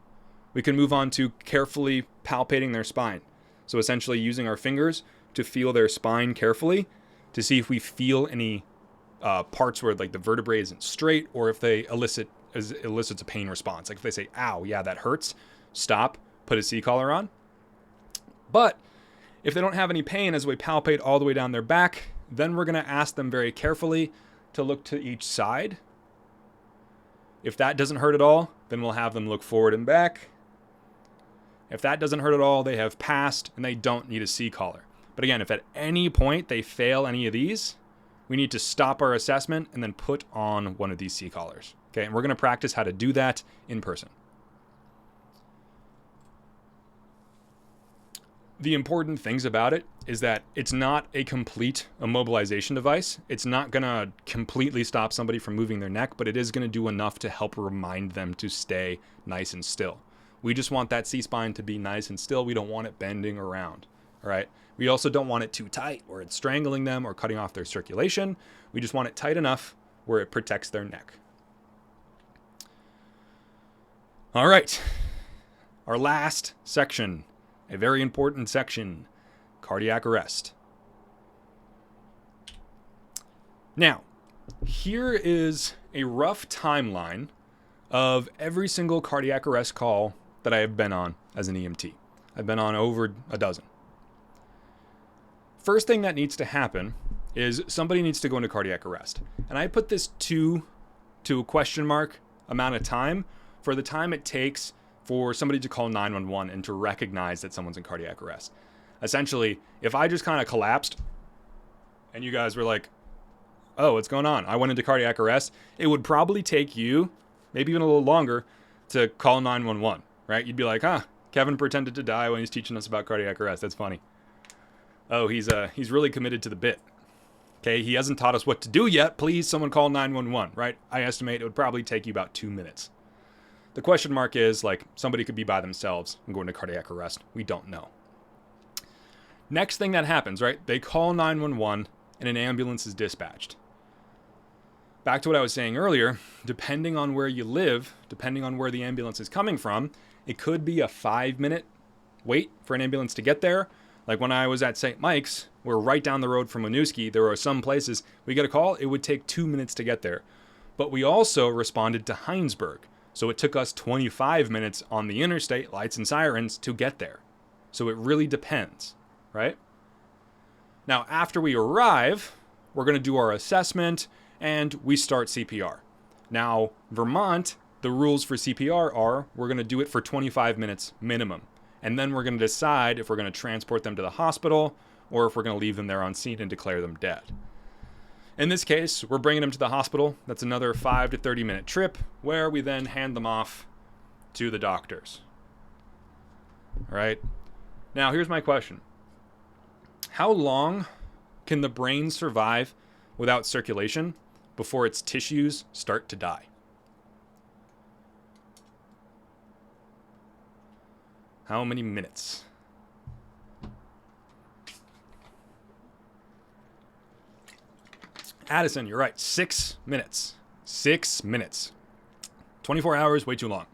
we can move on to carefully palpating their spine. So essentially using our fingers to feel their spine carefully to see if we feel any parts where like the vertebrae isn't straight, or if they elicits a pain response. Like if they say, ow, yeah, that hurts, stop, put a C-collar on. But if they don't have any pain as we palpate all the way down their back, then we're going to ask them very carefully to look to each side. If that doesn't hurt at all, then we'll have them look forward and back. If that doesn't hurt at all, they have passed and they don't need a C-collar. But again, if at any point they fail any of these, we need to stop our assessment and then put on one of these C-collars. Okay, and we're going to practice how to do that in person. The important things about it is that it's not a complete immobilization device. It's not going to completely stop somebody from moving their neck, but it is going to do enough to help remind them to stay nice and still. We just want that C-spine to be nice and still. We don't want it bending around. All right. We also don't want it too tight where it's strangling them or cutting off their circulation. We just want it tight enough where it protects their neck. All right. Our last section, a very important section, cardiac arrest. Now, here is a rough timeline of every single cardiac arrest call that I have been on as an EMT. I've been on over a dozen. First thing that needs to happen is somebody needs to go into cardiac arrest. And I put this to a question mark amount of time for the time it takes for somebody to call 911 and to recognize that someone's in cardiac arrest. Essentially, if I just kind of collapsed and you guys were like, oh, what's going on? I went into cardiac arrest. It would probably take you, maybe even a little longer, to call 911, right? You'd be like, Kevin pretended to die when he's teaching us about cardiac arrest. That's funny. Oh, he's really committed to the bit. Okay, he hasn't taught us what to do yet. Please, someone call 911, right? I estimate it would probably take you about 2 minutes. The question mark is, like, somebody could be by themselves and go into cardiac arrest. We don't know. Next thing that happens, right? They call 911 and an ambulance is dispatched. Back to what I was saying earlier, depending on where you live, depending on where the ambulance is coming from, it could be a 5-minute wait for an ambulance to get there. Like when I was at St. Mike's, we're right down the road from Winooski. There are some places we get a call, it would take 2 minutes to get there. But we also responded to Heinsberg. So it took us 25 minutes on the interstate, lights and sirens, to get there. So it really depends, right? Now, after we arrive, we're going to do our assessment, and we start CPR. Now, Vermont, the rules for CPR are we're going to do it for 25 minutes minimum. And then we're going to decide if we're going to transport them to the hospital or if we're going to leave them there on scene and declare them dead. In this case, we're bringing them to the hospital. That's another 5 to 30 minute trip where we then hand them off to the doctors. All right. Now, here's my question. How long can the brain survive without circulation before its tissues start to die? How many minutes? Addison, you're right. 6 minutes. 6 minutes. 24 hours, way too long.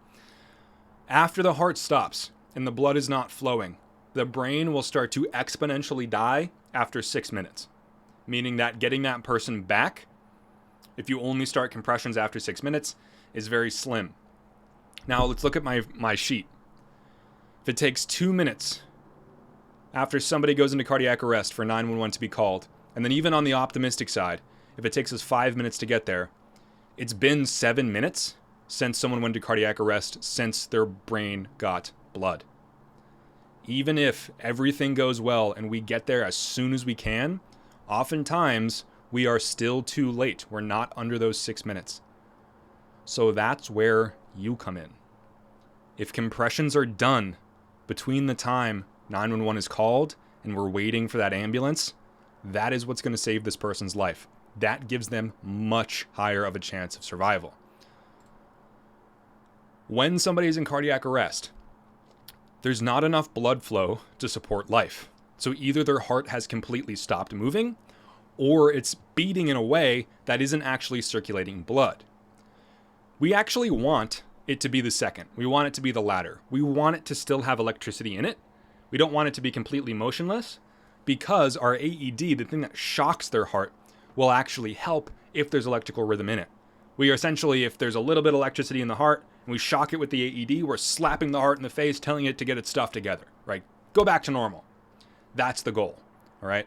After the heart stops and the blood is not flowing, the brain will start to exponentially die after 6 minutes. Meaning that getting that person back, if you only start compressions after 6 minutes, is very slim. Now let's look at my sheet. If it takes 2 minutes after somebody goes into cardiac arrest for 911 to be called, and then even on the optimistic side, if it takes us 5 minutes to get there, it's been 7 minutes since someone went into cardiac arrest since their brain got blood. Even if everything goes well and we get there as soon as we can, oftentimes we are still too late. We're not under those 6 minutes. So that's where you come in. If compressions are done between the time 911 is called and we're waiting for that ambulance, that is what's going to save this person's life. That gives them much higher of a chance of survival. When somebody is in cardiac arrest, there's not enough blood flow to support life. So either their heart has completely stopped moving, or it's beating in a way that isn't actually circulating blood. We actually want it to be the second. We want it to be the latter. We want it to still have electricity in it. We don't want it to be completely motionless, because our AED, the thing that shocks their heart, will actually help if there's electrical rhythm in it. We are essentially, if there's a little bit of electricity in the heart and we shock it with the AED, we're slapping the heart in the face, telling it to get its stuff together, right? Go back to normal. That's the goal, all right?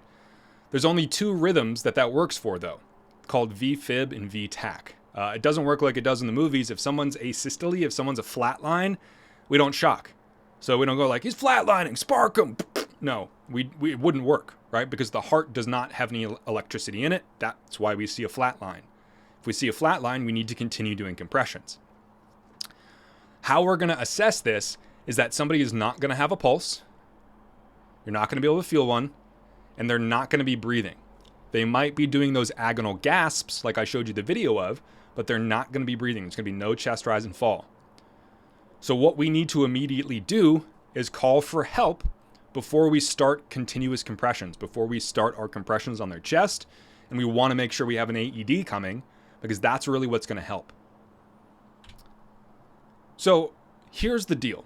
There's only 2 rhythms that works for, though, called VFib and VTAC. It doesn't work like it does in the movies. If someone's asystole, if someone's a flatline, we don't shock. So we don't go like, he's flatlining, spark him. No, it wouldn't work, right? Because the heart does not have any electricity in it. That's why we see a flat line. If we see a flat line, we need to continue doing compressions. How we're going to assess this is that somebody is not going to have a pulse. You're not going to be able to feel one, and they're not going to be breathing. They might be doing those agonal gasps like I showed you the video of, but they're not going to be breathing. There's going to be no chest rise and fall. So what we need to immediately do is call for help before we start continuous compressions, before we start our compressions on their chest. And we want to make sure we have an AED coming, because that's really what's going to help. So here's the deal.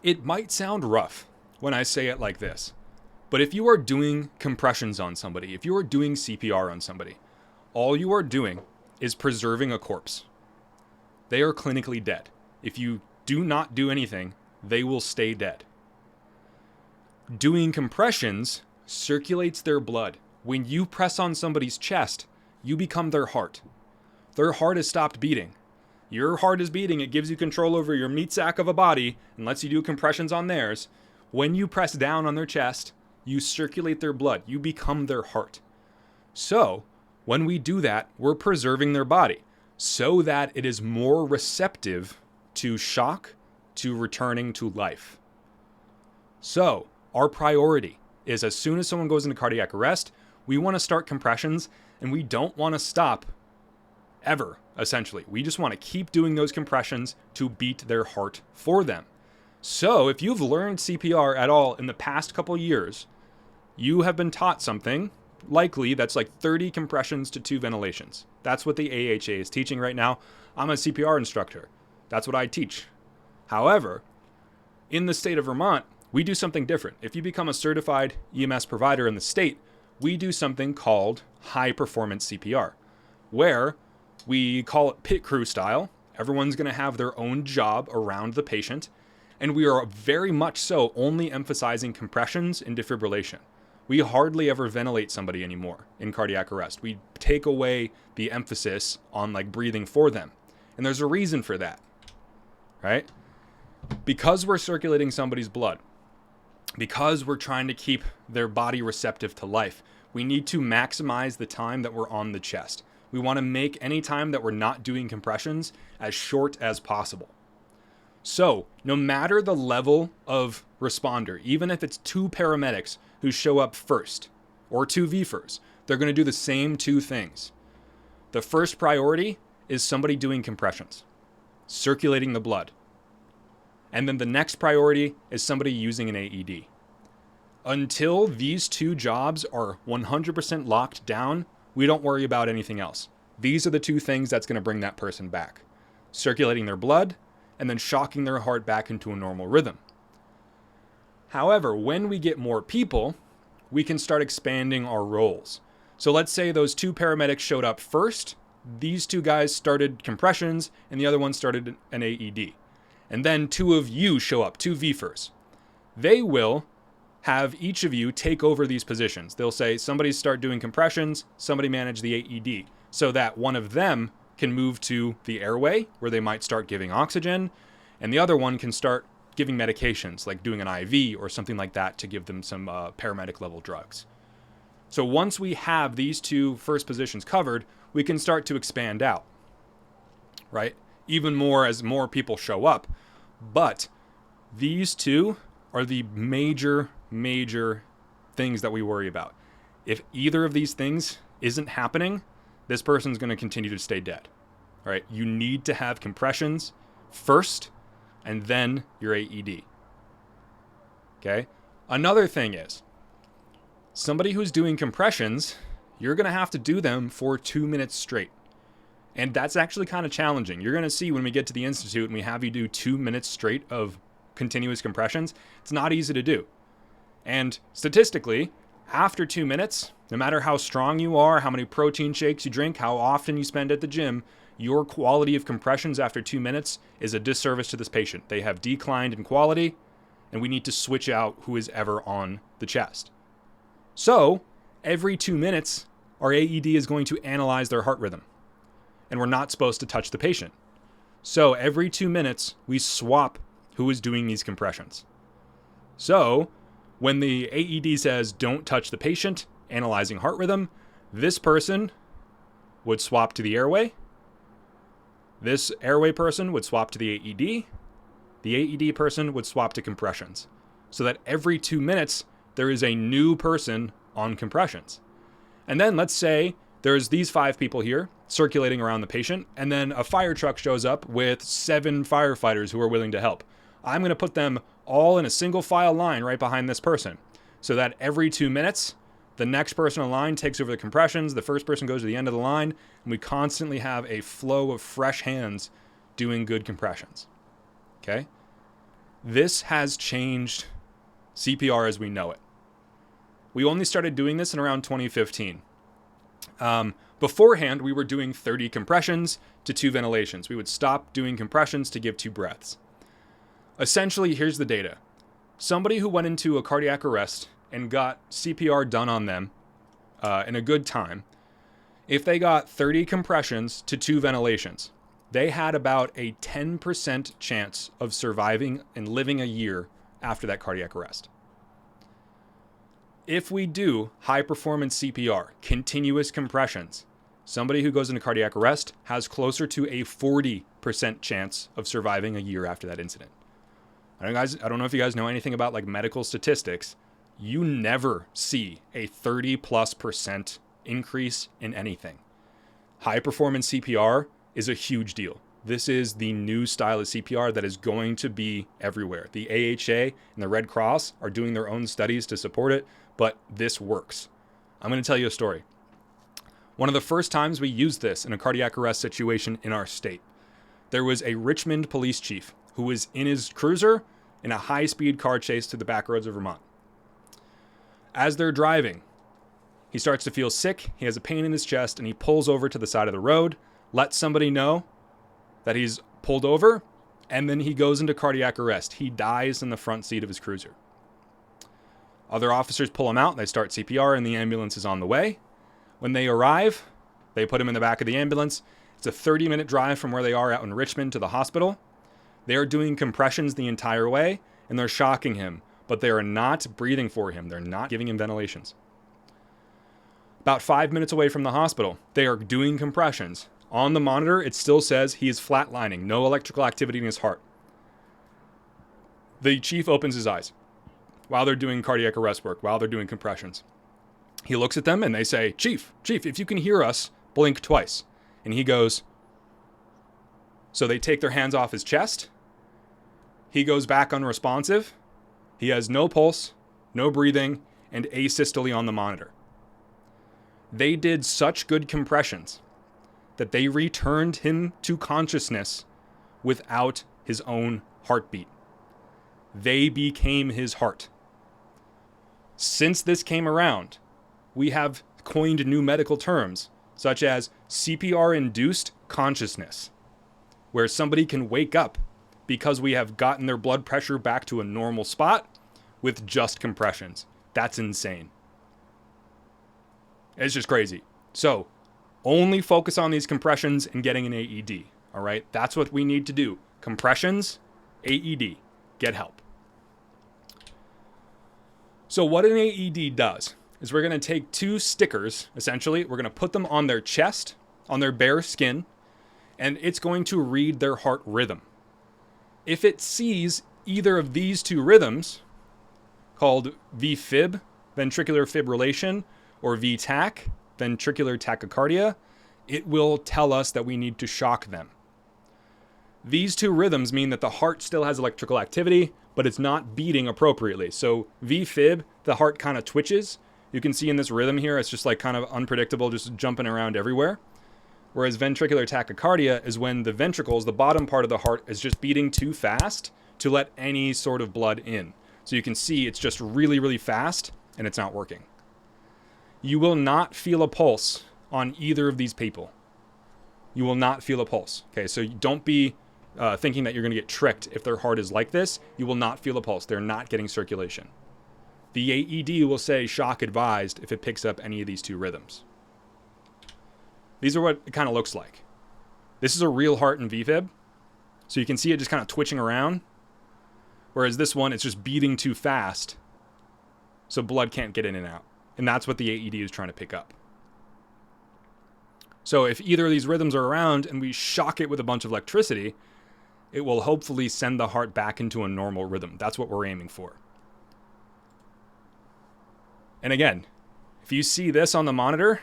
It might sound rough when I say it like this, but if you are doing compressions on somebody, if you are doing CPR on somebody, all you are doing is preserving a corpse. They are clinically dead. If you do not do anything, they will stay dead. Doing compressions circulates their blood. When you press on somebody's chest, you become their heart. Their heart has stopped beating. Your heart is beating. It gives you control over your meat sack of a body and lets you do compressions on theirs. When you press down on their chest, you circulate their blood. You become their heart. So, when we do that, we're preserving their body so that it is more receptive to shock, to returning to life. So, our priority is as soon as someone goes into cardiac arrest, we want to start compressions, and we don't want to stop ever, essentially. We just want to keep doing those compressions to beat their heart for them. So if you've learned CPR at all in the past couple years, you have been taught something, likely that's like 30 compressions to 2 ventilations. That's what the AHA is teaching right now. I'm a CPR instructor. That's what I teach. However, in the state of Vermont, we do something different. If you become a certified EMS provider in the state, we do something called high performance CPR, where we call it pit crew style. Everyone's going to have their own job around the patient, and we are very much so only emphasizing compressions and defibrillation. We hardly ever ventilate somebody anymore in cardiac arrest. We take away the emphasis on like breathing for them. And there's a reason for that, right? Because we're circulating somebody's blood, because we're trying to keep their body receptive to life, we need to maximize the time that we're on the chest. We want to make any time that we're not doing compressions as short as possible. So, no matter the level of responder, even if it's 2 paramedics who show up first, or 2 VEFRs, they're going to do the same 2 things. The first priority is somebody doing compressions, circulating the blood. And then the next priority is somebody using an AED. Until these 2 jobs are 100% locked down, we don't worry about anything else. These are the 2 things that's going to bring that person back. Circulating their blood, and then shocking their heart back into a normal rhythm. However, when we get more people, we can start expanding our roles. So let's say those 2 paramedics showed up first. These 2 guys started compressions, and the other one started an AED. And then 2 of you show up, 2 VEFRs. They will have each of you take over these positions. They'll say, somebody start doing compressions, somebody manage the AED, so that one of them can move to the airway, where they might start giving oxygen, and the other one can start giving medications, like doing an IV or something like that to give them some paramedic level drugs. So once we have these 2 first positions covered, we can start to expand out, right? Even more as more people show up. But these 2 are the major things that we worry about. If either of these things isn't happening, this person's going to continue to stay dead. All right? You need to have compressions first and then your AED. Okay? Another thing is, somebody who's doing compressions, you're going to have to do them for 2 minutes straight. And that's actually kind of challenging. You're going to see when we get to the institute and we have you do 2 minutes straight of continuous compressions, it's not easy to do. And statistically, after 2 minutes, no matter how strong you are, how many protein shakes you drink, how often you spend at the gym, your quality of compressions after 2 minutes is a disservice to this patient. They have declined in quality, and we need to switch out who is ever on the chest. So, every 2 minutes, our AED is going to analyze their heart rhythm. And we're not supposed to touch the patient. So, every 2 minutes, we swap who is doing these compressions. So, when the AED says don't touch the patient, analyzing heart rhythm, this person would swap to the airway. This airway person would swap to the AED. The AED person would swap to compressions. So that every 2 minutes, there is a new person on compressions. And then let's say there's these 5 people here circulating around the patient, and then a fire truck shows up with 7 firefighters who are willing to help. I'm going to put them all in a single file line right behind this person, so that every 2 minutes, the next person in line takes over the compressions, the first person goes to the end of the line, and we constantly have a flow of fresh hands doing good compressions. Okay? This has changed CPR as we know it. We only started doing this in around 2015. Beforehand, we were doing 30 compressions to 2 ventilations. We would stop doing compressions to give 2 breaths. Essentially, here's the data. Somebody who went into a cardiac arrest and got CPR done on them in a good time, if they got 30 compressions to 2 ventilations, they had about a 10% chance of surviving and living a year after that cardiac arrest. If we do high-performance CPR, continuous compressions, somebody who goes into cardiac arrest has closer to a 40% chance of surviving a year after that incident. I don't know if you guys know anything about like medical statistics. You never see a 30+% increase in anything. High-performance CPR is a huge deal. This is the new style of CPR that is going to be everywhere. The AHA and the Red Cross are doing their own studies to support it, but this works. I'm going to tell you a story. One of the first times we used this in a cardiac arrest situation in our state, there was a Richmond police chief who was in his cruiser in a high-speed car chase to the back roads of Vermont. As they're driving, he starts to feel sick, he has a pain in his chest, and he pulls over to the side of the road, lets somebody know that he's pulled over, and then he goes into cardiac arrest. He dies in the front seat of his cruiser. Other officers pull him out, they start CPR, and the ambulance is on the way. When they arrive, they put him in the back of the ambulance. It's a 30-minute drive from where they are out in Richmond to the hospital. They're doing compressions the entire way, and they're shocking him, but they are not breathing for him. They're not giving him ventilations. About 5 minutes away from the hospital, they are doing compressions. On the monitor, it still says he is flatlining, no electrical activity in his heart. The chief opens his eyes while they're doing cardiac arrest work, while they're doing compressions. He looks at them and they say, Chief, if you can hear us, blink twice. And he goes, so they take their hands off his chest. He goes back unresponsive. He has no pulse, no breathing, and asystole on the monitor. They did such good compressions that they returned him to consciousness without his own heartbeat. They became his heart. Since this came around, we have coined new medical terms, such as CPR-induced consciousness, where somebody can wake up because we have gotten their blood pressure back to a normal spot with just compressions. That's insane. It's just crazy. So, only focus on these compressions and getting an AED, all right? That's what we need to do. Compressions, AED, get help. So what an AED does is we're going to take 2 stickers, essentially. We're going to put them on their chest, on their bare skin, and it's going to read their heart rhythm. If it sees either of these 2 rhythms, called VFib, ventricular fibrillation, or VTach, ventricular tachycardia, it will tell us that we need to shock them. These 2 rhythms mean that the heart still has electrical activity, but it's not beating appropriately. So VFib, the heart kind of twitches. You can see in this rhythm here, it's just like kind of unpredictable, just jumping around everywhere. Whereas ventricular tachycardia is when the ventricles, the bottom part of the heart, is just beating too fast to let any sort of blood in. So you can see it's just really, really fast, and it's not working. You will not feel a pulse on either of these people. You will not feel a pulse. Okay, so don't be thinking that you're going to get tricked if their heart is like this. You will not feel a pulse. They're not getting circulation. The AED will say shock advised if it picks up any of these 2 rhythms. These are what it kind of looks like. This is a real heart in VFib. So you can see it just kind of twitching around. Whereas this one, it's just beating too fast. So blood can't get in and out. And that's what the AED is trying to pick up. So if either of these rhythms are around and we shock it with a bunch of electricity, it will hopefully send the heart back into a normal rhythm. That's what we're aiming for. And again, if you see this on the monitor,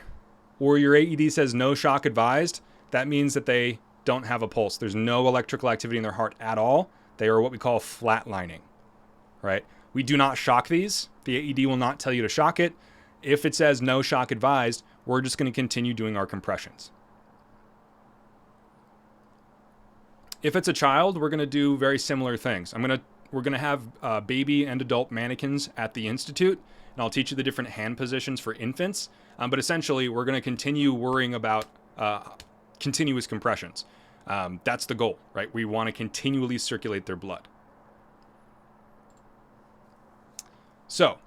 or your AED says no shock advised, that means that they don't have a pulse. There's no electrical activity in their heart at all. They are what we call flatlining, right? We do not shock these. The AED will not tell you to shock it. If it says no shock advised, we're just going to continue doing our compressions. If it's a child, we're going to do very similar things. We're going to have baby and adult mannequins at the Institute, and I'll teach you the different hand positions for infants. But essentially, we're going to continue worrying about continuous compressions. That's the goal, right? We want to continually circulate their blood. So,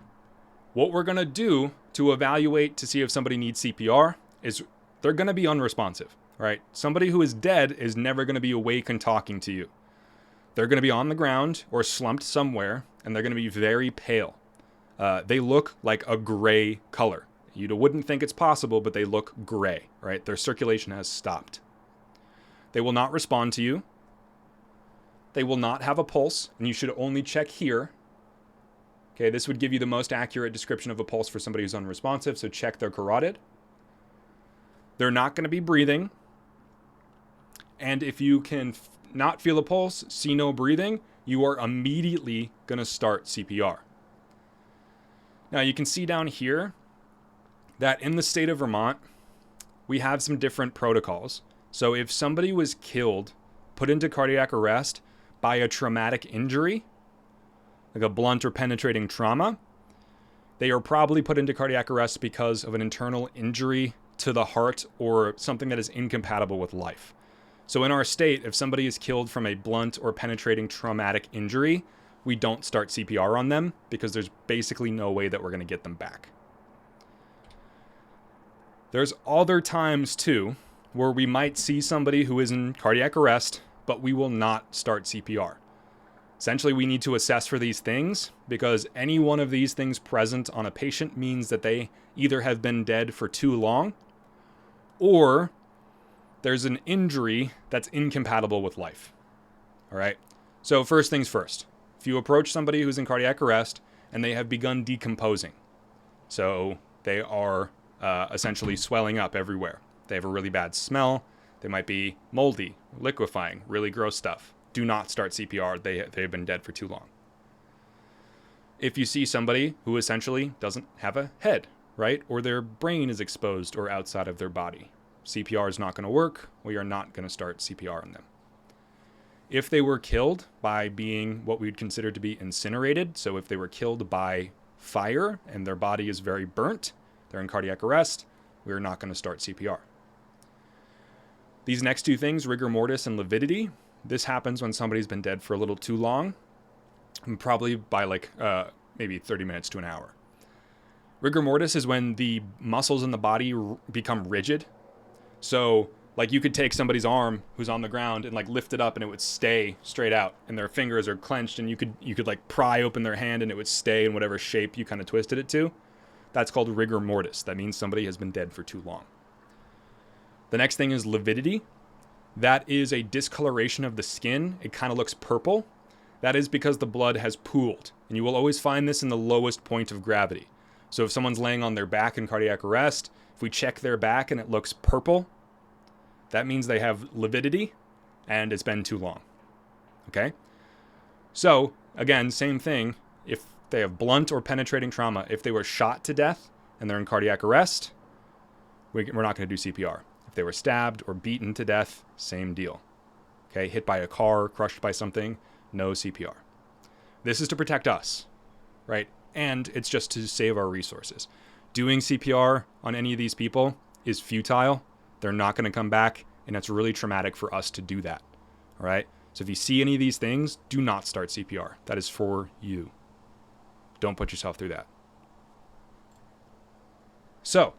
what we're going to do to evaluate to see if somebody needs CPR is they're going to be unresponsive, right? Somebody who is dead is never going to be awake and talking to you. They're going to be on the ground or slumped somewhere, and they're going to be very pale. They look like a gray color. You wouldn't think it's possible, but they look gray, right? Their circulation has stopped. They will not respond to you. They will not have a pulse, and you should only check here. Okay, this would give you the most accurate description of a pulse for somebody who's unresponsive, so check their carotid. They're not going to be breathing. And if you can not feel a pulse, see no breathing, you are immediately going to start CPR. Now, you can see down here that in the state of Vermont, we have some different protocols. So if somebody was killed, put into cardiac arrest by a traumatic injury, like a blunt or penetrating trauma, they are probably put into cardiac arrest because of an internal injury to the heart or something that is incompatible with life. So in our state, if somebody is killed from a blunt or penetrating traumatic injury, we don't start CPR on them because there's basically no way that we're going to get them back. There's other times too where we might see somebody who is in cardiac arrest, but we will not start CPR. Essentially, we need to assess for these things because any one of these things present on a patient means that they either have been dead for too long or there's an injury that's incompatible with life. All right. So first things first, if you approach somebody who's in cardiac arrest and they have begun decomposing, so they are essentially swelling up everywhere. They have a really bad smell. They might be moldy, liquefying, really gross stuff. Do not start CPR. They've been dead for too long. If you see somebody who essentially doesn't have a head, right, or their brain is exposed or outside of their body, CPR is not going to work. We are not going to start CPR on them. If they were killed by being what we'd consider to be incinerated, so if they were killed by fire and their body is very burnt, they're in cardiac arrest, we are not going to start CPR. These next two things, rigor mortis and lividity, this happens when somebody's been dead for a little too long, and probably by maybe 30 minutes to an hour. Rigor mortis is when the muscles in the body become rigid. So like you could take somebody's arm who's on the ground and like lift it up and it would stay straight out, and their fingers are clenched, and you could like pry open their hand and it would stay in whatever shape you kind of twisted it to. That's called rigor mortis. That means somebody has been dead for too long. The next thing is lividity. That is a discoloration of the skin. It kind of looks purple. That is because the blood has pooled. And you will always find this in the lowest point of gravity. So if someone's laying on their back in cardiac arrest, if we check their back and it looks purple, that means they have lividity and it's been too long. Okay? So, again, same thing. If they have blunt or penetrating trauma, if they were shot to death and they're in cardiac arrest, we're not going to do CPR. If they were stabbed or beaten to death, same deal. Okay, hit by a car, crushed by something, no CPR. This is to protect us, right? And it's just to save our resources. Doing CPR on any of these people is futile. They're not going to come back, and it's really traumatic for us to do that. All right? So if you see any of these things, do not start CPR. That is for you. Don't put yourself through that. So,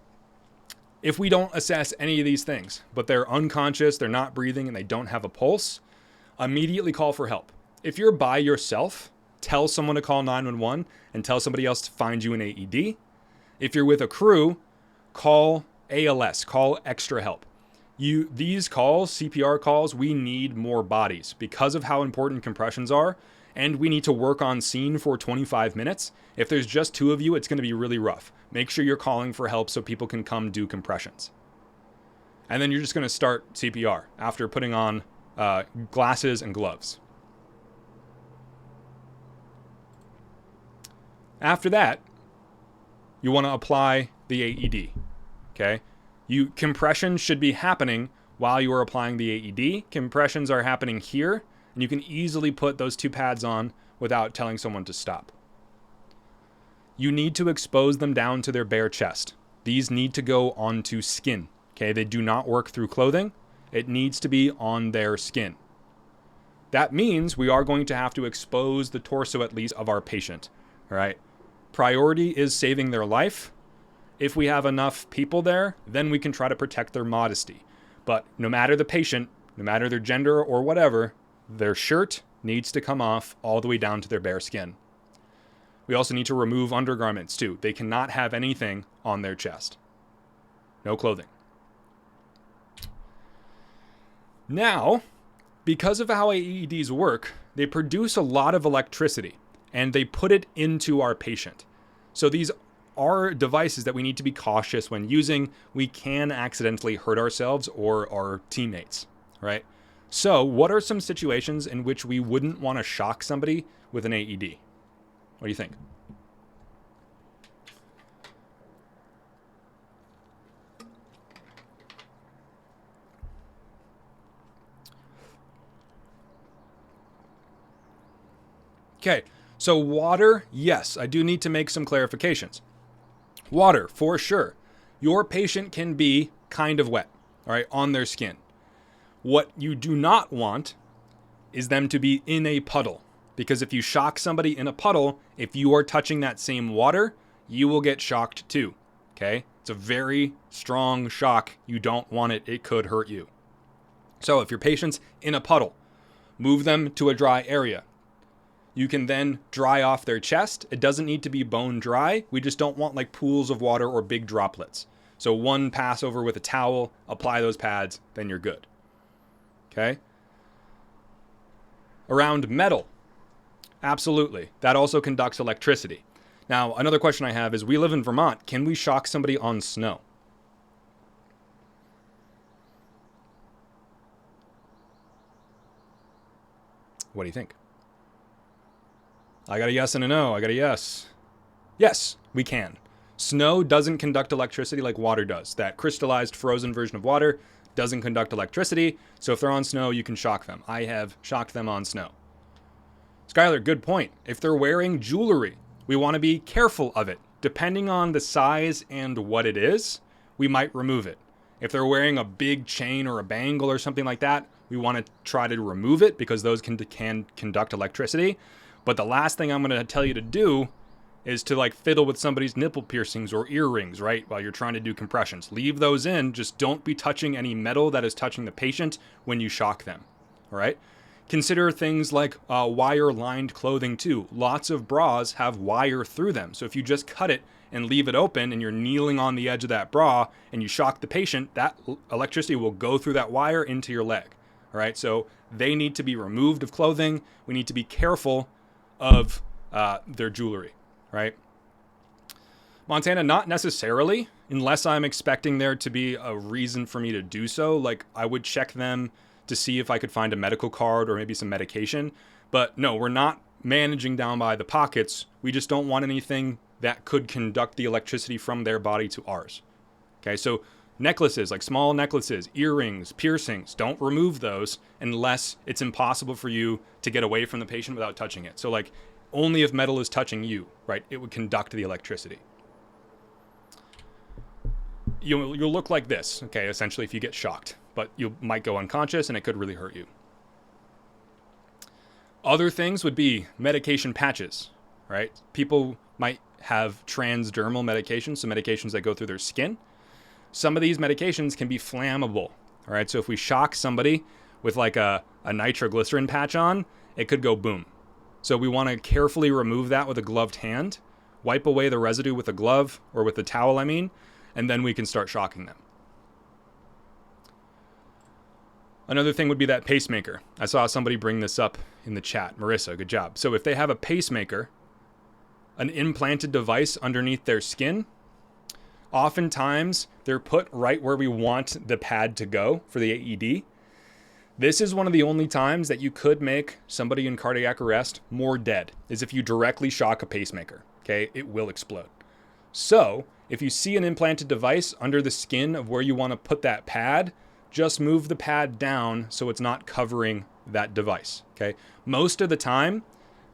if we don't assess any of these things, but they're unconscious, they're not breathing, and they don't have a pulse, immediately call for help. If you're by yourself, tell someone to call 911 and tell somebody else to find you an AED. If you're with a crew, call ALS, call extra help. These calls, CPR calls, we need more bodies because of how important compressions are, and we need to work on scene for 25 minutes. If there's just two of you, it's going to be really rough. Make sure you're calling for help so people can come do compressions. And then you're just going to start CPR after putting on glasses and gloves. After that, you want to apply the AED. Okay? Compressions should be happening while you are applying the AED. Compressions are happening here, and you can easily put those two pads on without telling someone to stop. You need to expose them down to their bare chest. These need to go onto skin. Okay, they do not work through clothing. It needs to be on their skin. That means we are going to have to expose the torso at least of our patient. All right. Priority is saving their life. If we have enough people there, then we can try to protect their modesty. But no matter the patient, no matter their gender or whatever, their shirt needs to come off all the way down to their bare skin. We also need to remove undergarments too. They cannot have anything on their chest. No clothing. Now, because of how AEDs work, they produce a lot of electricity and they put it into our patient. So these are devices that we need to be cautious when using. We can accidentally hurt ourselves or our teammates, right? So what are some situations in which we wouldn't want to shock somebody with an AED? What do you think? Okay, so water, yes, I do need to make some clarifications. Water, for sure. Your patient can be kind of wet, all right, on their skin. What you do not want is them to be in a puddle, Because if you shock somebody in a puddle, if you are touching that same water, you will get shocked too. Okay? It's a very strong shock. You don't want it. It could hurt you. So if your patient's in a puddle, move them to a dry area. You can then dry off their chest. It doesn't need to be bone dry. We just don't want like pools of water or big droplets. So one pass over with a towel, apply those pads, then you're good. Okay? Around metal. Absolutely. That also conducts electricity. Now, another question I have is, we live in Vermont. Can we shock somebody on snow? What do you think? I got a yes and a no. I got a yes. Yes, we can. Snow doesn't conduct electricity like water does. That crystallized frozen version of water doesn't conduct electricity. So if they're on snow, you can shock them. I have shocked them on snow. Skylar, good point. If they're wearing jewelry, we want to be careful of it. Depending on the size and what it is, we might remove it. If they're wearing a big chain or a bangle or something like that, we want to try to remove it because those can conduct electricity. But the last thing I'm going to tell you to do is to like fiddle with somebody's nipple piercings or earrings, right? While you're trying to do compressions. Leave those in. Just don't be touching any metal that is touching the patient when you shock them. All right? Consider things like wire-lined clothing too. Lots of bras have wire through them. So if you just cut it and leave it open and you're kneeling on the edge of that bra and you shock the patient, that electricity will go through that wire into your leg. All right? So they need to be removed of clothing. We need to be careful of their jewelry, right? Montana, not necessarily, unless I'm expecting there to be a reason for me to do so. Like, I would check them to see if I could find a medical card or maybe some medication. But no, we're not managing down by the pockets. We just don't want anything that could conduct the electricity from their body to ours. Okay, so necklaces, like small necklaces, earrings, piercings, don't remove those unless it's impossible for you to get away from the patient without touching it. So like, only if metal is touching you, right, it would conduct the electricity. You'll look like this, okay, essentially, if you get shocked. But you might go unconscious and it could really hurt you. Other things would be medication patches, right? People might have transdermal medications, so medications that go through their skin. Some of these medications can be flammable, all right? So if we shock somebody with like a nitroglycerin patch on, it could go boom. So we want to carefully remove that with a gloved hand, wipe away the residue with a glove, or with a towel, I mean, and then we can start shocking them. Another thing would be that pacemaker. I saw somebody bring this up in the chat. Marissa, good job. So if they have a pacemaker, an implanted device underneath their skin, oftentimes they're put right where we want the pad to go for the AED. This is one of the only times that you could make somebody in cardiac arrest more dead, is if you directly shock a pacemaker. Okay, it will explode. So if you see an implanted device under the skin of where you want to put that pad, just move the pad down so it's not covering that device, okay? Most of the time,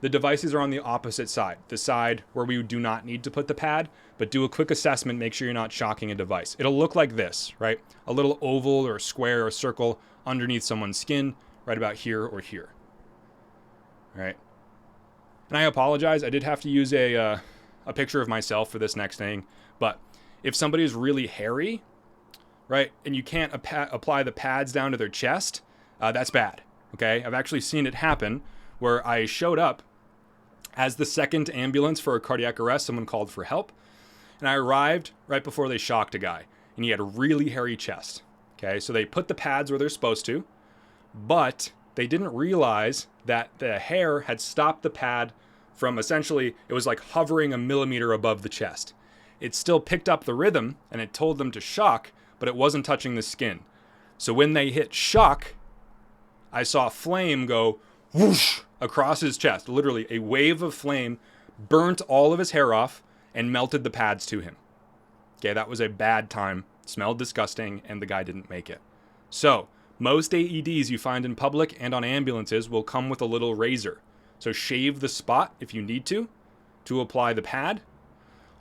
the devices are on the opposite side, the side where we do not need to put the pad, but do a quick assessment, make sure you're not shocking a device. It'll look like this, right? A little oval or square or circle underneath someone's skin, right about here or here, all right? And I apologize, I did have to use a picture of myself for this next thing, but if somebody is really hairy, right, and you can't apply the pads down to their chest, that's bad, okay? I've actually seen it happen where I showed up as the second ambulance for a cardiac arrest. Someone called for help, and I arrived right before they shocked a guy, and he had a really hairy chest, okay? So they put the pads where they're supposed to, but they didn't realize that the hair had stopped the pad from essentially, it was like hovering a millimeter above the chest. It still picked up the rhythm, and it told them to shock, but it wasn't touching the skin. So when they hit shock, I saw flame go whoosh across his chest. Literally, a wave of flame burnt all of his hair off and melted the pads to him. Okay, that was a bad time. Smelled disgusting, and the guy didn't make it. So most AEDs you find in public and on ambulances will come with a little razor. So shave the spot if you need to apply the pad.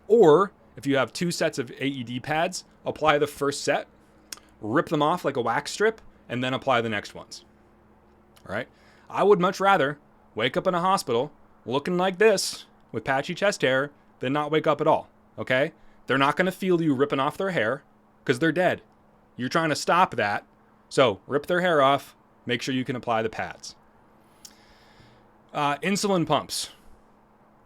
Or if you have two sets of AED pads, apply the first set, rip them off like a wax strip, and then apply the next ones. All right? I would much rather, wake up in a hospital looking like this with patchy chest hair than not wake up at all, okay? They're not going to feel you ripping off their hair because they're dead. You're trying to stop that. So rip their hair off. Make sure you can apply the pads. Insulin pumps.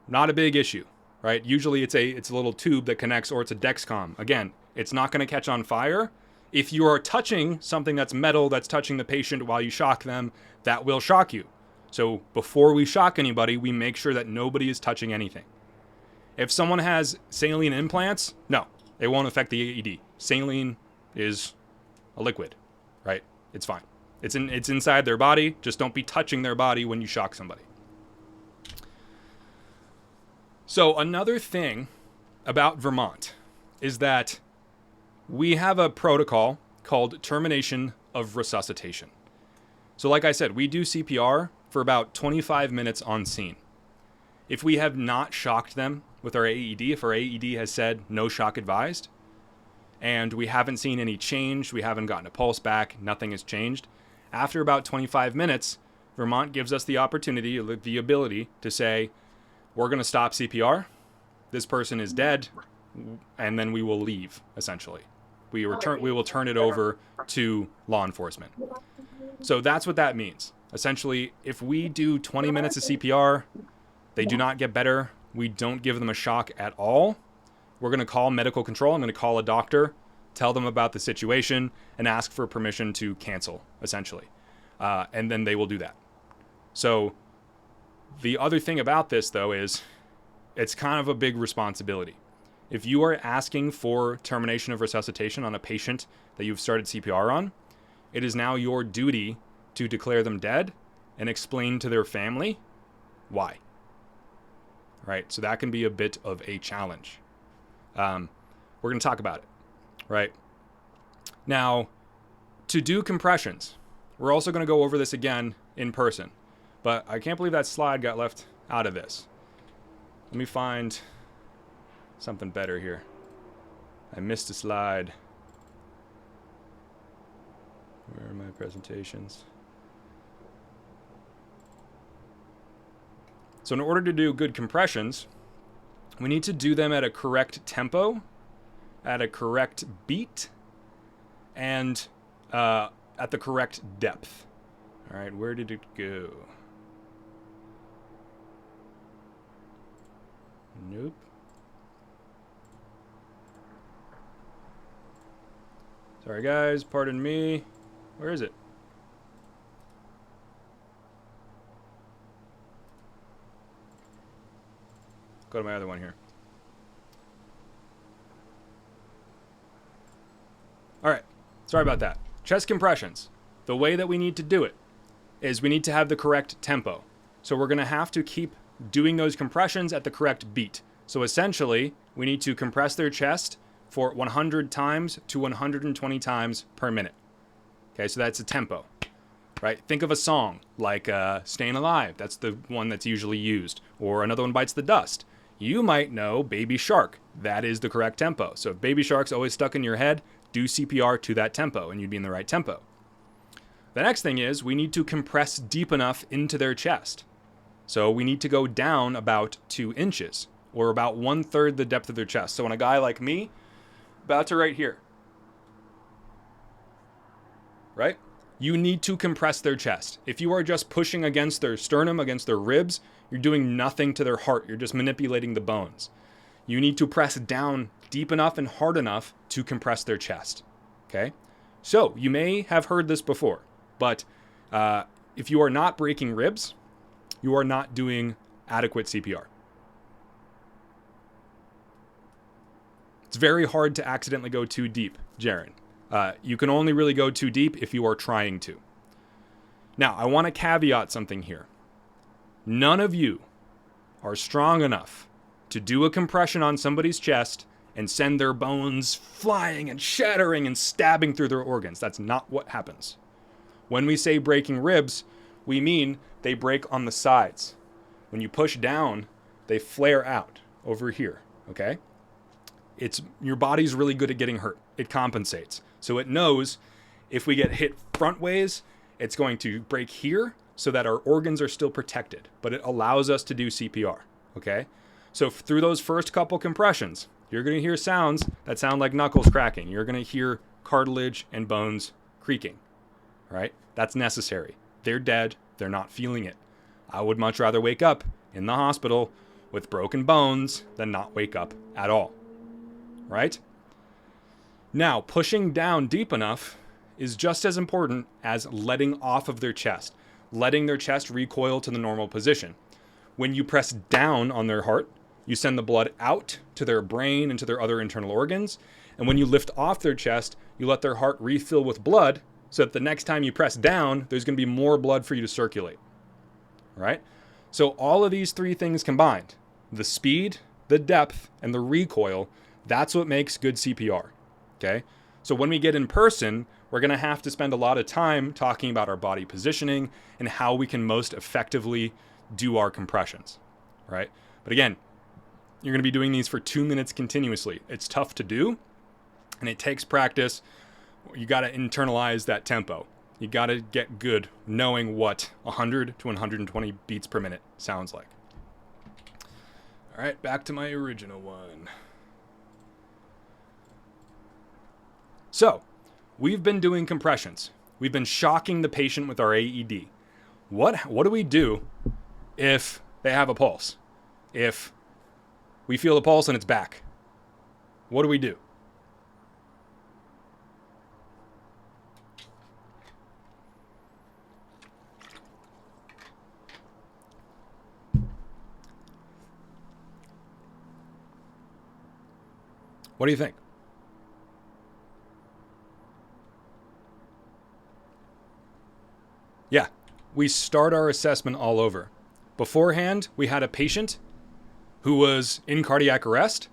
Not a big issue, right? Usually it's a little tube that connects, or it's a Dexcom. Again, it's not going to catch on fire. If you are touching something that's metal that's touching the patient while you shock them, that will shock you. So before we shock anybody, we make sure that nobody is touching anything. If someone has saline implants, no, it won't affect the AED. Saline is a liquid, right? It's fine. It's inside their body. Just don't be touching their body when you shock somebody. So another thing about Vermont is that we have a protocol called termination of resuscitation. So like I said, we do CPR for about 25 minutes on scene. If we have not shocked them with our AED, if our AED has said no shock advised, and we haven't seen any change, we haven't gotten a pulse back, nothing has changed, after about 25 minutes, Vermont gives us the opportunity, the ability to say, we're going to stop CPR, this person is dead, and then we will leave, essentially. We will turn it over to law enforcement. So that's what that means. Essentially, if we do 20 minutes of CPR, they do not get better, we don't give them a shock at all, we're going to call medical control. I'm going to call a doctor, tell them about the situation, and ask for permission to cancel, essentially. And then they will do that. So the other thing about this, though, is it's kind of a big responsibility. If you are asking for termination of resuscitation on a patient that you've started CPR on, it is now your duty to declare them dead and explain to their family why. Right? So that can be a bit of a challenge. We're going to talk about it, right? Now, to do compressions, we're also going to go over this again in person, but I can't believe that slide got left out of this. Let me find something better here. I missed a slide. Where are my presentations? So in order to do good compressions, we need to do them at a correct tempo, at a correct beat, and at the correct depth. All right, where did it go? Nope. Sorry guys, pardon me. Where is it? Go to my other one here. All right, sorry about that. Chest compressions. The way that we need to do it is we need to have the correct tempo. So we're gonna have to keep doing those compressions at the correct beat. So essentially, we need to compress their chest for 100 times to 120 times per minute. Okay, so that's a tempo, right? Think of a song like Staying Alive. That's the one that's usually used. Or Another One Bites the Dust. You might know Baby Shark. That is the correct tempo. So if Baby Shark's always stuck in your head, do CPR to that tempo and you'd be in the right tempo. The next thing is we need to compress deep enough into their chest. So we need to go down about 2 inches or about 1/3 the depth of their chest. So when a guy like me, about to right here, right? You need to compress their chest. If you are just pushing against their sternum, against their ribs, you're doing nothing to their heart. You're just manipulating the bones. You need to press down deep enough and hard enough to compress their chest. Okay? So you may have heard this before, but if you are not breaking ribs, you are not doing adequate CPR. It's very hard to accidentally go too deep, Jaron. You can only really go too deep if you are trying to. Now, I want to caveat something here. None of you are strong enough to do a compression on somebody's chest and send their bones flying and shattering and stabbing through their organs. That's not what happens. When we say breaking ribs, we mean they break on the sides. When you push down, they flare out over here, okay? Your body's really good at getting hurt. It compensates. So it knows if we get hit front ways, it's going to break here. so that our organs are still protected, but it allows us to do CPR, okay? So through those first couple compressions, you're going to hear sounds that sound like knuckles cracking. You're going to hear cartilage and bones creaking, right? That's necessary. They're dead. They're not feeling it. I would much rather wake up in the hospital with broken bones than not wake up at all, right? Now, pushing down deep enough is just as important as letting off of their chest, letting their chest recoil to the normal position. When you press down on their heart, you send the blood out to their brain and to their other internal organs. And when you lift off their chest, you let their heart refill with blood so that the next time you press down, there's going to be more blood for you to circulate, right? So all of these three things combined, the speed, the depth, and the recoil, that's what makes good CPR, okay? So when we get in person, we're going to have to spend a lot of time talking about our body positioning and how we can most effectively do our compressions, right? But again, you're going to be doing these for 2 minutes continuously. It's tough to do, and it takes practice. You got to internalize that tempo. You got to get good knowing what 100 to 120 beats per minute sounds like. All right, back to my original one. So, we've been doing compressions. We've been shocking the patient with our AED. What do we do if they have a pulse? If we feel the pulse and it's back? What do we do? What do you think? Yeah, we start our assessment all over. Beforehand, we had a patient who was in cardiac arrest.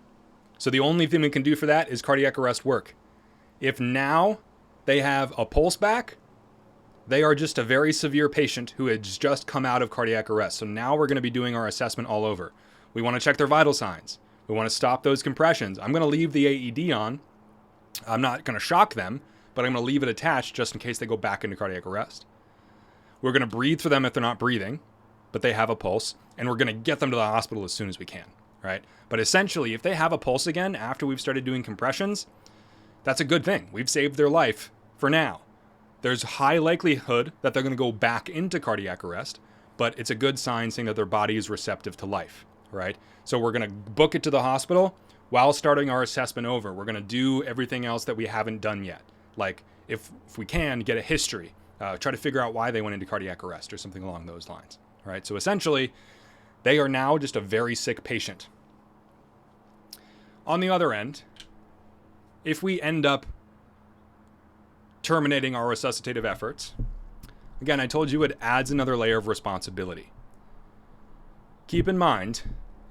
So the only thing we can do for that is cardiac arrest work. If now they have a pulse back, they are just a very severe patient who has just come out of cardiac arrest. So now we're going to be doing our assessment all over. We want to check their vital signs. We want to stop those compressions. I'm going to leave the AED on. I'm not going to shock them, but I'm going to leave it attached just in case they go back into cardiac arrest. We're going to breathe for them if they're not breathing, but they have a pulse, and we're going to get them to the hospital as soon as we can, right? But essentially, if they have a pulse again after we've started doing compressions, that's a good thing. We've saved their life for now. There's high likelihood that they're going to go back into cardiac arrest, but it's a good sign saying that their body is receptive to life, right? So we're going to book it to the hospital while starting our assessment over. We're going to do everything else that we haven't done yet. Like if we can, get a history, try to figure out why they went into cardiac arrest or something along those lines, right? So essentially, they are now just a very sick patient. On the other end, if we end up terminating our resuscitative efforts, again, I told you it adds another layer of responsibility. Keep in mind,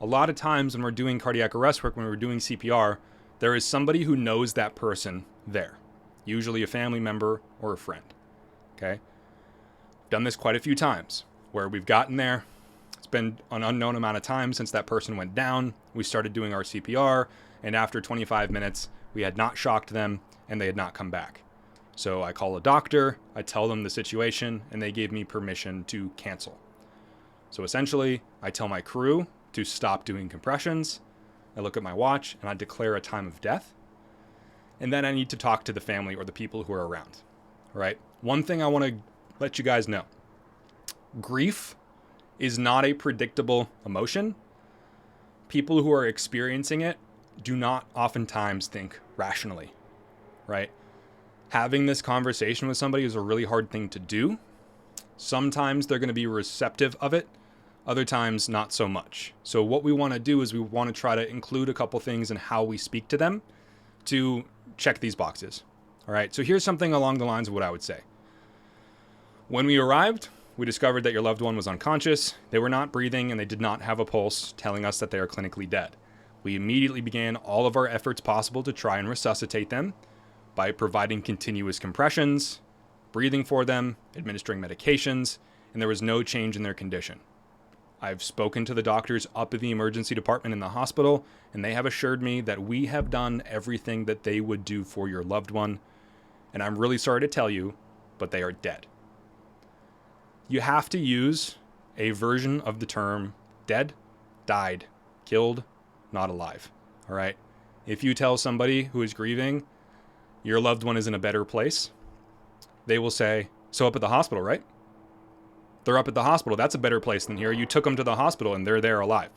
a lot of times when we're doing cardiac arrest work, when we're doing CPR, there is somebody who knows that person there, usually a family member or a friend, okay? Done this quite a few times where we've gotten there. It's been an unknown amount of time since that person went down. We started doing our CPR, and after 25 minutes, we had not shocked them and they had not come back. So I call a doctor, I tell them the situation, and they gave me permission to cancel. So essentially, I tell my crew to stop doing compressions. I look at my watch and I declare a time of death. And then I need to talk to the family or the people who are around, right? One thing I want to let you guys know. Grief is not a predictable emotion. People who are experiencing it do not oftentimes think rationally, right? Having this conversation with somebody is a really hard thing to do. Sometimes they're going to be receptive of it. Other times, not so much. So what we want to do is we want to try to include a couple things in how we speak to them to check these boxes. All right, so here's something along the lines of what I would say. When we arrived, we discovered that your loved one was unconscious. They were not breathing and they did not have a pulse, telling us that they are clinically dead. We immediately began all of our efforts possible to try and resuscitate them by providing continuous compressions, breathing for them, administering medications, and there was no change in their condition. I've spoken to the doctors up at the emergency department in the hospital, and they have assured me that we have done everything that they would do for your loved one. And I'm really sorry to tell you, but they are dead. You have to use a version of the term dead, died, killed, not alive. All right? If you tell somebody who is grieving your loved one is in a better place, they will say, so up at the hospital, right? They're up at the hospital. That's a better place than here. You took them to the hospital and they're there alive.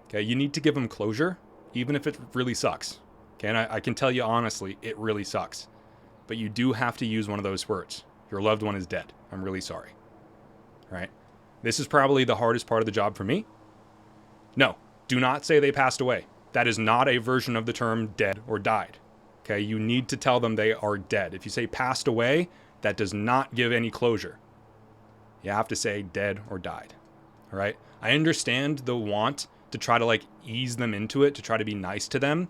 Okay, you need to give them closure, even if it really sucks. Okay, and I can tell you honestly, it really sucks. But you do have to use one of those words. Your loved one is dead. I'm really sorry. All right? This is probably the hardest part of the job for me. No, do not say they passed away. That is not a version of the term dead or died. Okay, you need to tell them they are dead. If you say passed away, that does not give any closure. You have to say dead or died. All right? I understand the want to try to ease them into it, to try to be nice to them.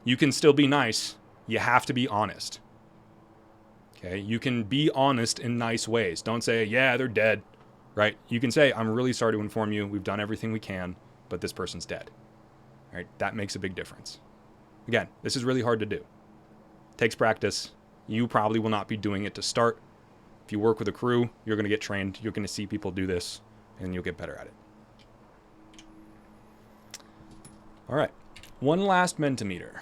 You can still be nice. You have to be honest. Okay? You can be honest in nice ways. Don't say, yeah, they're dead. Right? You can say, I'm really sorry to inform you. We've done everything we can, but this person's dead. All right? That makes a big difference. Again, this is really hard to do. It takes practice. You probably will not be doing it to start. If you work with a crew, you're going to get trained. You're going to see people do this, and you'll get better at it. All right. One last Mentimeter.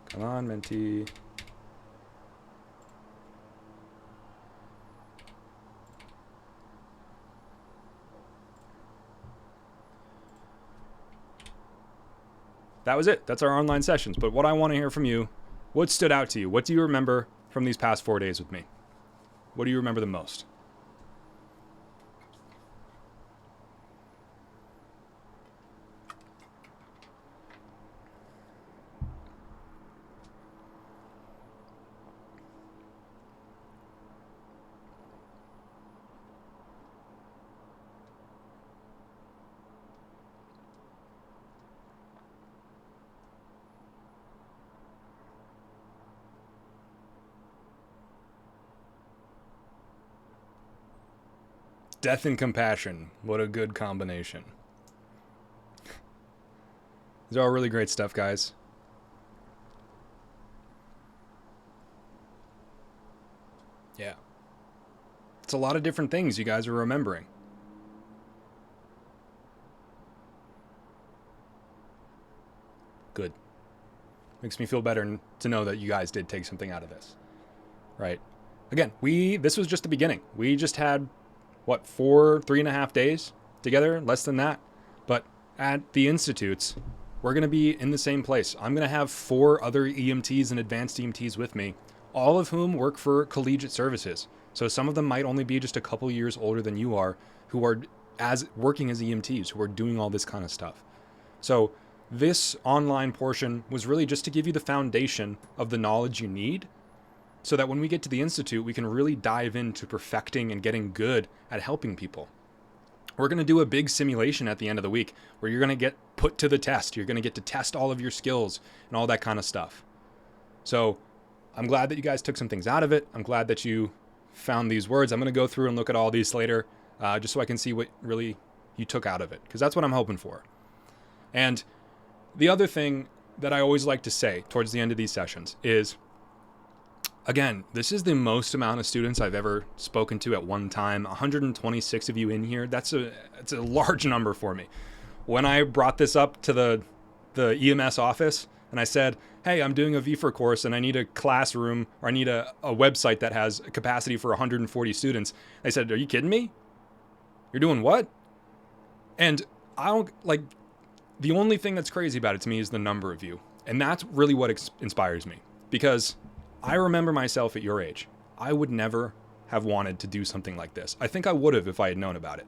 Come on, Menti. That was it. That's our online sessions. But what I want to hear from you, what stood out to you? What do you remember from these past 4 days with me? What do you remember the most? Death and compassion. What a good combination. These are all really great stuff, guys. Yeah. It's a lot of different things you guys are remembering. Good. Makes me feel better to know that you guys did take something out of this. Right. Again, this was just the beginning. We just had 3.5 days together, less than that. But at the institutes, we're going to be in the same place. I'm going to have 4 other EMTs and advanced EMTs with me, all of whom work for collegiate services. So some of them might only be just a couple years older than you are, who are working as EMTs, who are doing all this kind of stuff. So this online portion was really just to give you the foundation of the knowledge you need, so that when we get to the institute, we can really dive into perfecting and getting good at helping people. We're going to do a big simulation at the end of the week where you're going to get put to the test. You're going to get to test all of your skills and all that kind of stuff. So I'm glad that you guys took some things out of it. I'm glad that you found these words. I'm going to go through and look at all these later, just so I can see what really you took out of it, because that's what I'm hoping for. And the other thing that I always like to say towards the end of these sessions is, again, this is the most amount of students I've ever spoken to at one time. 126 of you in here. It's a large number for me. When I brought this up to the EMS office and I said, hey, I'm doing a VEFR course and I need a classroom, or I need a website that has a capacity for 140 students, they said, are you kidding me? You're doing what? And the only thing that's crazy about it to me is the number of you. And that's really what inspires me, because I remember myself at your age. I would never have wanted to do something like this. I think I would have if I had known about it.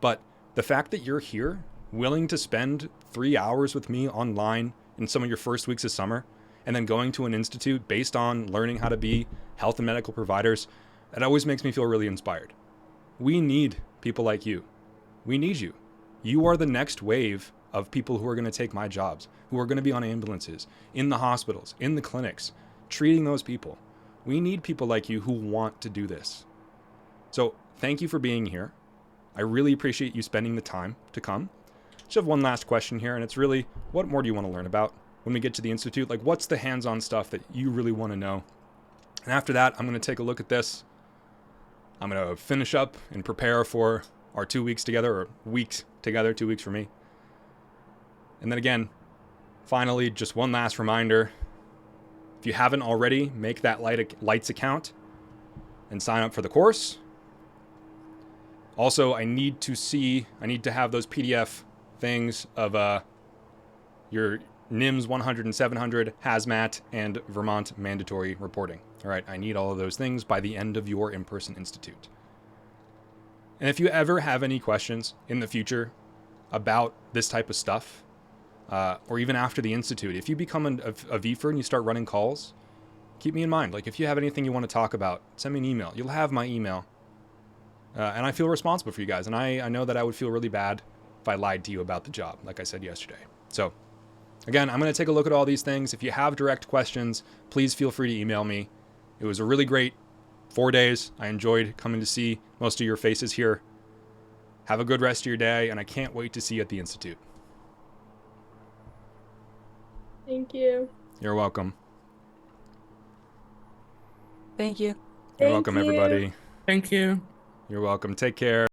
But the fact that you're here, willing to spend 3 hours with me online in some of your first weeks of summer, and then going to an institute based on learning how to be health and medical providers, that always makes me feel really inspired. We need people like you. We need you. You are the next wave of people who are going to take my jobs, who are going to be on ambulances, in the hospitals, in the clinics, treating those people. We need people like you who want to do this. So thank you for being here. I really appreciate you spending the time to come. Just have one last question here, and it's really, what more do you want to learn about? when we get to the Institute, like what's the hands-on stuff that you really want to know. And after that, I'm going to take a look at this. I'm going to finish up and prepare for our 2 weeks together, or weeks together, 2 weeks for me. And then again, finally, just one last reminder. If you haven't already, make that Lights account and sign up for the course. Also, I need to have those PDF things of your NIMS 100 and 700, Hazmat, and Vermont mandatory reporting. All right, I need all of those things by the end of your in-person institute. And if you ever have any questions in the future about this type of stuff, or even after the institute, if you become a VEFR and you start running calls, keep me in mind. Like if you have anything you want to talk about, send me an email. You'll have my email. And I feel responsible for you guys. And I know that I would feel really bad if I lied to you about the job, like I said yesterday. So again, I'm going to take a look at all these things. If you have direct questions, please feel free to email me. It was a really great 4 days. I enjoyed coming to see most of your faces here. Have a good rest of your day, and I can't wait to see you at the Institute. Thank you. You're welcome. Thank you. You're welcome, Thank you. everybody. Thank you. You're welcome. Take care.